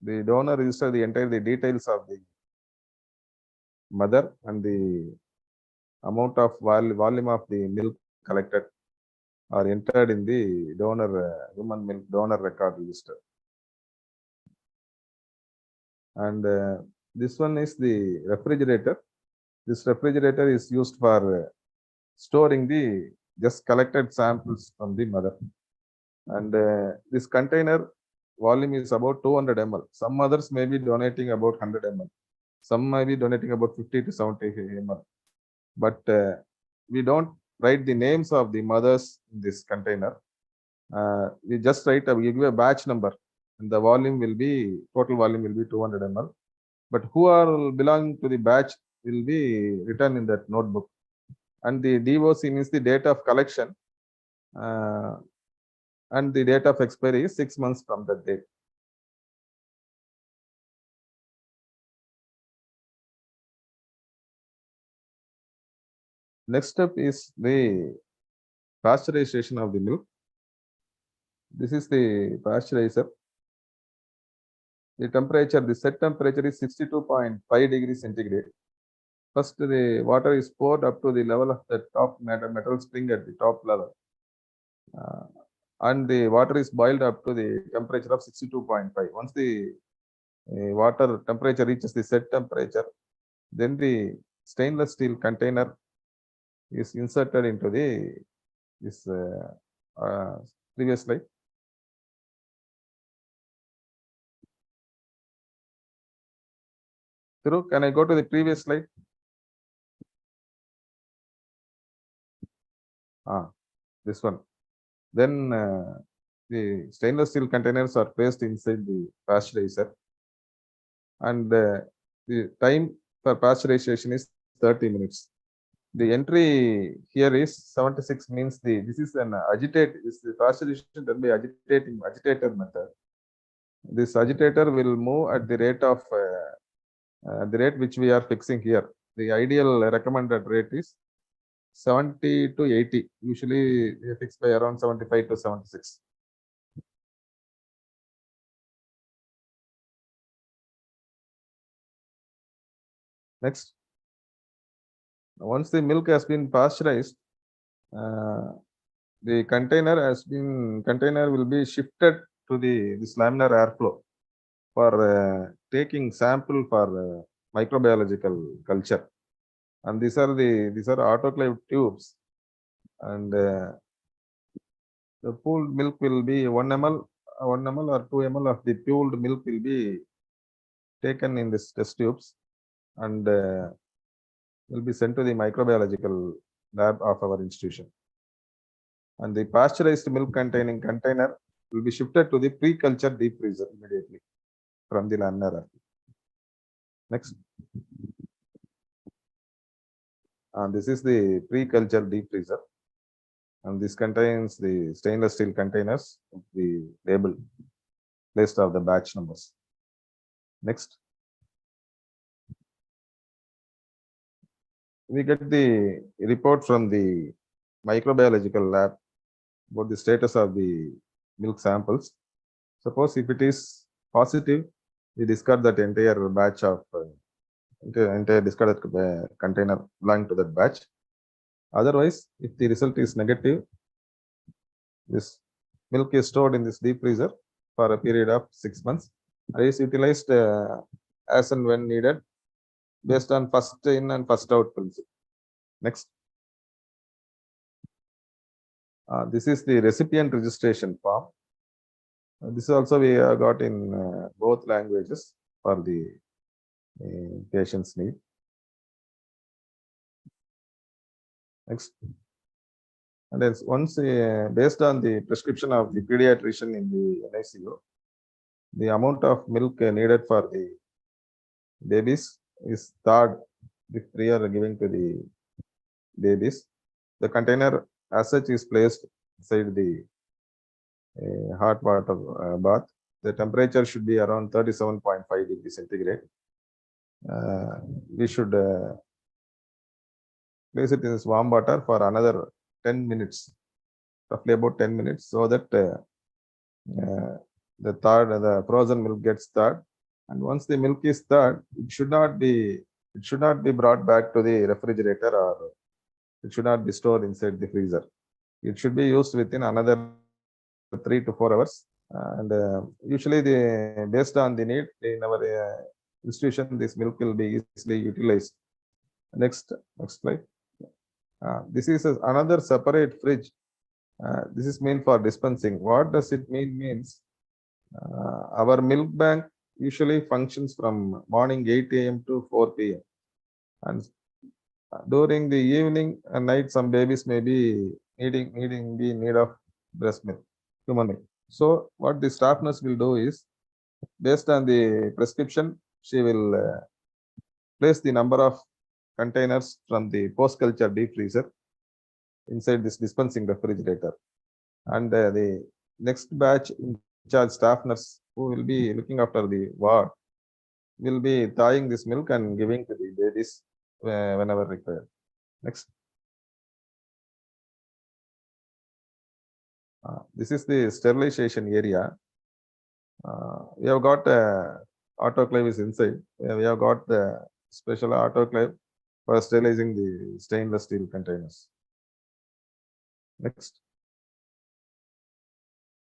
The donor registers the details of the mother and the amount of volume of the milk collected are entered in the donor human milk donor record register. And this one is the refrigerator. This refrigerator is used for storing the just collected samples from the mother. And this container volume is about 200 ml. Some others may be donating about 100 ml. Some may be donating about 50 to 70 ml. But we don't write the names of the mothers in this container. We just write, we give a batch number, and the volume will be, total volume will be 200 ml. But who are belonging to the batch will be written in that notebook. And the DOC means the date of collection, and the date of expiry is 6 months from that date. Next step is the pasteurization of the milk. This is the pasteurizer. The temperature, the set temperature is 62.5 degrees centigrade. First, the water is poured up to the level of the top metal spring at the top level. And the water is boiled up to the temperature of 62.5. Once the water temperature reaches the set temperature, then the stainless steel container is inserted into this previous slide. Thiru, can I go to the previous slide? This one. Then the stainless steel containers are placed inside the pasteurizer, and the time for pasteurization is 30 minutes. The entry here is 76, means this is an the pasteurization done by agitator method. This agitator will move at the rate of the rate which we are fixing here. The ideal recommended rate is 70 to 80. Usually we fix by around 75 to 76. Next, once the milk has been pasteurized, the container will be shifted to this laminar airflow for taking sample for microbiological culture. And these are autoclave tubes, and the pooled milk will be 1 ml or 2 ml of the pooled milk will be taken in this test tubes, and will be sent to the microbiological lab of our institution. And the pasteurized milk containing container will be shifted to the pre-culture deep freezer immediately from the laminar. Next. This is the pre-culture deep freezer, and this contains the stainless steel containers, the label placed of the batch numbers. Next. We get the report from the microbiological lab about the status of the milk samples. Suppose if it is positive, we discard that entire batch of entire discarded container belonging to that batch. Otherwise, if the result is negative, this milk is stored in this deep freezer for a period of 6 months. It is utilized as and when needed, based on first in and first out principle. Next. This is the recipient registration form. This also we got in both languages for the patient's need. Next. And then once based on the prescription of the pediatrician in the NICU, the amount of milk needed for the babies is thawed if we are giving to the babies. The container as such is placed inside the hot water bath. The temperature should be around 37.5 degrees centigrade. We should place it in this warm water for another 10 minutes, roughly about 10 minutes, so that the frozen milk gets thawed. And once the milk is thawed, it should not be brought back to the refrigerator, or it should not be stored inside the freezer. It should be used within another 3 to 4 hours. And usually, based on the need in our institution, this milk will be easily utilized. Next slide. This is another separate fridge. This is meant for dispensing. What does it mean? Means Our milk bank usually functions from morning 8 a.m. to 4 p.m. And during the evening and night, some babies may be needing the need of breast milk, human milk. So what the staff nurse will do is, based on the prescription, she will place the number of containers from the post-culture deep freezer inside this dispensing refrigerator. And the next batch in charge staff nurse who will be looking after the ward will be thawing this milk and giving to the babies whenever required. Next. This is the sterilization area. We have got autoclave is inside. We have got the special autoclave for sterilizing the stainless steel containers. Next.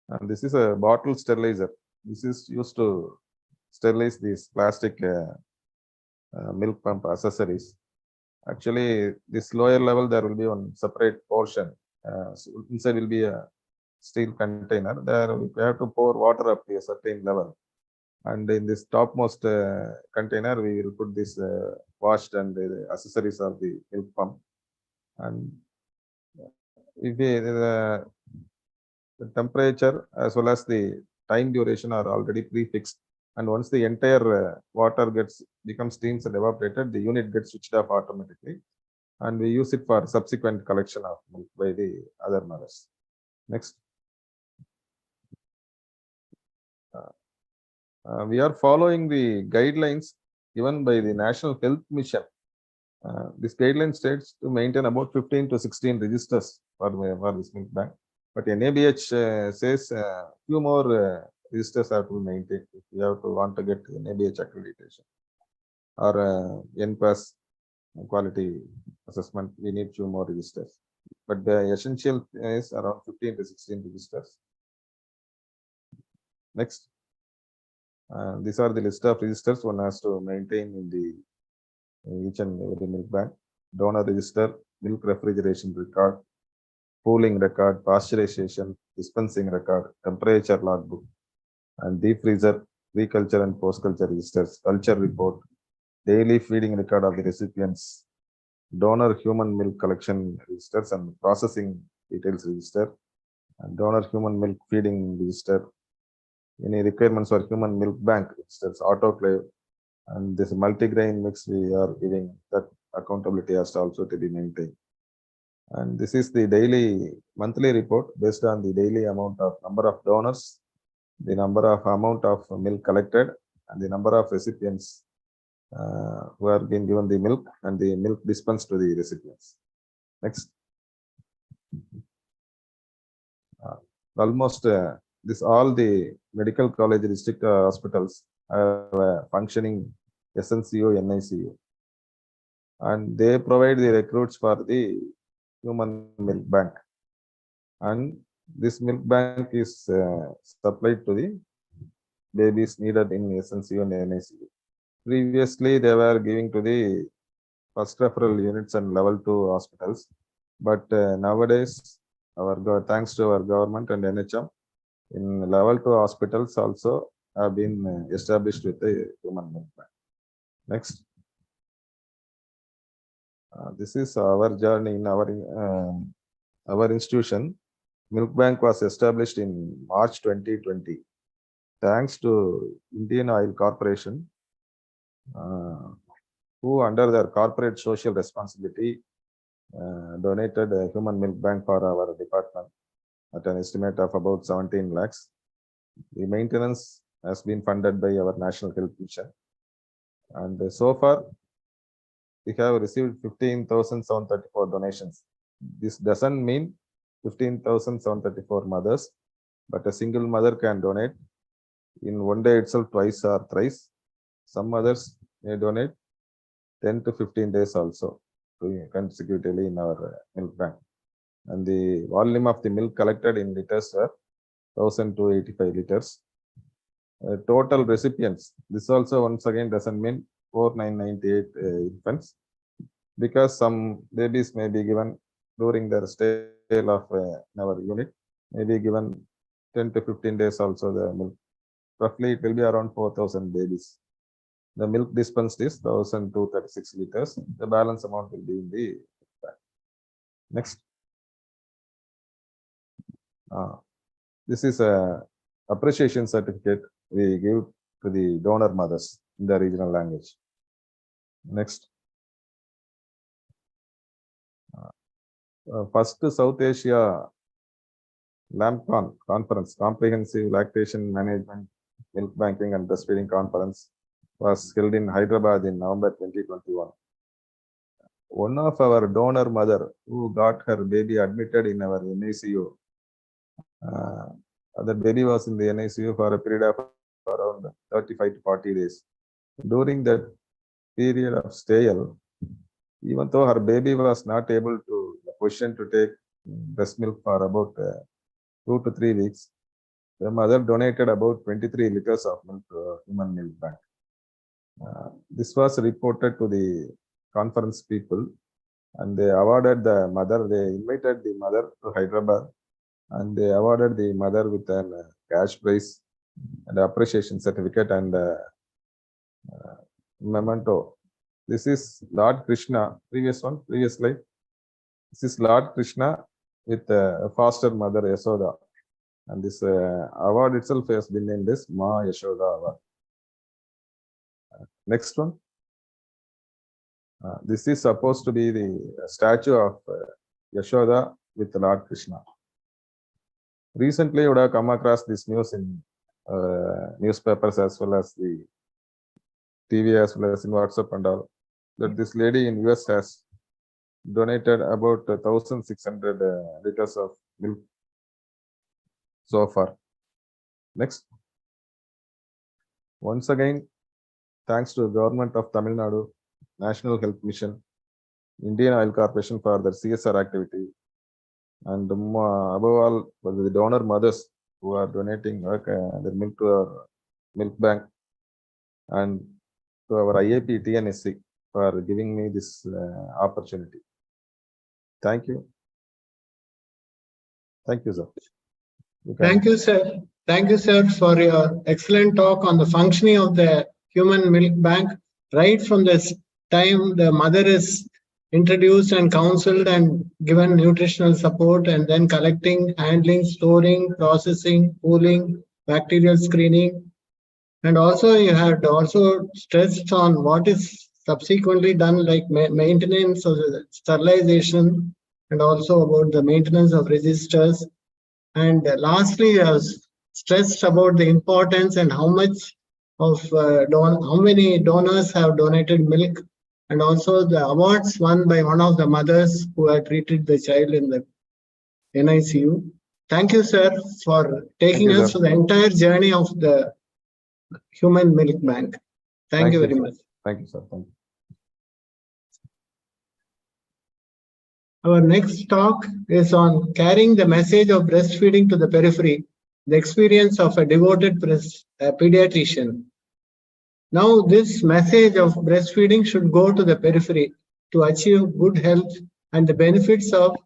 And this is a bottle sterilizer. This is used to sterilize these plastic milk pump accessories. Actually, this lower level, there will be one separate portion. So inside will be a steel container. There we have to pour water up to a certain level. And in this topmost container, we will put this washed and the accessories of the milk pump. And if the temperature as well as the time duration are already prefixed, and once the entire water becomes steams and evaporated, the unit gets switched off automatically, and we use it for subsequent collection of milk by the other mothers. Next. We are following the guidelines given by the National Health Mission. This guideline states to maintain about 15 to 16 registers for this milk bank. But NABH says few more registers have to be maintained if you have to want to get NABH accreditation or NPAS quality assessment. We need few more registers, but the essential is around 15 to 16 registers. Next. These are the list of registers one has to maintain in each and every milk bank. Donor register, milk refrigeration record, pooling record, pasteurization, dispensing record, temperature logbook, and deep freezer, pre-culture and post-culture registers, culture report, daily feeding record of the recipients, donor human milk collection registers and processing details register, and donor human milk feeding register, any requirements for human milk bank registers, autoclave, and this multigrain mix we are giving, that accountability has to also to be maintained. And this is the monthly report based on the daily amount of number of donors, the number of amount of milk collected, and the number of recipients who are being given the milk and the milk dispensed to the recipients. Next. Almost all the medical college district hospitals have functioning SNCO, NICU, and they provide the recruits for the human milk bank, and this milk bank is supplied to the babies needed in SNCO and NICU. Previously, they were giving to the first referral units and level 2 hospitals, but nowadays, thanks to our government and NHM, in level 2 hospitals also have been established with the human milk bank. Next. This is our journey in our institution. Milk bank was established in March 2020. Thanks to Indian Oil Corporation, who under their corporate social responsibility donated a human milk bank for our department at an estimate of about 17 lakhs. The maintenance has been funded by our National Health Mission. And so far, we have received 15,734 donations. This doesn't mean 15,734 mothers, but a single mother can donate in one day itself twice or thrice. Some mothers may donate 10 to 15 days also consecutively in our milk bank. And the volume of the milk collected in liters are 1,285 liters. Total recipients, this also once again doesn't mean 4,998 infants, because some babies may be given during their stay of our unit, may be given 10 to 15 days also the milk roughly it will be around 4,000 babies. The milk dispensed is 1,236 liters. The balance amount will be in the bank. Next. This is a appreciation certificate we give to the donor mothers in the regional language. Next. First South Asia LAMCON conference, Comprehensive Lactation Management, Milk Banking and Breastfeeding Conference, was held in Hyderabad in November 2021. One of our donor mother who got her baby admitted in our NICU. The baby was in the NICU for a period of around 35 to 40 days. During that period of stay, even though her baby was not able to position to take breast milk for about 2 to 3 weeks, the mother donated about 23 liters of milk to Human Milk Bank. This was reported to the conference people, and they awarded the mother. They invited the mother to Hyderabad, and they awarded the mother with a cash prize and appreciation certificate and memento. This is Lord Krishna. Previous slide. This is Lord Krishna with foster mother Yashoda, and this award itself has been named as Ma Yashoda Award. Next one. This is supposed to be the statue of Yashoda with Lord Krishna. Recently, you would have come across this news in newspapers as well as the TV as well as in WhatsApp and all, that this lady in US has donated about 1,600 liters of milk so far. Next. Once again, thanks to the government of Tamil Nadu, National Health Mission, Indian Oil Corporation for their CSR activity, and above all for the donor mothers who are donating their milk to our milk bank, and to our IAP TNSC for giving me this opportunity. Thank you. Thank you, sir. Thank you, sir. Thank you, sir, for your excellent talk on the functioning of the Human Milk Bank. Right from this time, the mother is introduced and counseled and given nutritional support, and then collecting, handling, storing, processing, cooling, bacterial screening. And also you had also stressed on what is subsequently done, like maintenance of the sterilization, and also about the maintenance of registers. And lastly, I was stressed about the importance and how much of how many donors have donated milk, and also the awards won by one of the mothers who had treated the child in the NICU. Thank you, sir, for taking us to the entire journey of the Human Milk Bank. Thank you very much. Thank you, sir. Thank you. Our next talk is on carrying the message of breastfeeding to the periphery, the experience of a devoted pediatrician. Now, this message of breastfeeding should go to the periphery to achieve good health and the benefits of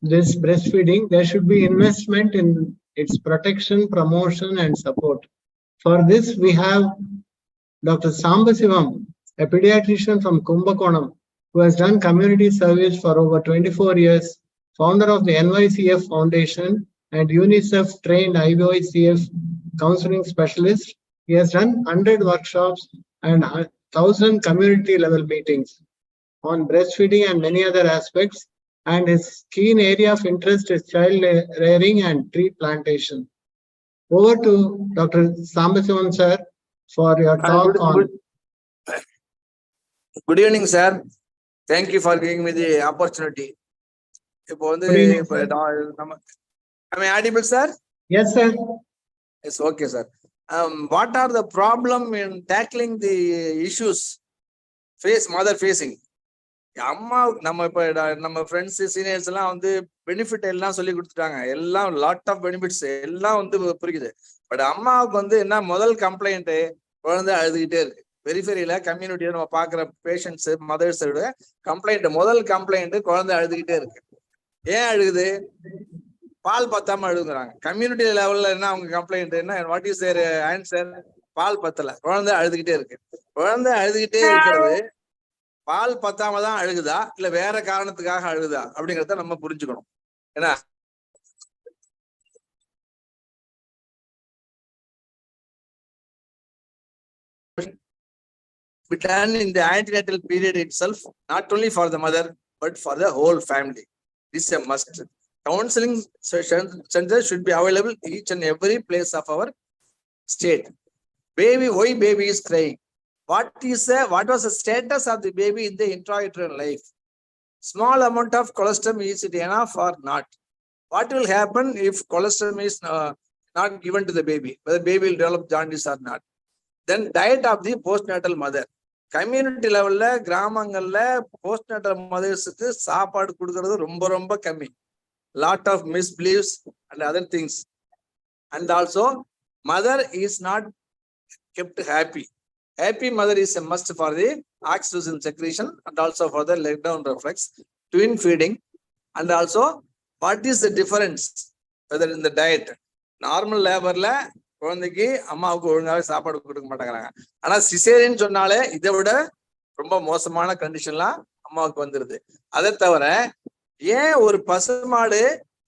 this breastfeeding. There should be investment in its protection, promotion, and support. For this, we have Dr. Sambasivam, a pediatrician from Kumbakonam, who has done community service for over 24 years, founder of the NYCF Foundation and UNICEF trained IVCF counseling specialist. He has done 100 workshops and 1,000 community level meetings on breastfeeding and many other aspects. And his keen area of interest is child rearing and tree plantation. Over to Dr. Sambasivam, sir, for your talk on. Good evening, sir. Thank you for giving me the opportunity. Am I audible, sir? Yes, sir. Yes, okay, sir. What are the problem in tackling the issues mother facing? நம்ம friends seniors எல்லாம் வந்து benefit எல்லாம் சொல்லி கொடுத்துட்டாங்க, எல்லாம் lot of benefits எல்லாம் வந்து புரியுது. பட் அம்மாவுக்கு வந்து என்ன முதல் கம்ப்ளைண்ட், குழந்தை அழுதுகிட்டே இருக்கு. பெரிஃபெரியில கம்யூனிட்டியில நம்ம பாக்குற பேஷண்ட்ஸ் மதர்ஸோட முதல் கம்ப்ளைண்ட் குழந்தை அழுதுகிட்டே இருக்கு. ஏன் அழுகுது? பால் பத்தாம அழுகுறாங்க. கம்யூனிட்டி லெவல்ல என்ன அவங்க கம்ப்ளைண்ட் என்ன, வாட் இஸ் தேர் ஆன்சர்? பால் பத்தல, குழந்தை அழுதுகிட்டே இருக்கு. குழந்தை அழுதுகிட்டே இருக்கிறது பால் பத்தாம தான் அழுகுதா இல்ல வேற காரணத்துக்காக அழுகுதா அப்படிங்கிறத நம்ம புரிஞ்சுக்கணும். ஏன்னா done in the antenatal period itself, not only for the mother but for the whole family. This is a must. Counseling centers should be available each and every place of our state. Baby, why baby is crying? What was the status of the baby in the intrauterine life? Small amount of colostrum, is it enough or not? What will happen if colostrum is not given to the baby? Whether baby will develop jaundice or not? Then diet of the postnatal mother. Community லெவல்ல கிராமங்கள்ல postnatal மதர்ஸுக்கு சாப்பாடு கொடுக்கறது ரொம்ப ரொம்ப கம்மி. Lot of misbeliefs and other things. And also mother is not kept happy. Happy mother is a must for the oxytocin secretion and also for the leg down reflex, twin feeding. And also, what is the difference whether in the diet? Normal laborல குழந்தைக்கு அம்மாவுக்கு ஒழுங்காவே சாப்பாடு கொடுக்க மாட்டேங்கிறாங்க. ஆனா caesarean சொன்னாலே இதை விட ரொம்ப மோசமான கண்டிஷன்லாம் அம்மாவுக்கு வந்துருது. அதை தவிர ஏன் ஒரு பசுமாடு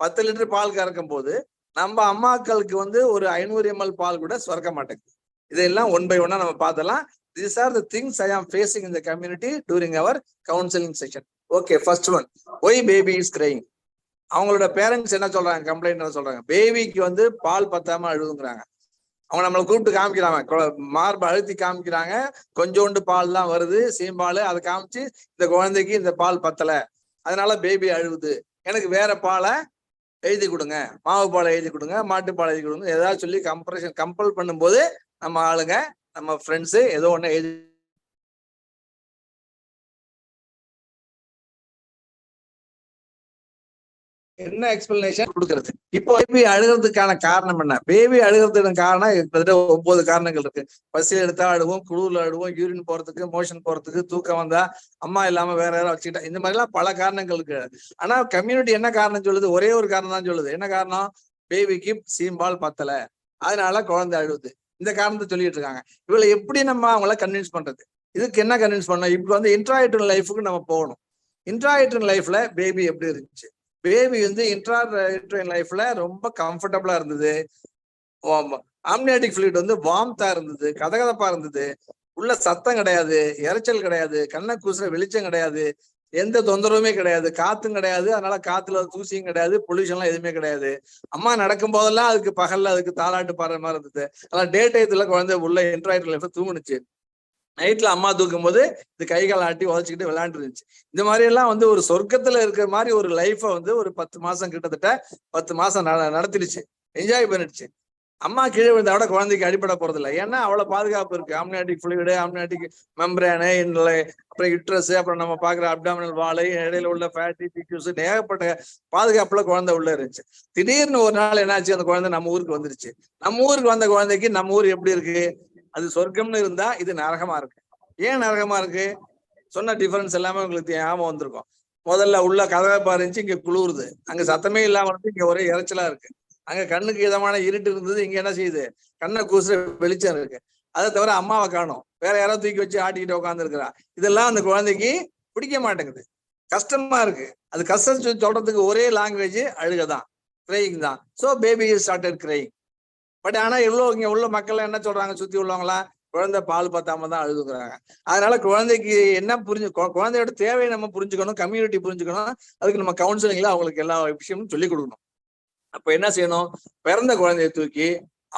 10 லிட்டர் பால் கறக்கும் போது நம்ம அம்மாக்களுக்கு ஒரு 500 ml பால் கூட சுரக்க மாட்டேங்குது? இதெல்லாம் ஒன் பை ஒன்னா நம்ம பார்த்தலாம். These are the things I am facing in the community during our counseling session. Okay, first one, why baby is crying? அவங்களோட பேரண்ட்ஸ் என்ன சொல்றாங்க, கம்ப்ளைண்ட் என்ன சொல்றாங்க? பேபிக்கு பால் பத்தாம அழுகுங்கிறாங்க. அவங்க நம்மளை கூப்பிட்டு காமிக்கிறாங்க, மார்பு அழுத்தி காமிக்கிறாங்க, கொஞ்சோண்டு பால் தான் வருது, சீம்பால். அதை காமிச்சு இந்த குழந்தைக்கு இந்த பால் பத்தல, அதனால பேபி அழுகுது, எனக்கு வேற பாலை எழுதி கொடுங்க, மாவு பாலை எழுதி கொடுங்க, மாட்டுப்பால் எழுதி கொடுங்க, ஏதாவது சொல்லி கம்பல் பண்ணும்போது நம்ம ஆளுங்க நம்ம ஃப்ரெண்ட்ஸு ஏதோ ஒண்ணு எழுதி என்ன எக்ஸ்பிளனேஷன் கொடுக்கறது. இப்போ பேபி அழுகிறதுக்கான காரணம் என்ன? பேபி அழுகிறதுக்கான காரணம் கிட்டத்தட்ட 9 காரணங்கள் இருக்கு. பசி எடுத்தா அழுவோம், குழுவில் அழுவோம், யூரின் போறதுக்கு, மோஷன் போறதுக்கு, தூக்கம் வந்தா, அம்மா இல்லாம வேற யாரும் வச்சுக்கிட்டா, இந்த மாதிரி எல்லாம் பல காரணங்கள் இருக்கு. ஆனா கம்யூனிட்டி என்ன காரணம் சொல்லுது? ஒரே ஒரு காரணம் தான் சொல்லுது. என்ன காரணம்? பேபிக்கு சீம்பால் பத்தல, அதனால குழந்தை அழுகுது. இந்த காரணத்தை சொல்லிட்டு இருக்காங்க. இவளை எப்படி நம்ம அவங்கள கன்வின்ஸ் பண்றது? இதுக்கு என்ன கன்வின்ஸ் பண்ணணும்? இப்போ இன்ட்ராயூட்ரன் லைஃபுக்கு நம்ம போகணும். இன்ட்ராயூட்ரன் லைஃப்ல பேபி எப்படி இருந்துச்சு? பேபி இன்ட்ராயூட்ரன் லைஃப்ல ரொம்ப கம்ஃபர்டபுளா இருந்தது. ஆம்னியாட்டிக் ஃப்ளூயிட் வார்ம்தா இருந்தது, கதகதப்பா இருந்தது, உள்ள சத்தம் கிடையாது, இறைச்சல் கிடையாது, கண்ணை கூசுற வெளிச்சம் கிடையாது, எந்த தொந்தரவுமே கிடையாது, காத்தும் கிடையாது, அதனால காத்துல தூசியும் கிடையாது, பொல்யூஷன்லாம் எதுவுமே கிடையாது. அம்மா நடக்கும் போதெல்லாம் அதுக்கு பகல்ல அதுக்கு தாலாட்டு பாடுற மாதிரி இருந்தது. அதனால டே டயத்துல குழந்தை உள்ள இன்ட்ராயூட்ரன் லைஃப்ல தூங்குனுச்சு. நைட்ல அம்மா தூக்கும் போது இது கைகால் ஆட்டி உதச்சிக்கிட்டு விளையாண்டு இருந்துச்சு. இந்த மாதிரி எல்லாம் ஒரு சொர்க்கத்துல இருக்கிற மாதிரி ஒரு லைஃப ஒரு 10 மாசம் கிட்டத்தட்ட 10 மாசம் நடத்திடுச்சு, என்ஜாய் பண்ணிடுச்சு. அம்மா கீழே விழுந்தா விட குழந்தைக்கு அடிப்பட போறது இல்லை. ஏன்னா அவ்வளவு பாதுகாப்பு இருக்கு. ஆம்னியாட்டிக் ஃப்ளூயிடு, ஆம்னியாட்டிக் மெம்பரேனு, அப்புறம் யுட்ரஸ், அப்புறம் நம்ம பாக்குற அப்டாமினல் வாலை, இடையில உள்ள ஃபேட்டி டிஷ்யூஸ், ஏகப்பட்ட பாதுகாப்புல குழந்தை உள்ள இருந்துச்சு. திடீர்னு ஒரு நாள் என்னாச்சு, அந்த குழந்தை நம்ம ஊருக்கு வந்துருச்சு. நம்ம ஊருக்கு வந்த குழந்தைக்கு நம்ம ஊர் எப்படி இருக்கு? அது சொர்க்கம்னு இருந்தா இது நரகமா இருக்கு. ஏன் நரகமா இருக்கு? சொன்ன டிஃபரன்ஸ் எல்லாமே உங்களுக்கு ஞாபகம் வந்திருக்கும். முதல்ல உள்ள கதகப்பா இருந்துச்சு, இங்க குளிருது. அங்க சத்தமே இல்லாம இங்க ஒரே இறைச்சலா இருக்கு. அங்க கண்ணுக்கு இதமான இருட்டு இருந்தது, இங்க என்ன செய்யுது? கண்ணை கூசுற வெளிச்சம் இருக்கு. அதை தவிர அம்மாவை காணும், வேற யாராவது தூக்கி வச்சு ஆட்டிக்கிட்டு உட்காந்து இருக்கிறா. இதெல்லாம் அந்த குழந்தைக்கு பிடிக்க மாட்டேங்குது, கஷ்டமா இருக்கு. அது கஷ்டம் சொல்றதுக்கு ஒரே லாங்குவேஜ் அழுகதான், கிரையிங் தான். So baby started crying. But ஆனா இங்க உள்ள மக்கள் என்ன சொல்றாங்க, சுத்தி உள்ளவங்களா, குழந்தை பால் பத்தாம தான் அழுகுறாங்க. அதனால குழந்தைக்கு என்ன குழந்தையோட தேவையை நம்ம புரிஞ்சுக்கணும், கம்யூனிட்டி புரிஞ்சுக்கணும். அதுக்கு நம்ம கவுன்சிலிங்ல அவங்களுக்கு எல்லா விஷயமும் சொல்லி கொடுக்கணும். அப்ப என்ன செய்யணும்? பிறந்த குழந்தைய தூக்கி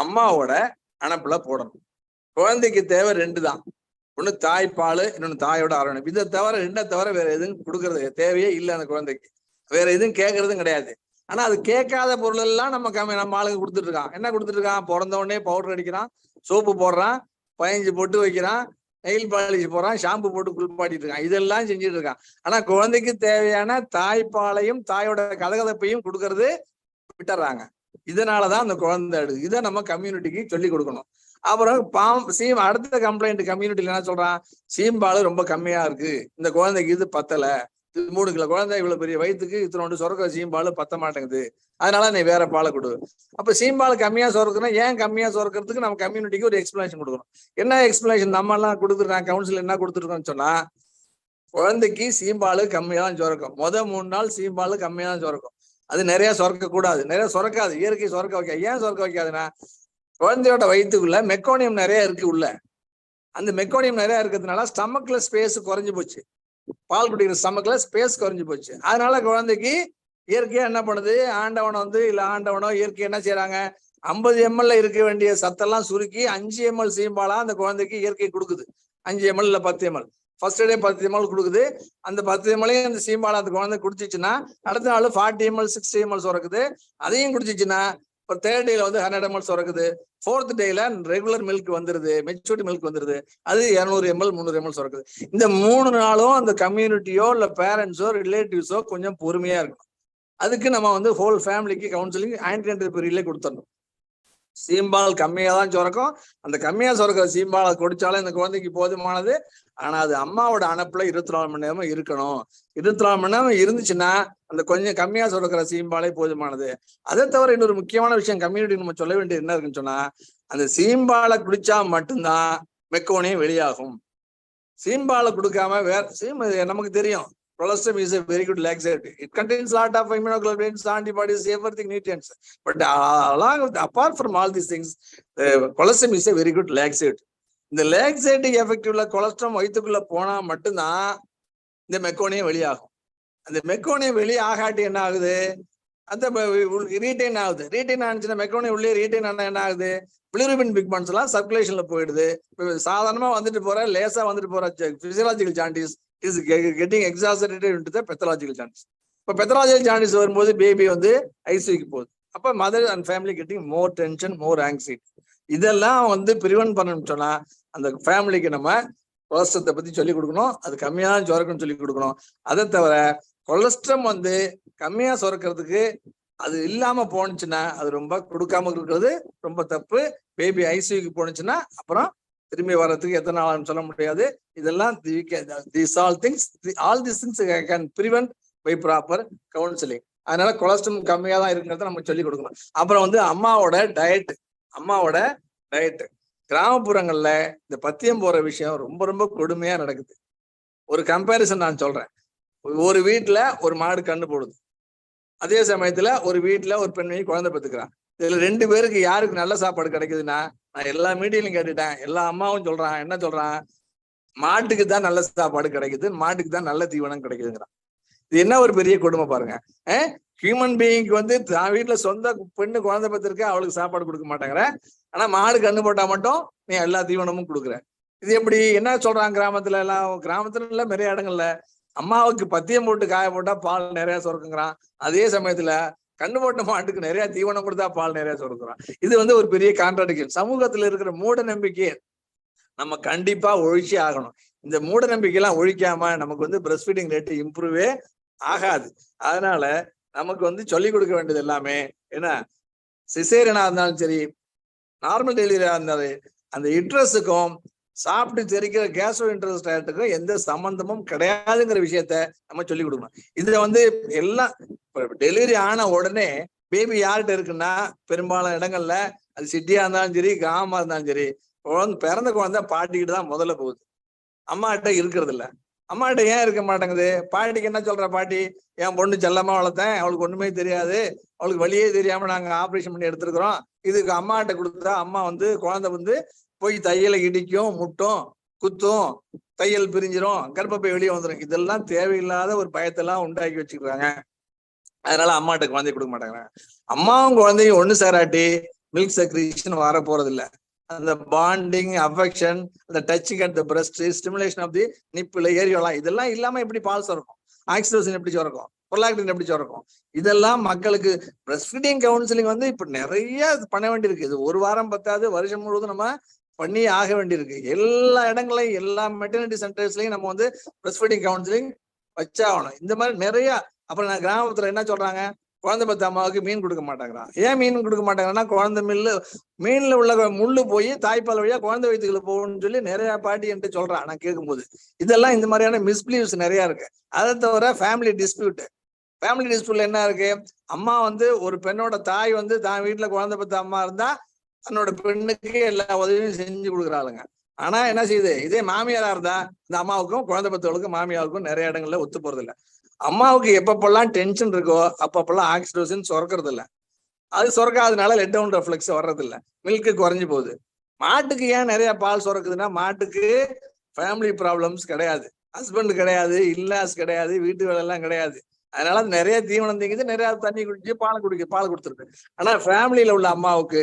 அம்மாவோட அணைப்புல போடணும். குழந்தைக்கு தேவை 2 தான். ஒண்ணு தாய்ப்பால், இன்னொன்னு தாயோட அரவணைப்பு. இதை தவிர 2 தவிர வேற எதுவும் கொடுக்கறது தேவையே இல்லை அந்த குழந்தைக்கு. வேற எதுவும் கேட்கறதும் கிடையாது. ஆனா அது கேட்காத பொருள் எல்லாம் நம்ம ஆளுங்க கொடுத்துட்டு இருக்கான். என்ன கொடுத்துட்டு இருக்கான்? பிறந்த உடனே பவுடர் அடிக்கிறான், சோப்பு போடுறான், 15 பொட்டு வைக்கிறான், நெயில் பாலிஷ் போடுறான், ஷாம்பு போட்டு குளிப்பாட்டிட்டு இருக்கான். இதெல்லாம் செஞ்சுட்டு இருக்கான். ஆனா குழந்தைக்கு தேவையான தாய்ப்பாலையும் தாயோட கதகதப்பையும் கொடுக்கறது விட்டுறாங்க. இதனாலதான் அந்த குழந்தை அழுது. இதை நம்ம கம்யூனிட்டிக்கு சொல்லி கொடுக்கணும். அப்புறம் அடுத்த கம்ப்ளைண்ட் கம்யூனிட்டில என்ன சொல்றான்? சீம்பால் ரொம்ப கம்மியா இருக்கு, இந்த குழந்தைக்கு இது பத்தல, இது 3 கிலோ குழந்தை இவ்வளவு பெரிய வயிற்றுக்கு இத்தனோண்டு சுரக்க சீம்பால் பத்த மாட்டேங்குது, அதனால நீ வேற பாலை கொடு. அப்ப சீம்பால் கம்மியா சுரக்குன்னா ஏன் கம்மியா சுரக்கிறதுக்கு நம்ம கம்யூனிட்டிக்கு ஒரு எக்ஸ்பிளேஷன் கொடுக்கணும். என்ன எக்ஸ்பிளேஷன் நம்ம எல்லாம் கொடுத்துருக்காங்க, கவுன்சில் என்ன கொடுத்துருக்கோம்னு சொன்னா, குழந்தைக்கு சீம்பால் கம்மியா தான் சுரக்கும். 3 நாள் சீம்பால் கம்மியா தான் சுரக்கும். அது நிறைய சுரக்க கூடாது, நிறைய சுரக்காது, இயற்கை சுரக்க வைக்காது. ஏன் சுரக்க வைக்காதுன்னா, குழந்தையோட வயிற்றுக்குள்ள மெக்கோனியம் நிறைய இருக்கு உள்ள. அந்த மெக்கோனியம் நிறைய இருக்கிறதுனால ஸ்டமக்ல ஸ்பேஸ் குறைஞ்சு போச்சு, பால் குடிக்கிற ஸ்டமக்ல ஸ்பேஸ் குறைஞ்சு போச்சு. அதனால குழந்தைக்கு இயற்கையா என்ன பண்ணுது, ஆண்டவனை இல்ல ஆண்டவனோ இயற்கை என்ன செய்யறாங்க, 50 ml இருக்க வேண்டிய சத்தெல்லாம் சுருக்கி 5 ml சீம்பாலா அந்த குழந்தைக்கு இயற்கை கொடுக்குது. 5 ml இல்ல 10 ml, ஃபர்ஸ்ட் டே 10 ml கொடுக்குது. அந்த 10 ml அந்த சீம்பாலா அந்த குழந்தை குடிச்சிச்சுன்னா அடுத்த நாள் 40 ml 60 ml சுரக்குது. அதையும் குடிச்சிச்சுன்னா ஒரு 3rd டேல 100 ml சுரக்குது. 4th டேல ரெகுலர் மில்க் வந்துருது, மெச்சூரிட்டி மில்க் வந்துருது, அது 200 ml 300 ml சுரக்குது. இந்த 3 நாளும் அந்த கம்யூனிட்டியோ இல்ல பேரண்ட்ஸோ ரிலேட்டிவ்ஸோ கொஞ்சம் பொறுமையா இருக்கும். அதுக்கு நம்ம ஹோல் ஃபேமிலிக்கு கவுன்சிலிங் ஆன்டி பீரியட்ல கொடுத்துடணும். சீம்பால் கம்மியா தான் சுரக்கும், அந்த கம்மியா சுரக்கிற சீம்பாலை குடிச்சாலும் இந்த குழந்தைக்கு போதுமானது. ஆனா அது அம்மாவோட அனுப்புல 24 மணி நேரமும் இருக்கணும். 24 மணி நேரம் இருந்துச்சுன்னா அந்த கொஞ்சம் கம்மியா சுரக்கிற சீம்பாலே போதுமானது. அதை தவிர இன்னொரு முக்கியமான விஷயம் கம்யூனிட்டி நம்ம சொல்ல வேண்டியது என்ன இருக்குன்னு சொன்னா, அந்த சீம்பாலை குடிச்சா மட்டும்தான் மெக்கோனியம் வெளியாகும். சீம்பாலை கொடுக்காம வேற நமக்கு தெரியும், colostrum is a very good laxative. It contains lot of immunoglobulins, antibodies, everything nutrients. But along with, apart from all these things, colostrum is a very good laxative. இந்த லாக்ஸேட்டிவ் எஃபெக்ட் உள்ள cholesterol வயிற்றுக்குள்ள போனா மட்டும்தான் இந்த meconium வெளியாகும். அந்த meconium வெளியே ஆகாட்டி என்ன ஆகுது, அந்த ரீட்டைன் ஆகுது. ரீட்டைன் ஆனிச்சுன்னா மெக்கோனியம் உள்ளே ரீட்டைன் ஆனா என்ன ஆகுது, பிலிருபின் பிக்மெண்ட்ஸ் எல்லாம் சர்க்குலேஷன்ல போயிடுது. சாதாரணமா வந்துட்டு போற லேசா வந்துட்டு போற physiological jaundice is getting exacerbated into the pathological jaundice. இப்போ pathological jaundice வரும்போது பேபி ஐசியூக்கு போகுது. அப்ப mother and family getting more tension, more anxiety. இதெல்லாம் ப்ரிவென்ட் பண்ணணும்னு சொன்னா அந்த ஃபேமிலிக்கு நம்ம கொலஸ்ட்ரத்தை பத்தி சொல்லி கொடுக்கணும், அது கம்மியா சுரக்குன்னு சொல்லி கொடுக்கணும். அதை தவிர கொலஸ்ட்ரம் கம்மியா சுரக்கிறதுக்கு அது இல்லாம போனுச்சுன்னா அது ரொம்ப கொடுக்காம இருக்கிறது ரொம்ப தப்பு. பேபி ஐசியூக்கு போனுச்சுன்னா அப்புறம் திரும்பி வர்றதுக்கு எத்தனை நாள் சொல்ல முடியாது. இதெல்லாம் all these things can prevent by proper counseling. அதனால கொலஸ்ட்ரம் கம்மியா தான் இருக்கிறத நம்ம சொல்லி கொடுக்கணும். அப்புறம் அம்மாவோட டயட் கிராமப்புறங்கள்ல இந்த பத்தியம் போற விஷயம் ரொம்ப ரொம்ப கொடுமையா நடக்குது. ஒரு கம்பேரிசன் நான் சொல்றேன். ஒரு வீட்டுல ஒரு மாடு கண்ணு போடுது, அதே சமயத்துல ஒரு வீட்டுல ஒரு பெண்மணி குழந்தை பெற்றுக்கிறான். இதுல 2 பேருக்கு யாருக்கு நல்ல சாப்பாடு கிடைக்குதுன்னா, நான் எல்லா மீட்டிங்லையும் கேட்டுட்டேன், எல்லா அம்மாவும் சொல்றான், என்ன சொல்றான், மாட்டுக்கு தான் நல்ல சாப்பாடு கிடைக்குது, மாட்டுக்கு தான் நல்ல தீவனம் கிடைக்குதுங்கிறான். இது என்ன ஒரு பெரிய கொடுமை பாருங்க. ஹியூமன் பீயிங்க்கு தான் வீட்டுல சொந்த பெண்ணு குழந்தை பெற்றிருக்க, அவளுக்கு சாப்பாடு கொடுக்க மாட்டேங்கிற, ஆனா மாடு கண்ணு போட்டா மட்டும் நீ எல்லா தீவனமும் கொடுக்குற. இது எப்படி என்ன சொல்றாங்க கிராமத்துல இல்ல நிறைய இடங்கள்ல அம்மாவுக்கு பத்தியம் போட்டு காய போட்டா பால் நிறைய சுரக்குங்கிறான், அதே சமயத்துல கண்ணு போட்ட மாட்டுக்கு நிறைய தீவனம் கொடுத்தா பால் நிறைய சுரக்குறான். இது ஒரு பெரிய கான்ட்ராடிக்ஷன். சமூகத்துல இருக்கிற மூட நம்பிக்கையை நம்ம கண்டிப்பா ஒழிச்சு ஆகணும். இந்த மூட நம்பிக்கை எல்லாம் ஒழிக்காம நமக்கு பிரஸ்ட் ஃபீடிங் ரேட் இம்ப்ரூவே ஆகாது. அதனால நமக்கு சொல்லிக் கொடுக்க வேண்டியது எல்லாமே என்ன, சிசேரியனா இருந்தாலும் சரி, நார்மல் டெலிவரியா இருந்தாலும் அந்த இன்ட்ரெஸ்டுக்கும் சாப்பிட்டு தெரிக்கிற கேஸ்ட்ரோ இன்ட்ரெஸ்ட்டுக்கும் எந்த சம்பந்தமும் கிடையாதுங்கிற விஷயத்த நம்ம சொல்லி கொடுக்கணும். இதுல எல்லாம் டெலிவரி ஆன உடனே பேபி யார்கிட்ட இருக்குன்னா, பெரும்பாலான இடங்கள்ல அது சிட்டியா இருந்தாலும் சரி, கிராமமா இருந்தாலும் சரி, பிறந்த குழந்தை பாட்டிக்கிட்டு தான் முதல்ல போகுது, அம்மா கிட்ட இருக்கிறது இல்ல. அம்மா கிட்ட ஏன் இருக்க மாட்டேங்குது, பாட்டிக்கு என்ன சொல்ற, பாட்டி என் பொண்ணு செல்லமா வளர்த்தேன், அவளுக்கு ஒண்ணுமே தெரியாது, அவளுக்கு வழியே தெரியாம நாங்க ஆப்ரேஷன் பண்ணி எடுத்துருக்கிறோம், இதுக்கு அம்மா கிட்ட கொடுத்தா அம்மா குழந்தை போய் தையலை இடிக்கும், முட்டும், குத்தும், தையல் பிரிஞ்சிரும், கர்ப்பப்பை வெளியே வந்துடும். இதெல்லாம் தேவையில்லாத ஒரு பயத்தெல்லாம் உண்டாக்கி வச்சுக்கிறாங்க. அதனால அம்மாட்ட குழந்தைய கொடுக்க மாட்டாங்க. அம்மாவும் குழந்தையும் ஒண்ணு சேராட்டி மில்க் செக்ரீஷன் வர போறது இல்லை. அந்த பாண்டிங், அஃபெக்ஷன், அந்த touching at the breast, stimulation of the nipple, ஏரியோலாம், இதெல்லாம் இல்லாம எப்படி பால் சுரக்கும், ஆக்சிடோசின் எப்படி சுரக்கும், ப்ரொலாக்டின் எப்படி சுரக்கும்? இதெல்லாம் மக்களுக்கு பிரஸ்ட் ஃபீடிங் கவுன்சிலிங் இப்ப நிறைய பண்ண வேண்டியிருக்கு. இது ஒரு வாரம் பத்தாது, வருஷம் முழுவதும் நம்ம பண்ணி ஆக வேண்டியிருக்கு. எல்லா இடங்களையும், எல்லா மெட்டர்னிட்டி சென்டர்ஸ்லயும் நம்ம பிரஸ்ட் ஃபீடிங் கவுன்சிலிங் வச்சாகணும். இந்த மாதிரி நிறைய. அப்புறம் நான் கிராமத்துல என்ன சொல்றாங்க, குழந்தை பத்த அம்மாவுக்கு மீன் கொடுக்க மாட்டாங்கிறான். ஏன் மீன் கொடுக்க மாட்டாங்கன்னா குழந்தை மீன்ல உள்ள முள்ளு போய் தாய்ப்பால் வழியா குழந்தை வயிற்றுக்குள்ள போகணும்னு சொல்லி நிறைய பாட்டி என்கிட்ட சொல்றான் நான் கேட்கும்போது. இதெல்லாம் இந்த மாதிரியான மிஸ்பிலீவ்ஸ் நிறைய இருக்கு. அதை தவிர ஃபேமிலி டிஸ்பியூட்ல என்ன இருக்கு? அம்மா ஒரு பெண்ணோட தாய் தான் வீட்டுல குழந்தை பத்த அம்மா இருந்தா தன்னோட பெண்ணுக்கு எல்லா உதவியும் செஞ்சு கொடுக்குறாளுங்க. ஆனா என்ன செய்யுது? இதே மாமியாரா இருந்தா இந்த அம்மாவுக்கும் குழந்தை பத்தவளுக்கும் மாமியாருக்கும் நிறைய இடங்கள்ல ஒத்து போறது இல்லை. அம்மாவுக்கு எப்பப்பெல்லாம் டென்ஷன் இருக்கோ அப்பப்பெல்லாம் ஆக்சிடோசின் சுரக்கிறது இல்லை. அது சுரக்காதனால லெட் டவுன் ரெஃப்ளெக்ஸ் வர்றது இல்லை, மில்க்கு குறைஞ்சு போகுது. மாட்டுக்கு ஏன் நிறைய பால் சுரக்குதுன்னா மாட்டுக்கு ஃபேமிலி ப்ராப்ளம்ஸ் கிடையாது, ஹஸ்பண்ட் கிடையாது, இல்லாஸ் கிடையாது, வீட்டு வேலை எல்லாம் கிடையாது. அதனால நிறைய தீவனம் திங்குது, நிறைய தண்ணி குடிச்சு பால் கொடுத்துருக்கு. ஆனா ஃபேமிலியில உள்ள அம்மாவுக்கு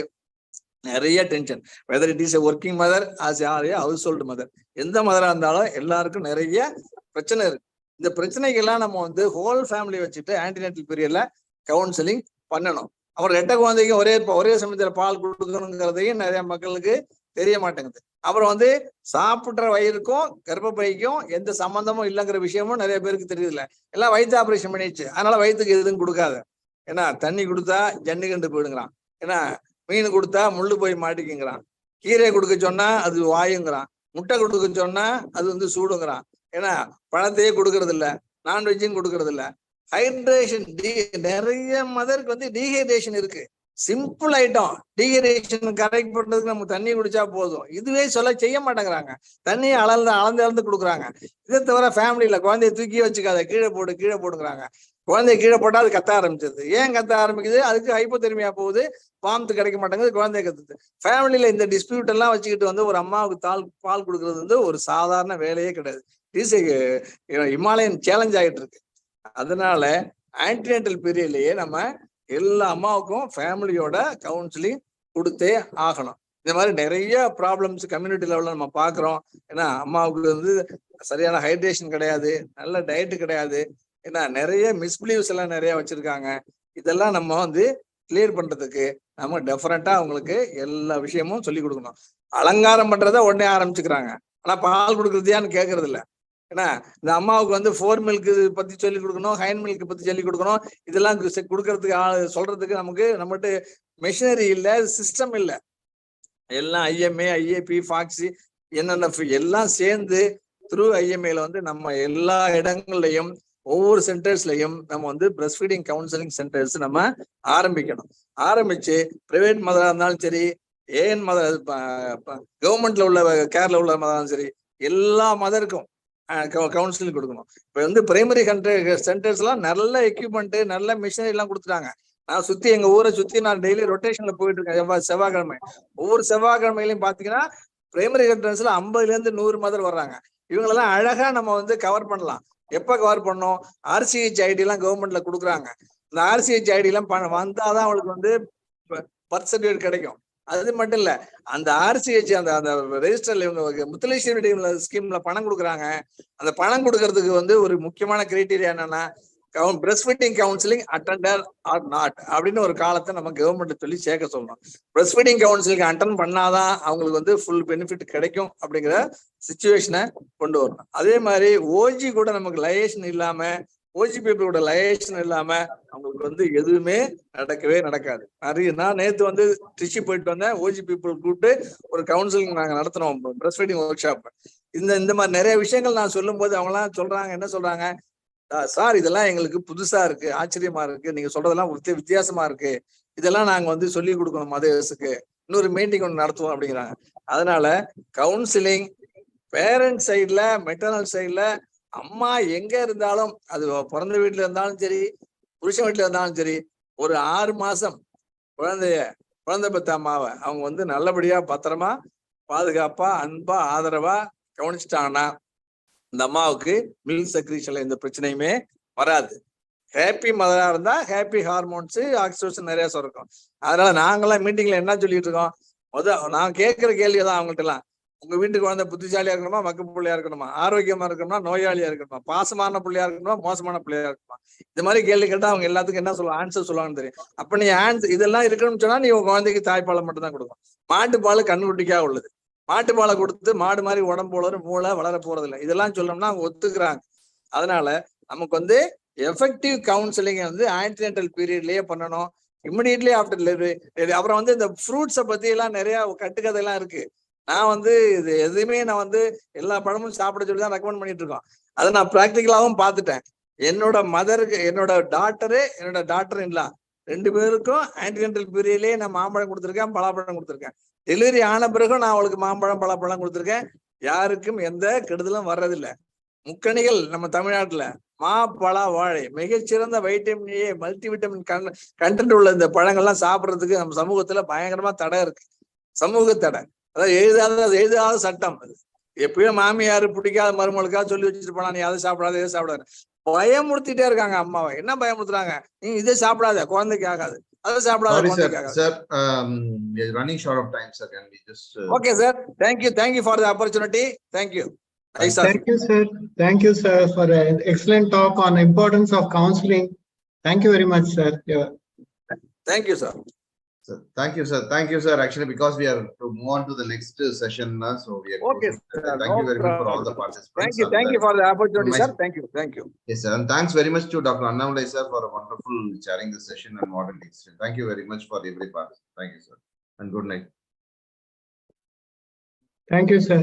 நிறைய tension, whether it is a working mother as house hold mother, எந்த மதரா இருந்தாலும் எல்லாருக்கும் நிறைய பிரச்சனை இருக்கு. இந்த பிரச்சனைகள்லாம் நம்ம ஹோல் ஃபேமிலி வச்சுட்டு ஆன்டிநேட்டல் பீரியட்ல கவுன்சிலிங் பண்ணணும். அப்புறம் ரெட்டை குழந்தைக்கும் ஒரே சமயத்துல பால் கொடுக்கணுங்கிறதையும் நிறைய மக்களுக்கு தெரிய மாட்டேங்குது. அப்புறம் சாப்பிட்ற வயிறுக்கும் கர்ப்பப்பைக்கும் எந்த சம்பந்தமும் இல்லைங்கிற விஷயமும் நிறைய பேருக்கு தெரியுதுல்ல. எல்லாம் வயிற்று ஆபரேஷன் பண்ணிடுச்சு, அதனால வயிற்றுக்கு எதுவும் கொடுக்காத. ஏன்னா தண்ணி கொடுத்தா ஜன்னி கண்டு போயிடுங்கிறான், ஏன்னா மீன் கொடுத்தா முள்ளு போய் மாட்டிக்குங்கிறான், கீரை கொடுக்க சொன்னா அது வாயுங்கிறான், முட்டை கொடுக்க சொன்னா அது சூடுங்கிறான், ஏன்னா பழத்தையே கொடுக்கறது இல்ல, நான்வெஜ்ஜும் கொடுக்கறது இல்ல. ஹைட்ரேஷன் நிறைய மதருக்கு டீஹைட்ரேஷன் இருக்கு. சிம்பிள் ஐட்டம் டீஹைட்ரேஷன் கரெக்ட் பண்றதுக்கு நம்ம தண்ணி குடிச்சா போதும், இதுவே செய்ய மாட்டேங்கிறாங்க. தண்ணியை அளந்து கொடுக்குறாங்க. இதை தவிர ஃபேமிலியில குழந்தைய தூக்கி வச்சுக்காத, கீழே போடுங்கிறாங்க. குழந்தைய கீழே போட்டா அது கத்த ஆரம்பிச்சது. ஏன் கத்த ஆரம்பிக்குது? அதுக்கு ஹைப்போதெர்மியா போகுது, பாம்பு கிடைக்க மாட்டேங்குது, குழந்தைய கத்துது. ஃபேமிலியில இந்த டிஸ்பியூட் எல்லாம் வச்சுக்கிட்டு ஒரு அம்மாவுக்கு பால் கொடுக்கறது ஒரு சாதாரண வேலையே கிடையாது. இமாலயன் சேலஞ்ச் ஆகிட்டு இருக்கு. அதனால ஆன்டிநேட்டல் பீரியட்லயே நம்ம எல்லா அம்மாவுக்கும் ஃபேமிலியோட கவுன்சிலிங் கொடுத்தே ஆகணும். இந்த மாதிரி நிறைய ப்ராப்ளம்ஸ் கம்யூனிட்டி லெவல்ல நம்ம பாக்குறோம். ஏன்னா அம்மாவுக்கு சரியான ஹைட்ரேஷன் கிடையாது, நல்ல டயட்டு கிடையாது, ஏன்னா நிறைய மிஸ்பிலீவ்ஸ் எல்லாம் நிறைய வச்சிருக்காங்க. இதெல்லாம் நம்ம கிளியர் பண்றதுக்கு நம்ம டெஃபரெண்டா அவங்களுக்கு எல்லா விஷயமும் சொல்லி கொடுக்கணும். அலங்காரம் பண்றத உடனே ஆரம்பிச்சுக்கிறாங்க, ஆனா பால் கொடுக்கறதையான்னு கேட்கறது இல்லை. ஏன்னா இந்த அம்மாவுக்கு 4 மில்க் பத்தி சொல்லி கொடுக்கணும், ஹைன் மில்க் பத்தி சொல்லி கொடுக்கணும். இதெல்லாம் கொடுக்கறதுக்கு சொல்றதுக்கு நம்மகிட்ட மெஷினரி இல்ல, சிஸ்டம் இல்ல. எல்லாம் IMA, IAP, ஃபாக்ஸி, NNF எல்லாம் சேர்ந்து த்ரூ IMAல நம்ம எல்லா இடங்கள்லயும் ஒவ்வொரு சென்டர்ஸ்லயும் நம்ம பிரஸ்ட் ஃபீடிங் கவுன்சிலிங் சென்டர்ஸ் நம்ம ஆரம்பிச்சு பிரைவேட் மதரா இருந்தாலும் சரி, ஏஎன் மதர் கவர்மெண்ட்ல உள்ள கேர்ல உள்ள மதராலும் சரி, எல்லா மதருக்கும் கவுன்சிலிங் கொடுக்கணும். இப்ப பிரைமரி சென்டர்ஸ் எல்லாம் நல்ல எக்யூப்மெண்ட், நல்ல மிஷினரி எல்லாம் கொடுத்துட்டாங்க. நான் எங்க ஊரை சுத்தி நான் டெய்லி ரொட்டேஷன்ல போயிட்டு இருக்கேன். செவ்வாய்க்கிழமை ஒவ்வொரு செவ்வாய்க்கிழமையிலையும் பாத்தீங்கன்னா பிரைமரி சென்டர்ஸ்ல 50ல இருந்து 100 மதர் வர்றாங்க. இவங்களெல்லாம் அழகா நம்ம கவர் பண்ணலாம். எப்ப கவர் பண்ணோம்? RCH ஐடி எல்லாம் கவர்மெண்ட்ல கொடுக்குறாங்க. இந்த RCH ஐடி எல்லாம் வந்தாதான் அவங்களுக்கு பர்த் சர்டிபிகேட் கிடைக்கும். அது மட்டும் இல்ல, அந்த RCH அந்த ரெஜிஸ்டர்ல இவங்க முத்தலேஸ்வரி ஸ்கீம்ல பணம் கொடுக்குறாங்க. அந்த பணம் கொடுக்கறதுக்கு ஒரு முக்கியமான கிரைட்டீரியா என்னன்னா breast feeding counselling attender or not அப்படின்னு ஒரு காலத்தை நம்ம கவர்மெண்ட் சொல்லி சேர்க்க சொல்லணும். பிரஸ்ட் ஃபீடிங் கவுன்சிலிங் அட்டன் பண்ணாதான் அவங்களுக்கு ஃபுல் பெனிஃபிட் கிடைக்கும் அப்படிங்கிற சிச்சுவேஷனை கொண்டு வரணும். அதே மாதிரி ஓஜி கூட நமக்கு லயேஷன் இல்லாம, ஓஜி பீப்புளோட லயேஷன் இல்லாம அவங்களுக்கு எதுவுமே நடக்காது. நான் நேத்து திருச்சி போயிட்டு வந்தேன். ஓஜி பீப்புள் கூப்பிட்டு ஒரு கவுன்சிலிங் நாங்க நடத்தினோம், பிரஸ்ட் ஃபீடிங் ஒர்க் ஷாப். இந்த மாதிரி நிறைய விஷயங்கள் நான் சொல்லும் போது அவங்க எல்லாம் சொல்றாங்க, என்ன சொல்றாங்க, சார் இதெல்லாம் எங்களுக்கு புதுசா இருக்கு, ஆச்சரியமா இருக்கு, நீங்க சொல்றதெல்லாம் வித்தியாசமா இருக்கு, இதெல்லாம் நாங்க சொல்லி கொடுக்கணும் மதர்ஸுக்கு, இன்னொரு மீட்டிங் ஒன்று நடத்துவோம் அப்படிங்கிறாங்க. அதனால கவுன்சிலிங் பேரண்ட் சைட்ல, மெட்டர்னல் சைட்ல அம்மா எங்க இருந்தாலும், அது பிறந்த வீட்டுல இருந்தாலும் சரி, புருஷன் வீட்டுல இருந்தாலும் சரி, ஒரு 6 மாசம் குழந்தை பெத்த அம்மாவை அவங்க நல்லபடியா பத்திரமா பாதுகாப்பா அன்பா ஆதரவா கவனிச்சுட்டாங்கன்னா இந்த அம்மாவுக்கு மில்க் செக்ரீஷன்ல எந்த பிரச்சனையுமே வராது. ஹாப்பி மதரா இருந்தா ஹாப்பி ஹார்மோன்ஸ், ஆக்சிடோசின் நிறைய சுரக்கும். அதனால நாங்கெல்லாம் மீட்டிங்ல என்ன சொல்லிட்டு இருக்கோம், நான் கேட்கிற கேள்விதான் அவங்கள்ட்ட எல்லாம், உங்க வீட்டுக்கு குழந்தை புத்திசாலியா இருக்கணுமா, மக்க பிள்ளையா இருக்கணுமா, ஆரோக்கியமா இருக்கணுமா, நோயாளியா இருக்கணுமா, பாசமான பிள்ளையா இருக்கணுமா, மோசமான பிள்ளையா இருக்கணுமா, இந்த மாதிரி கேள்வி கேட்டா அவங்க எல்லாத்துக்கும் என்ன சொல்லுவாங்க, ஆன்சர் சொல்லுவாங்கன்னு தெரியும். அப்ப நீ இதெல்லாம் இருக்கணும்னு சொன்னா நீ உங்க குழந்தைக்கு தாய்ப்பாலை மட்டும் தான் கொடுக்கும். மாட்டுப்பால் கண்ணுக்குட்டிக்கா உள்ளது. மாட்டுப்பாலை கொடுத்து மாடு மாதிரி உடம்பு மூளை வளர போறது இல்லை. இதெல்லாம் சொல்லணும்னா அவங்க ஒத்துக்கிறாங்க. அதனால நமக்கு எஃபெக்டிவ் கவுன்சிலிங் வந்து ஆன்டினேட்டல் பீரியட்லயே பண்ணணும், இமிடியட்லி ஆஃப்டர் டெலிவரி. அப்புறம் வந்து இந்த ஃப்ரூட்ஸை பத்தி எல்லாம் நிறைய கட்டுக்கதையெல்லாம் இருக்கு. நான் வந்து இது எதுவுமே நான் வந்து எல்லா பழமும் சாப்பிட சொல்லி தான் ரெக்கமெண்ட் பண்ணிட்டு இருக்கோம். அதை நான் ப்ராக்டிக்கலாவும் பார்த்துட்டேன். என்னோட மதருக்கு, என்னோட டாக்டர் இல்லா 2 பேருக்கும் ஆன்டினென்டல் பீரியட்லயே நான் மாம்பழம் கொடுத்துருக்கேன், பலாப்பழம் கொடுத்துருக்கேன். டெலிவரி ஆன பிறகும் நான் அவளுக்கு மாம்பழம் பலாப்பழம் கொடுத்துருக்கேன். யாருக்கும் எந்த கெடுதலும் வர்றதில்லை. முக்கணிகள் நம்ம தமிழ்நாட்டுல மா, பலா, வாழை மிகச்சிறந்த vitamin A, multi vitamin content உள்ள இந்த பழங்கள்லாம் சாப்பிட்றதுக்கு நம்ம சமூகத்துல பயங்கரமா தடை இருக்கு. சமூக தடை, அதாவது எழுதாத சட்டம். எப்பயும் மாமியாரு பிடிக்காத மருமகளுக்காக சொல்லி வச்சுட்டு போனா, நீ அதை சாப்பிடாத, இதை சாப்பிடாது பயமுறுத்திட்டே இருக்காங்க அம்மாவை. என்ன பயமுறுத்துறாங்க? நீ இதை சாப்பிடாத, குழந்தைக்கு ஆகாது, அதை சாப்பிடாத, குழந்தைக்கு ஆகாது. Sir, we are running short of time, sir. Can we just Okay, sir. Thank you for the opportunity. Thank you. Nice. Thank you, sir. Thank you, sir, for an excellent talk on importance of counseling. Thank you very much, sir. Yeah. Thank you, sir. Sir, thank you, sir. Thank you, sir. Actually, because we are to move on to the next session, so we are. Okay, sir. Thank you very much for all the participants. Thank you for the opportunity, sir. Thank you. Yes, sir. And thanks very much to Dr. Annamalai, sir, for a wonderful chairing the session and moderating. Thank you very much for every participant. Thank you, sir. And good night. Thank you, sir.